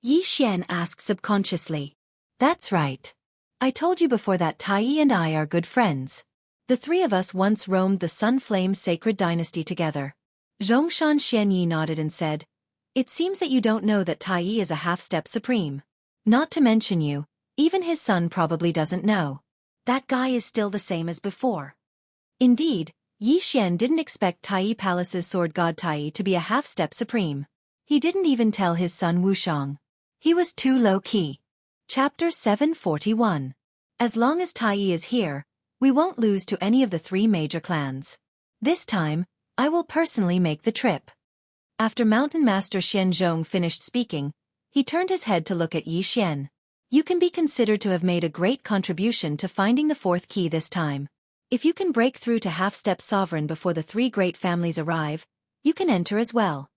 Yi Xian asked subconsciously. That's right. I told you before that Tai and I are good friends. The 3 of us once roamed the Sunflame Sacred Dynasty together. Zhongshan nodded and said, It seems that you don't know that Tai is a half-step supreme. Not to mention you, even his son probably doesn't know. That guy is still the same as before. Indeed, Yi Xian didn't expect Tai Palace's sword god Tai to be a half-step supreme. He didn't even tell his son Wuxiang. He was too low-key. Chapter 741. As long as Tai is here, we won't lose to any of the 3 major clans. This time, I will personally make the trip. After Mountain Master Xianzhong finished speaking, he turned his head to look at Yi Xian. You can be considered to have made a great contribution to finding the 4th key this time. If you can break through to half-step sovereign before the 3 great families arrive, you can enter as well.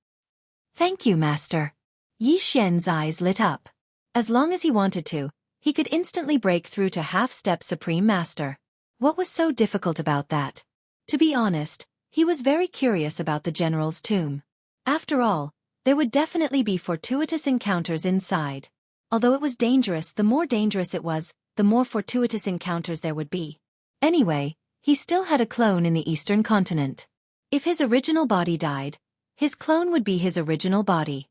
Thank you, Master. Yi Xian's eyes lit up. As long as he wanted to, he could instantly break through to half-step Supreme Master. What was so difficult about that? To be honest, he was very curious about the general's tomb. After all, there would definitely be fortuitous encounters inside. Although it was dangerous, the more dangerous it was, the more fortuitous encounters there would be. Anyway, he still had a clone in the Eastern continent. If his original body died, his clone would be his original body.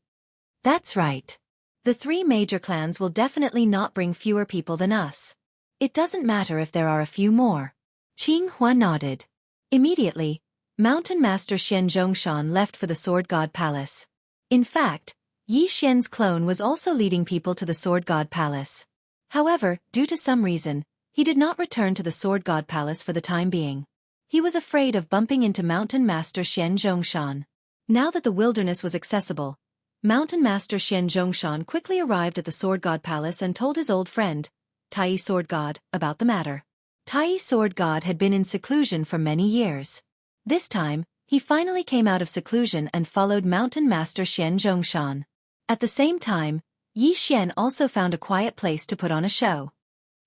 That's right. The 3 major clans will definitely not bring fewer people than us. It doesn't matter if there are a few more. Qinghua nodded. Immediately, Mountain Master Xianzhongshan left for the Sword God Palace. In fact, Yi Xian's clone was also leading people to the Sword God Palace. However, due to some reason, he did not return to the Sword God Palace for the time being. He was afraid of bumping into Mountain Master Xianzhongshan. Now that the wilderness was accessible, Mountain Master Xianzhongshan quickly arrived at the Sword God Palace and told his old friend, Tai Sword God, about the matter. Tai Sword God had been in seclusion for many years. This time, he finally came out of seclusion and followed Mountain Master Xianzhongshan. At the same time, Yi Xian also found a quiet place to put on a show.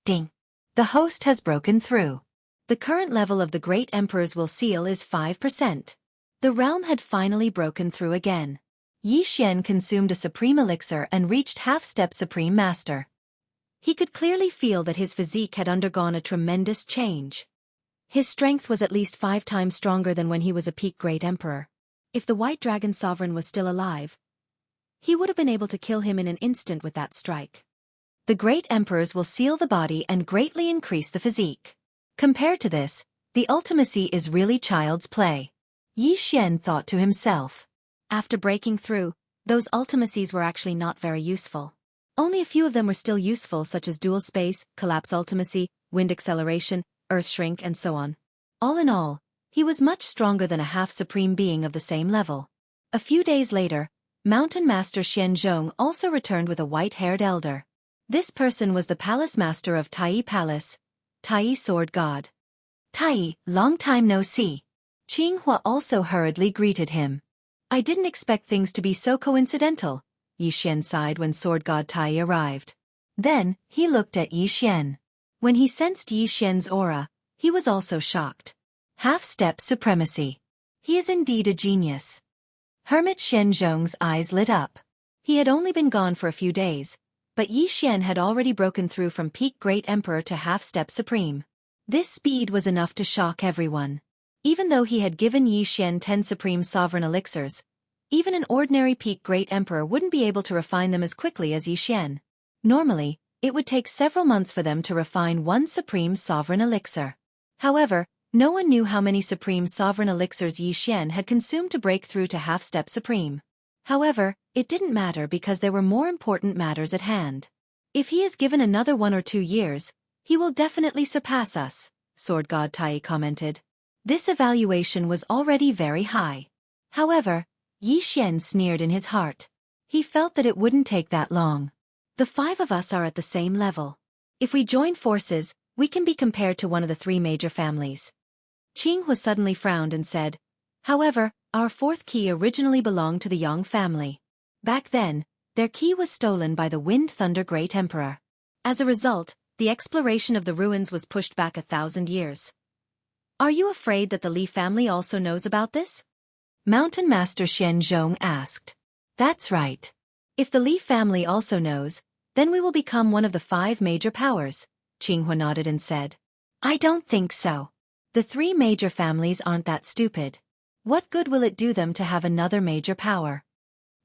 Ding! The host has broken through. The current level of the Great Emperor's will seal is 5%. The realm had finally broken through again. Xian consumed a supreme elixir and reached half-step Supreme Master. He could clearly feel that his physique had undergone a tremendous change. His strength was at least 5 times stronger than when he was a peak Great Emperor. If the White Dragon Sovereign was still alive, he would have been able to kill him in an instant with that strike. The Great Emperors will seal the body and greatly increase the physique. Compared to this, the ultimacy is really child's play. Xian thought to himself. After breaking through, those ultimacies were actually not very useful. Only a few of them were still useful, such as dual space, collapse ultimacy, wind acceleration, earth shrink, and so on. All in all, he was much stronger than a half-supreme being of the same level. A few days later, Mountain Master Xianzhong also returned with a white-haired elder. This person was the Palace Master of Tai Palace, Tai Sword God. Tai, long time no see. Qinghua also hurriedly greeted him. I didn't expect things to be so coincidental, Yixian sighed when Sword God Tai arrived. Then, he looked at Yixian. When he sensed Yixian's aura, he was also shocked. Half-step supremacy. He is indeed a genius. Hermit Xianzhong's eyes lit up. He had only been gone for a few days, but Yixian had already broken through from peak Great Emperor to half-step supreme. This speed was enough to shock everyone. Even though he had given Yixian 10 supreme sovereign elixirs, even an ordinary peak Great Emperor wouldn't be able to refine them as quickly as Yixian. Normally, it would take several months for them to refine 1 supreme sovereign elixir. However, no one knew how many supreme sovereign elixirs Yixian had consumed to break through to half-step supreme. However, it didn't matter because there were more important matters at hand. If he is given another 1 or 2 years, he will definitely surpass us, Sword God Tai commented. This evaluation was already very high. However, Yixian sneered in his heart. He felt that it wouldn't take that long. The 5 of us are at the same level. If we join forces, we can be compared to one of the 3 major families. Qinghua suddenly frowned and said, however, our 4th key originally belonged to the Yang family. Back then, their key was stolen by the Wind Thunder Great Emperor. As a result, the exploration of the ruins was pushed back 1,000 years. Are you afraid that the Li family also knows about this? Mountain Master Xianzhong asked. That's right. If the Li family also knows, then we will become one of the 5 major powers, Qinghua nodded and said. I don't think so. The 3 major families aren't that stupid. What good will it do them to have another major power?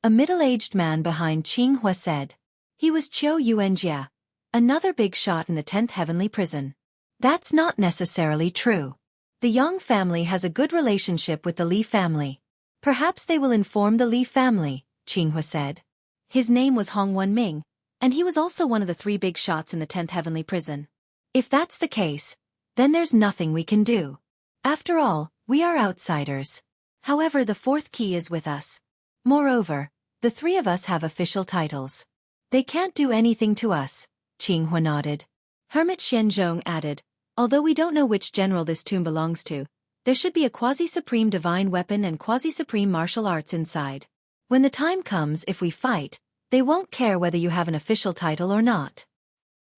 A middle-aged man behind Qinghua said. He was Qiu Yuanjia, another big shot in the 10th Heavenly Prison. That's not necessarily true. The Yang family has a good relationship with the Li family. Perhaps they will inform the Li family, Qinghua said. His name was Hong Wenming, and he was also one of the 3 big shots in the 10th Heavenly Prison. If that's the case, then there's nothing we can do. After all, we are outsiders. However, the 4th key is with us. Moreover, the 3 of us have official titles. They can't do anything to us, Qinghua nodded. Hermit Xianzhong added, although we don't know which general this tomb belongs to, there should be a quasi-supreme divine weapon and quasi-supreme martial arts inside. When the time comes, if we fight, they won't care whether you have an official title or not.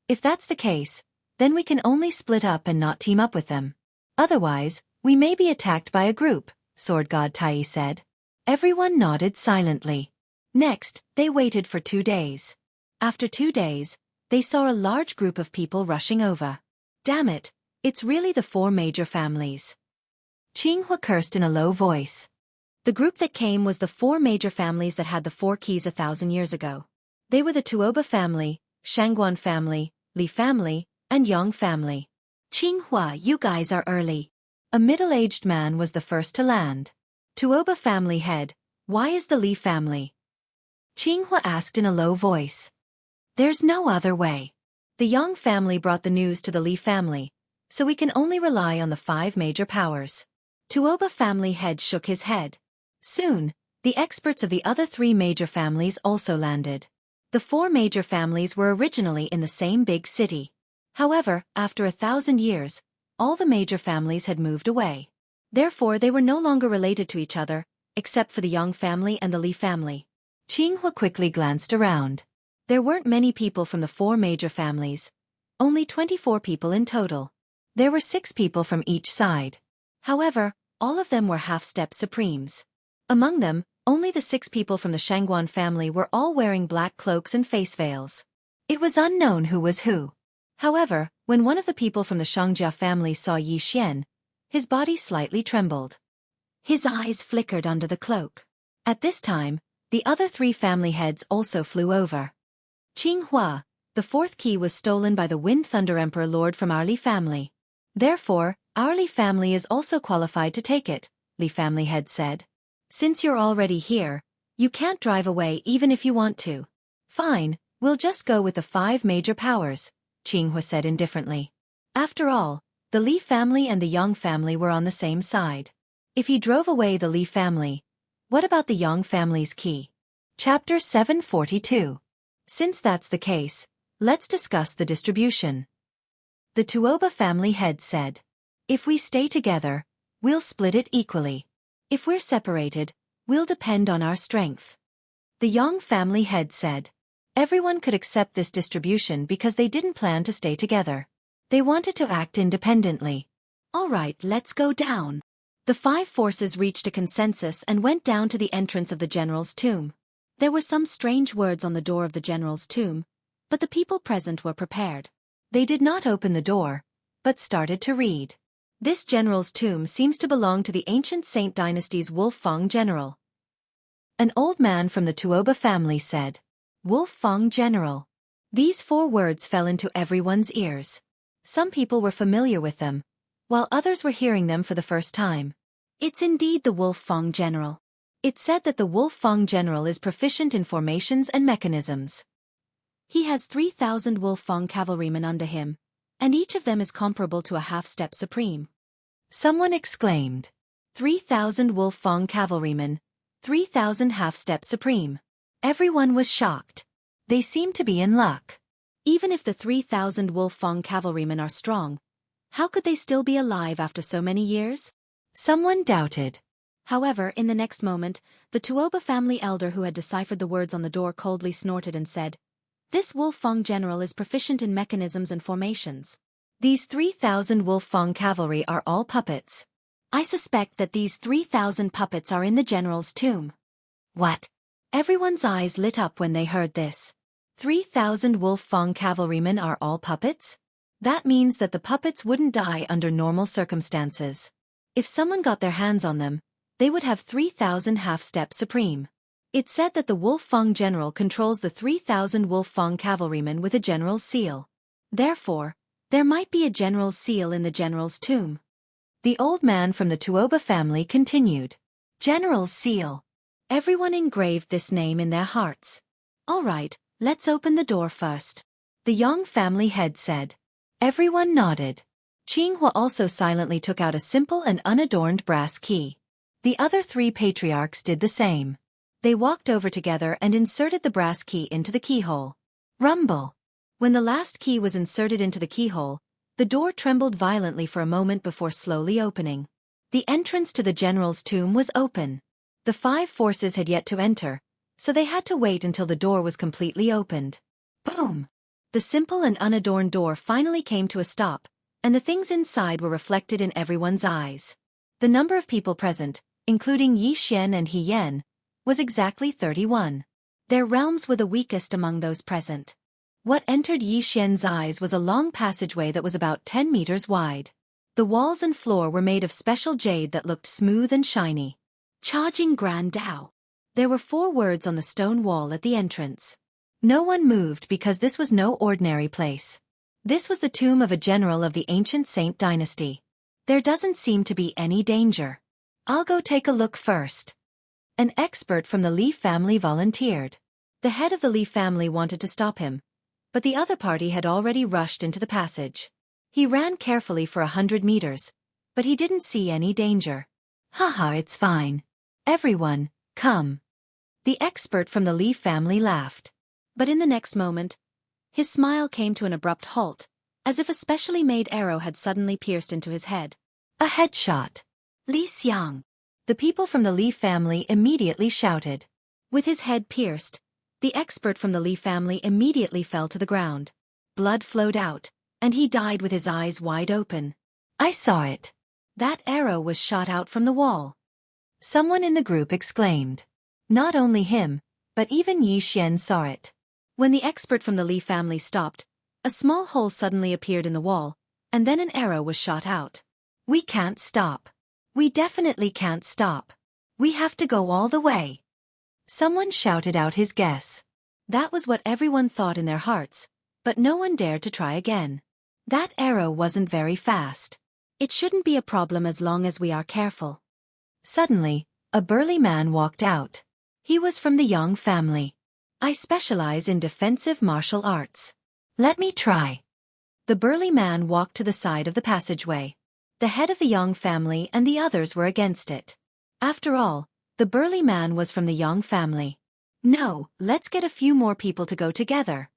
If that's the case, then we can only split up and not team up with them. Otherwise, we may be attacked by a group, Sword God Tai said. Everyone nodded silently. Next, they waited for 2 days. After 2 days, they saw a large group of people rushing over. Damn it, it's really the 4 major families. Qinghua cursed in a low voice. The group that came was the 4 major families that had the 4 keys 1,000 years ago. They were the Tuoba family, Shangguan family, Li family, and Yang family. Qinghua, you guys are early. A middle-aged man was the first to land. Tuoba family head, why is the Li family? Qinghua asked in a low voice. There's no other way. The Yang family brought the news to the Li family, so we can only rely on the 5 major powers. Tuoba family head shook his head. Soon, the experts of the other 3 major families also landed. The 4 major families were originally in the same big city. However, after 1,000 years, all the major families had moved away. Therefore, they were no longer related to each other, except for the Yang family and the Li family. Qinghua quickly glanced around. There weren't many people from the 4 major families, only 24 people in total. There were 6 people from each side. However, all of them were half-step supremes. Among them, only the 6 people from the Shangguan family were all wearing black cloaks and face veils. It was unknown who was who. However, when one of the people from the Xianxia family saw Yi Xian, his body slightly trembled. His eyes flickered under the cloak. At this time, the other 3 family heads also flew over. Qinghua, the 4th key was stolen by the Wind Thunder Emperor Lord from our Li family. Therefore, our Li family is also qualified to take it, Li family head said. Since you're already here, you can't drive away even if you want to. Fine, we'll just go with the 5 major powers, Qinghua said indifferently. After all, the Li family and the Yang family were on the same side. If he drove away the Li family, what about the Yang family's key? Chapter 742. Since that's the case, let's discuss the distribution. The Tuoba family head said, if we stay together, we'll split it equally. If we're separated, we'll depend on our strength. The Yang family head said, everyone could accept this distribution because they didn't plan to stay together. They wanted to act independently. All right, let's go down. The 5 forces reached a consensus and went down to the entrance of the general's tomb. There were some strange words on the door of the general's tomb, but the people present were prepared. They did not open the door, but started to read. This general's tomb seems to belong to the ancient Saint dynasty's Wolfang general. An old man from the Tuoba family said, Wolfang general. These 4 words fell into everyone's ears. Some people were familiar with them, while others were hearing them for the first time. It's indeed the Wolfang general. It said that the Wolfang general is proficient in formations and mechanisms. He has 3,000 Wolfang cavalrymen under him, and each of them is comparable to a half-step supreme. Someone exclaimed, 3,000 Wolfang cavalrymen, 3,000 half-step supreme. Everyone was shocked. They seemed to be in luck. Even if the 3,000 Wolfang cavalrymen are strong, how could they still be alive after so many years? Someone doubted. However, in the next moment, the Tuoba family elder who had deciphered the words on the door coldly snorted and said, this Wolfang general is proficient in mechanisms and formations. These 3,000 Wolfang cavalry are all puppets. I suspect that these 3,000 puppets are in the general's tomb. What? Everyone's eyes lit up when they heard this. 3,000 Wolfang cavalrymen are all puppets? That means that the puppets wouldn't die under normal circumstances. If someone got their hands on them, they would have 3,000 half-step supreme. It said that the Wolfang general controls the 3,000 Wolfang cavalrymen with a general's seal. Therefore, there might be a general's seal in the general's tomb. The old man from the Tuoba family continued. General's seal. Everyone engraved this name in their hearts. All right, let's open the door first. The Yang family head said. Everyone nodded. Qinghua also silently took out a simple and unadorned brass key. The other 3 patriarchs did the same. They walked over together and inserted the brass key into the keyhole. Rumble. When the last key was inserted into the keyhole, the door trembled violently for a moment before slowly opening. The entrance to the general's tomb was open. The 5 forces had yet to enter, so they had to wait until the door was completely opened. Boom! The simple and unadorned door finally came to a stop, and the things inside were reflected in everyone's eyes. The number of people present, including Yi Xian and He Yan, was exactly 31. Their realms were the weakest among those present. What entered Yi Xian's eyes was a long passageway that was about 10 meters wide. The walls and floor were made of special jade that looked smooth and shiny. Charging Grand Dao. There were 4 words on the stone wall at the entrance. No one moved because this was no ordinary place. This was the tomb of a general of the ancient Saint dynasty. There doesn't seem to be any danger. I'll go take a look first. An expert from the Li family volunteered. The head of the Li family wanted to stop him, but the other party had already rushed into the passage. He ran carefully for 100 meters, but he didn't see any danger. Haha, it's fine. Everyone, come. The expert from the Li family laughed. But in the next moment, his smile came to an abrupt halt, as if a specially made arrow had suddenly pierced into his head. A headshot. Li Xiang. The people from the Li family immediately shouted. With his head pierced, the expert from the Li family immediately fell to the ground. Blood flowed out, and he died with his eyes wide open. I saw it. That arrow was shot out from the wall. Someone in the group exclaimed. Not only him, but even Yi Xian saw it. When the expert from the Li family stopped, a small hole suddenly appeared in the wall, and then an arrow was shot out. We can't stop. We definitely can't stop. We have to go all the way. Someone shouted out his guess. That was what everyone thought in their hearts, but no one dared to try again. That arrow wasn't very fast. It shouldn't be a problem as long as we are careful. Suddenly, a burly man walked out. He was from the Yang family. I specialize in defensive martial arts. Let me try. The burly man walked to the side of the passageway. The head of the Yang family and the others were against it. After all, the burly man was from the Yang family. No, let's get a few more people to go together.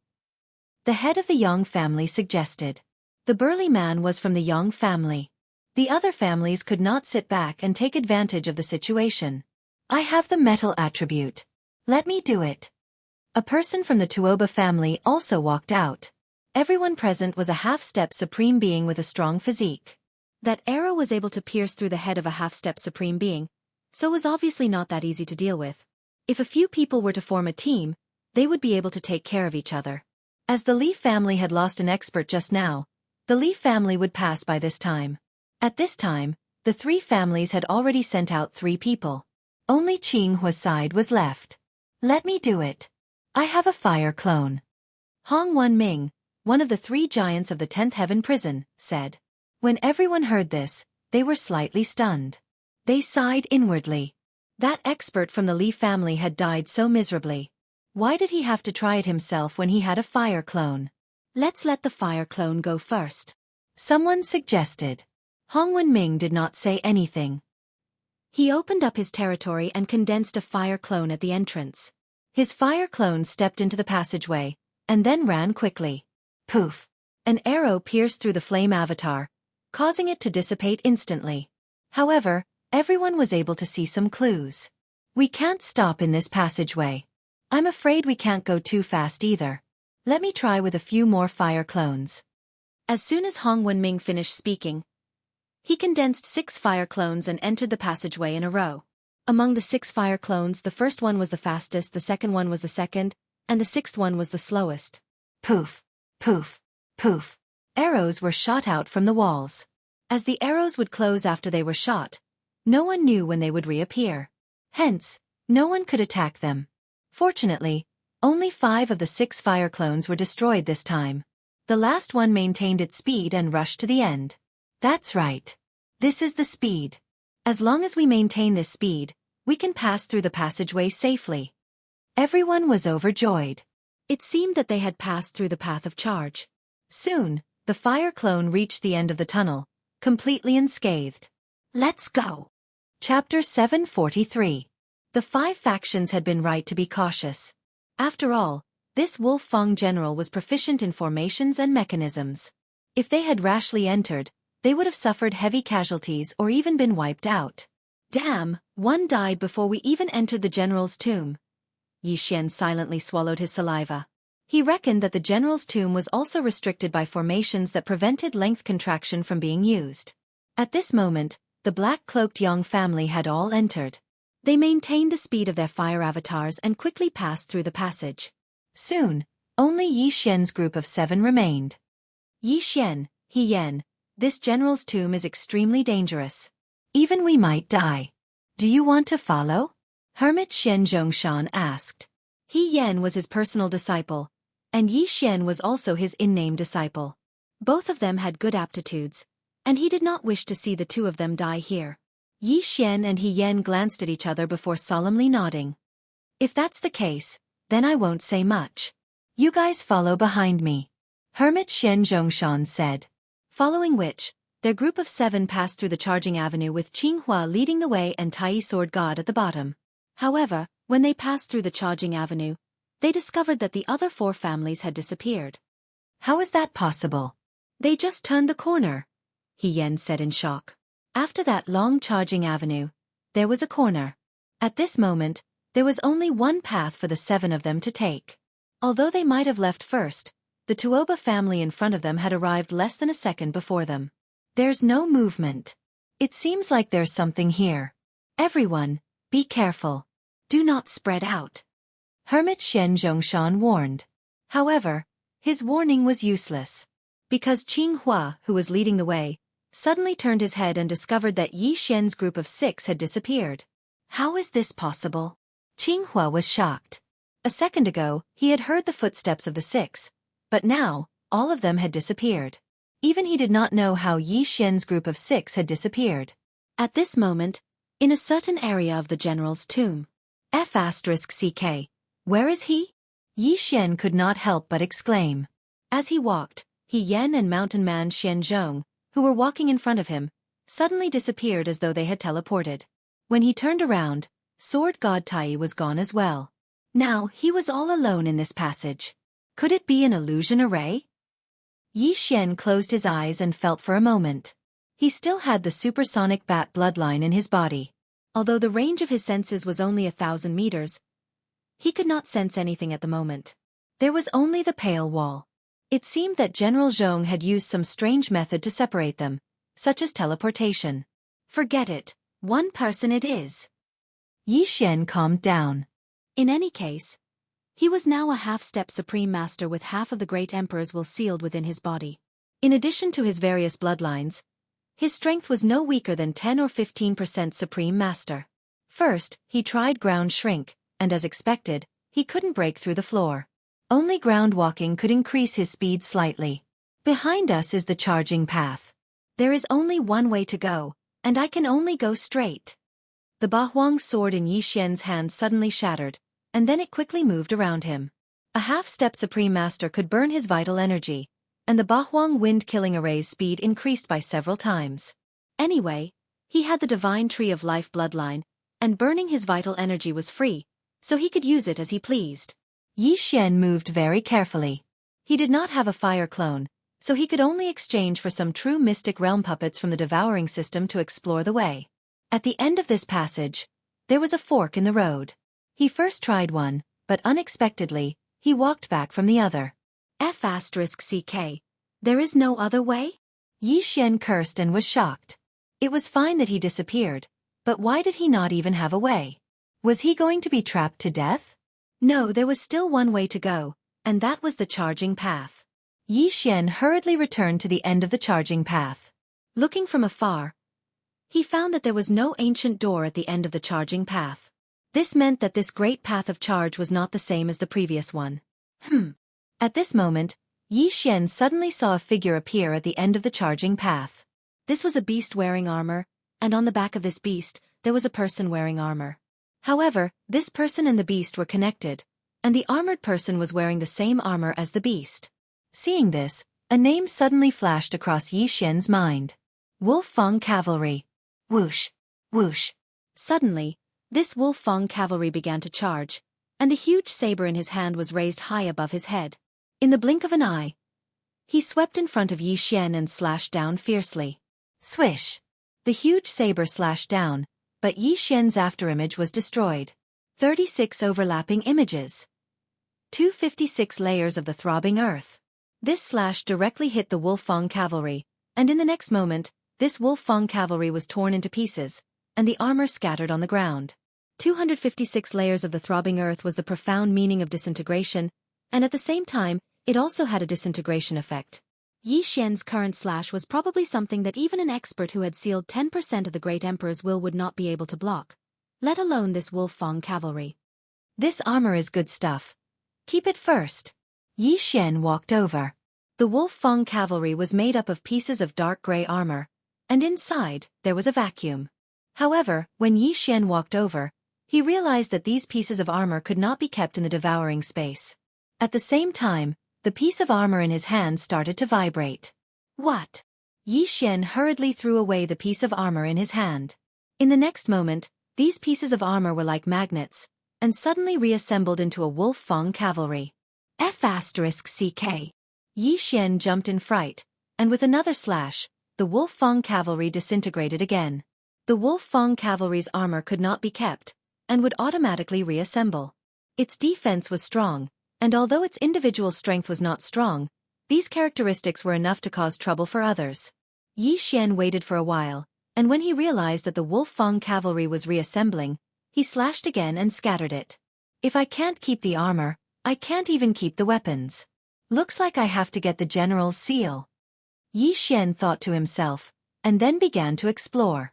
The head of the Yang family suggested. The burly man was from the Yang family. The other families could not sit back and take advantage of the situation. I have the metal attribute. Let me do it. A person from the Tuoba family also walked out. Everyone present was a half-step supreme being with a strong physique. That arrow was able to pierce through the head of a half-step supreme being, so it was obviously not that easy to deal with. If a few people were to form a team, they would be able to take care of each other. As the Li family had lost an expert just now, the Li family would pass by this time. At this time, the three families had already sent out 3 people. Only Jianghu's side was left. Let me do it. I have a fire clone. Hong Wenming, one of the 3 giants of the 10th Heaven prison, said. When everyone heard this, they were slightly stunned. They sighed inwardly. That expert from the Li family had died so miserably. Why did he have to try it himself when he had a fire clone? Let's let the fire clone go first. Someone suggested. Hong Wenming did not say anything. He opened up his territory and condensed a fire clone at the entrance. His fire clone stepped into the passageway, and then ran quickly. Poof! An arrow pierced through the flame avatar, causing it to dissipate instantly. However, everyone was able to see some clues. We can't stop in this passageway. I'm afraid we can't go too fast either. Let me try with a few more fire clones. As soon as Hong Wenming finished speaking, he condensed 6 fire clones and entered the passageway in a row. Among the 6 fire clones, the first one was the fastest, the second one was the second, and the 6th one was the slowest. Poof! Poof! Poof! Arrows were shot out from the walls. As the arrows would close after they were shot, no one knew when they would reappear. Hence, no one could attack them. Fortunately, only 5 of the 6 fire clones were destroyed this time. The last one maintained its speed and rushed to the end. That's right. This is the speed. As long as we maintain this speed, we can pass through the passageway safely. Everyone was overjoyed. It seemed that they had passed through the path of charge. Soon, the fire clone reached the end of the tunnel, completely unscathed. Let's go. Chapter 743. The 5 factions had been right to be cautious. After all, this Wolf-Fong general was proficient in formations and mechanisms. If they had rashly entered, they would have suffered heavy casualties or even been wiped out. Damn, one died before we even entered the general's tomb. Yi Xian silently swallowed his saliva. He reckoned that the general's tomb was also restricted by formations that prevented length contraction from being used. At this moment, the black-cloaked Yang family had all entered. They maintained the speed of their fire avatars and quickly passed through the passage. Soon, only Yi Xian's group of 7 remained. Yi Xian, He Yan, this general's tomb is extremely dangerous. Even we might die. Do you want to follow? Hermit Shen Zhongshan asked. He Yan was his personal disciple, and Yi Xian was also his in-name disciple. Both of them had good aptitudes, and he did not wish to see the 2 of them die here. Yi Xian and He Yan glanced at each other before solemnly nodding. If that's the case, then I won't say much. You guys follow behind me. Hermit Shen Zhongshan said. Following which, their group of 7 passed through the charging avenue with Qinghua leading the way and Tai Sword God at the bottom. However, when they passed through the charging avenue, they discovered that the other 4 families had disappeared. How is that possible? They just turned the corner, He Yan said in shock. After that long charging avenue, there was a corner. At this moment, there was only one path for the 7 of them to take. Although they might have left first, the Tuoba family in front of them had arrived less than a second before them. There's no movement. It seems like there's something here. Everyone, be careful. Do not spread out. Hermit Shen Zhongshan warned. However, his warning was useless. Because Qinghua, who was leading the way, suddenly turned his head and discovered that Yi Xian's group of 6 had disappeared. How is this possible? Qinghua was shocked. A second ago, he had heard the footsteps of the 6, but now, all of them had disappeared. Even he did not know how Yi Xian's group of 6 had disappeared. At this moment, in a certain area of the general's tomb. F***ck. Where is he? Yi Xian could not help but exclaim. As he walked, He Yan and mountain man Xianzhong, who were walking in front of him, suddenly disappeared as though they had teleported. When he turned around, sword god Tai was gone as well. Now he was all alone in this passage. Could it be an illusion array? Yi Xian closed his eyes and felt for a moment. He still had the supersonic bat bloodline in his body. Although the range of his senses was only 1,000 meters, he could not sense anything at the moment. There was only the pale wall. It seemed that General Zhong had used some strange method to separate them, such as teleportation. Forget it, one person it is. Yi Xian calmed down. In any case, he was now a half-step supreme master with half of the great emperor's will sealed within his body. In addition to his various bloodlines, his strength was no weaker than 10 or 15% supreme master. First, he tried ground shrink, and as expected, he couldn't break through the floor. Only ground walking could increase his speed slightly. Behind us is the charging path. There is only one way to go, and I can only go straight. The Bahuang sword in Yi Xian's hand suddenly shattered, and then it quickly moved around him. A half-step supreme master could burn his vital energy, and the Bahuang wind-killing array's speed increased by several times. Anyway, he had the divine tree of life bloodline, and burning his vital energy was free, so he could use it as he pleased. Yi Xian moved very carefully. He did not have a fire clone, so he could only exchange for some true mystic realm puppets from the devouring system to explore the way. At the end of this passage, there was a fork in the road. He first tried one, but unexpectedly, he walked back from the other. F***ck. There is no other way? Yi Xian cursed and was shocked. It was fine that he disappeared, but why did he not even have a way? Was he going to be trapped to death? No, there was still one way to go, and that was the charging path. Yi Xian hurriedly returned to the end of the charging path. Looking from afar, he found that there was no ancient door at the end of the charging path. This meant that this great path of charge was not the same as the previous one. At this moment, Yi Xian suddenly saw a figure appear at the end of the charging path. This was a beast wearing armor, and on the back of this beast, there was a person wearing armor. However, this person and the beast were connected, and the armored person was wearing the same armor as the beast. Seeing this, a name suddenly flashed across Yi Xian's mind. Wolfang Cavalry. Whoosh, whoosh. Suddenly, this Wolfang Cavalry began to charge, and the huge saber in his hand was raised high above his head. In the blink of an eye, he swept in front of Yi Xian and slashed down fiercely. Swish! The huge saber slashed down, but Yi Xian's afterimage was destroyed. 36 overlapping images. 256 layers of the throbbing earth. This slash directly hit the Wolfang Cavalry, and in the next moment, this Wolfang Cavalry was torn into pieces, and the armor scattered on the ground. 256 layers of the throbbing earth was the profound meaning of disintegration, and at the same time, it also had a disintegration effect. Yi Xian's current slash was probably something that even an expert who had sealed 10% of the Great Emperor's will would not be able to block, let alone this Wolfang Cavalry. This armor is good stuff. Keep it first. Yi Xian walked over. The Wolfang Cavalry was made up of pieces of dark gray armor, and inside, there was a vacuum. However, when Yi Xian walked over, he realized that these pieces of armor could not be kept in the devouring space. At the same time, the piece of armor in his hand started to vibrate. What? Yi Xian hurriedly threw away the piece of armor in his hand. In the next moment, these pieces of armor were like magnets, and suddenly reassembled into a Wolfang Cavalry. F***ck. Yi Xian jumped in fright, and with another slash, the Wolfang Cavalry disintegrated again. The Wolfang Cavalry's armor could not be kept, and would automatically reassemble. Its defense was strong, and although its individual strength was not strong, these characteristics were enough to cause trouble for others. Yi Xian waited for a while, and when he realized that the Wolf-Fang cavalry was reassembling, he slashed again and scattered it. If I can't keep the armor, I can't even keep the weapons. Looks like I have to get the general's seal. Yi Xian thought to himself, and then began to explore.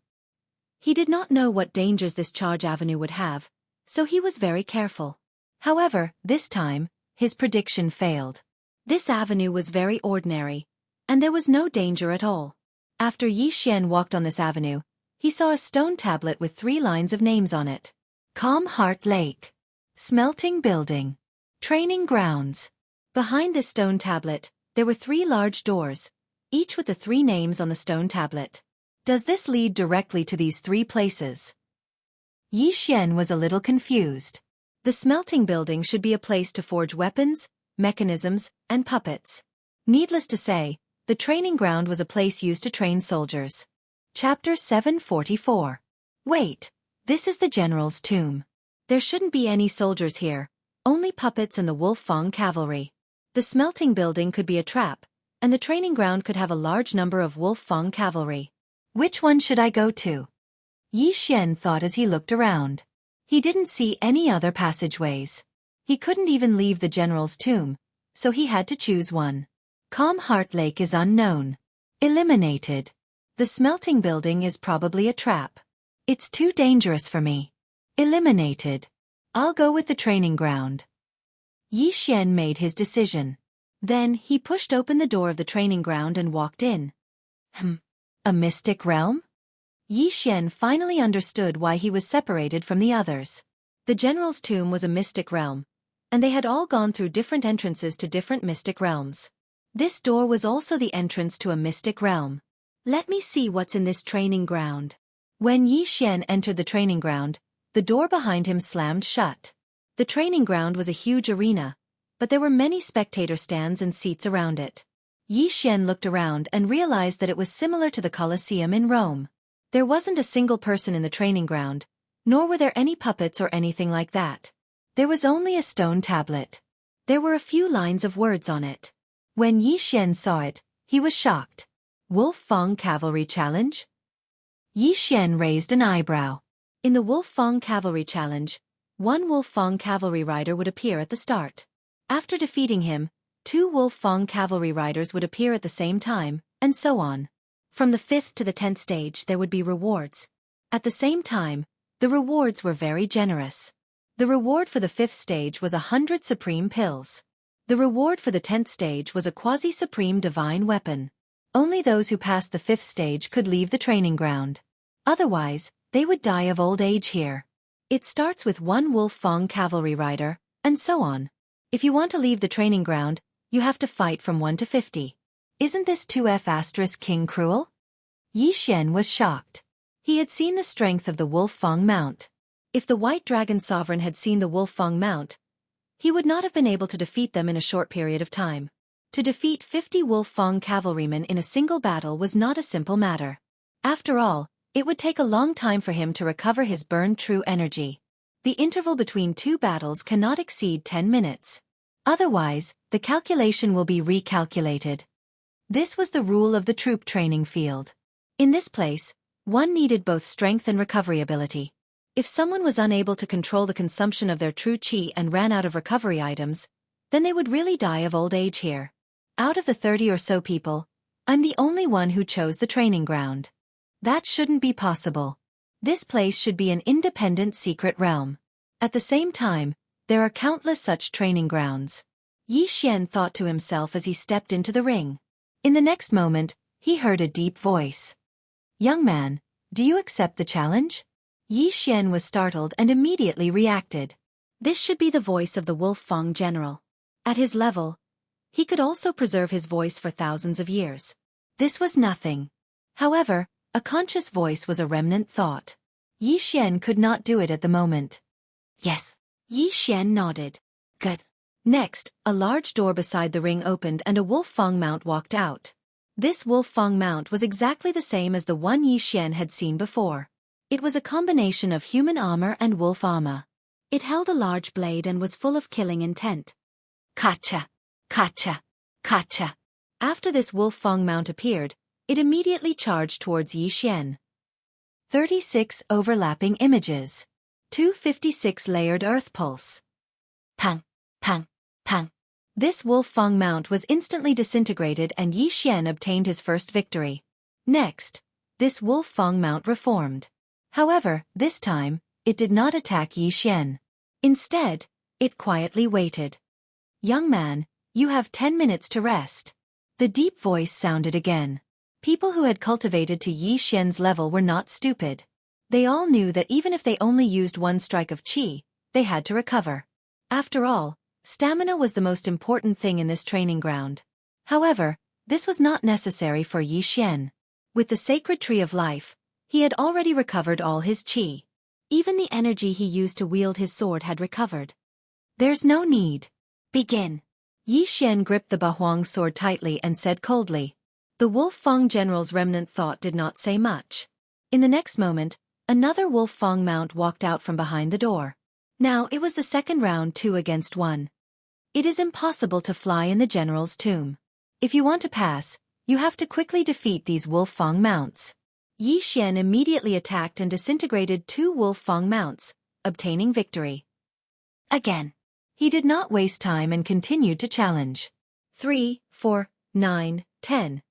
He did not know what dangers this charge avenue would have, so he was very careful. However, this time, his prediction failed. This avenue was very ordinary, and there was no danger at all. After Yi Xian walked on this avenue, he saw a stone tablet with 3 lines of names on it. Calm Heart Lake. Smelting Building. Training Grounds. Behind this stone tablet, there were 3 large doors, each with the 3 names on the stone tablet. Does this lead directly to these 3 places? Yi Xian was a little confused. The smelting building should be a place to forge weapons, mechanisms, and puppets. Needless to say, the training ground was a place used to train soldiers. Chapter 744. Wait, this is the general's tomb. There shouldn't be any soldiers here, only puppets and the Wolf-Fang cavalry. The smelting building could be a trap, and the training ground could have a large number of Wolf-Fang cavalry. Which one should I go to? Yi Xian thought as he looked around. He didn't see any other passageways. He couldn't even leave the general's tomb, so he had to choose one. Calm Heart Lake is unknown. Eliminated. The smelting building is probably a trap. It's too dangerous for me. Eliminated. I'll go with the training ground. Yi Xian made his decision. Then he pushed open the door of the training ground and walked in. A mystic realm? Yi Xian finally understood why he was separated from the others. The general's tomb was a mystic realm, and they had all gone through different entrances to different mystic realms. This door was also the entrance to a mystic realm. Let me see what's in this training ground. When Yi Xian entered the training ground, the door behind him slammed shut. The training ground was a huge arena, but there were many spectator stands and seats around it. Yi Xian looked around and realized that it was similar to the Colosseum in Rome. There wasn't a single person in the training ground, nor were there any puppets or anything like that. There was only a stone tablet. There were a few lines of words on it. When Yi Xian saw it, he was shocked. Wolf-Fang Cavalry Challenge? Yi Xian raised an eyebrow. In the Wolf-Fang Cavalry Challenge, 1 Wolf-Fang cavalry rider would appear at the start. After defeating him, 2 Wolf-Fang cavalry riders would appear at the same time, and so on. From the 5th to the 10th stage there would be rewards. At the same time, the rewards were very generous. The reward for the 5th stage was 100 supreme pills. The reward for the 10th stage was a quasi-supreme divine weapon. Only those who passed the 5th stage could leave the training ground. Otherwise, they would die of old age here. It starts with 1 Wolf-Fang cavalry rider, and so on. If you want to leave the training ground, you have to fight from 1 to 50. Isn't this 2F** King cruel? Yi Xian was shocked. He had seen the strength of the Wolf-Fang mount. If the White Dragon Sovereign had seen the Wolf-Fang mount, he would not have been able to defeat them in a short period of time. To defeat 50 Wolf-Fang cavalrymen in a single battle was not a simple matter. After all, it would take a long time for him to recover his burned true energy. The interval between 2 battles cannot exceed 10 minutes. Otherwise, the calculation will be recalculated. This was the rule of the troop training field. In this place, one needed both strength and recovery ability. If someone was unable to control the consumption of their true qi and ran out of recovery items, then they would really die of old age here. Out of the 30 or so people, I'm the only one who chose the training ground. That shouldn't be possible. This place should be an independent secret realm. At the same time, there are countless such training grounds. Yi Xian thought to himself as he stepped into the ring. In the next moment, he heard a deep voice. Young man, do you accept the challenge? Yi Xian was startled and immediately reacted. This should be the voice of the Wolf-Fang general. At his level, he could also preserve his voice for thousands of years. This was nothing. However, a conscious voice was a remnant thought. Yi Xian could not do it at the moment. Yes. Yi Xian nodded. Good. Next, a large door beside the ring opened and a Wolf-Fang mount walked out. This Wolf-Fang mount was exactly the same as the one Yi Xian had seen before. It was a combination of human armor and wolf armor. It held a large blade and was full of killing intent. Kacha! Kacha! Kacha! After this Wolf-Fang mount appeared, It immediately charged towards Yi Xian. 36 overlapping images. 256 layered earth pulse. Pang, pang, pang. This wolf fang mount was instantly disintegrated and Yi Xian obtained his first victory. Next, this wolf fang mount reformed. However, this time, it did not attack Yi Xian. Instead, it quietly waited. "Young man, you have 10 minutes to rest." The deep voice sounded again. People who had cultivated to Yi Xian's level were not stupid. They all knew that even if they only used one strike of qi, they had to recover. After all, stamina was the most important thing in this training ground. However, this was not necessary for Yi Xian. With the sacred tree of life, he had already recovered all his qi. Even the energy he used to wield his sword had recovered. "There's no need. Begin." Yi Xian gripped the Bahuang sword tightly and said coldly. The Wolf Fang general's remnant thought did not say much. In the next moment, another Wolf Fang mount walked out from behind the door. Now it was the second round 2 against 1. It is impossible to fly in the general's tomb. If you want to pass, you have to quickly defeat these Wolf Fang mounts. Yi Xian immediately attacked and disintegrated 2 Wolf Fang mounts, obtaining victory. Again. He did not waste time and continued to challenge. 3, 4, 9, 10.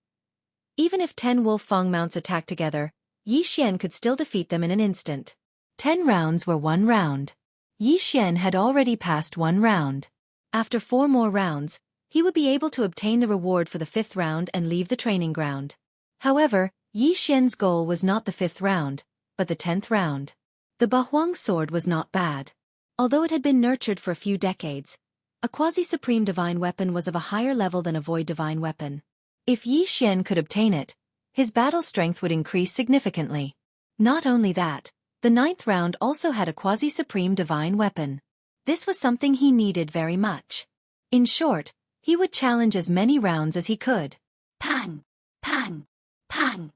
Even if 10 Wolf Fang mounts attacked together, Yi Xian could still defeat them in an instant. 10 rounds were 1 round. Yi Xian had already passed 1 round. After 4 more rounds, he would be able to obtain the reward for the 5th round and leave the training ground. However, Yi Xian's goal was not the 5th round, but the 10th round. The Bahuang sword was not bad. Although it had been nurtured for a few decades, a quasi-supreme divine weapon was of a higher level than a void divine weapon. If Yi Xian could obtain it, his battle strength would increase significantly. Not only that, the 9th round also had a quasi-supreme divine weapon. This was something he needed very much. In short, he would challenge as many rounds as he could. Pang! Pang! Pang!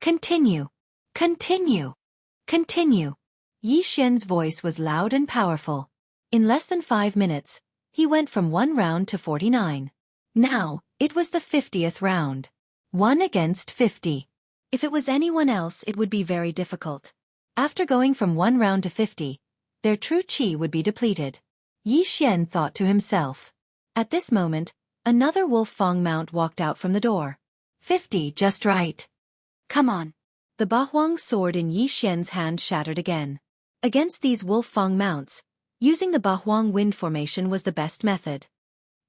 Continue! Continue! Continue! Yi Xian's voice was loud and powerful. In less than 5 minutes, he went from 1 round to 49. Now, it was the 50th round. 1 against 50. If it was anyone else, it would be very difficult. After going from 1 round to 50, their true qi would be depleted. Yi Xian thought to himself. At this moment, another Wolf Fang mount walked out from the door. 50 just right. Come on. The Bahuang sword in Yi Xian's hand shattered again. Against these Wolf Fang mounts, using the Bahuang wind formation was the best method.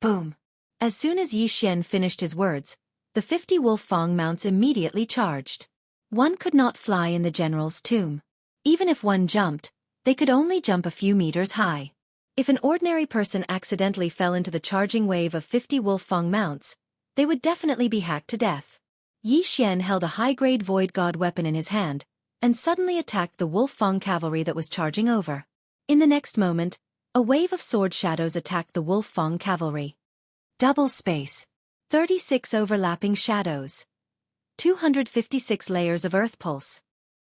Boom. As soon as Yi Xian finished his words, the 50 Wolf Fang mounts immediately charged. One could not fly in the general's tomb. Even if one jumped, they could only jump a few meters high. If an ordinary person accidentally fell into the charging wave of 50 Wolf Fang mounts, they would definitely be hacked to death. Yi Xian held a high-grade void god weapon in his hand, and suddenly attacked the Wolf Fang cavalry that was charging over. In the next moment, a wave of sword shadows attacked the Wolf Fang cavalry. Double space. 36 overlapping shadows. 256 layers of earth pulse.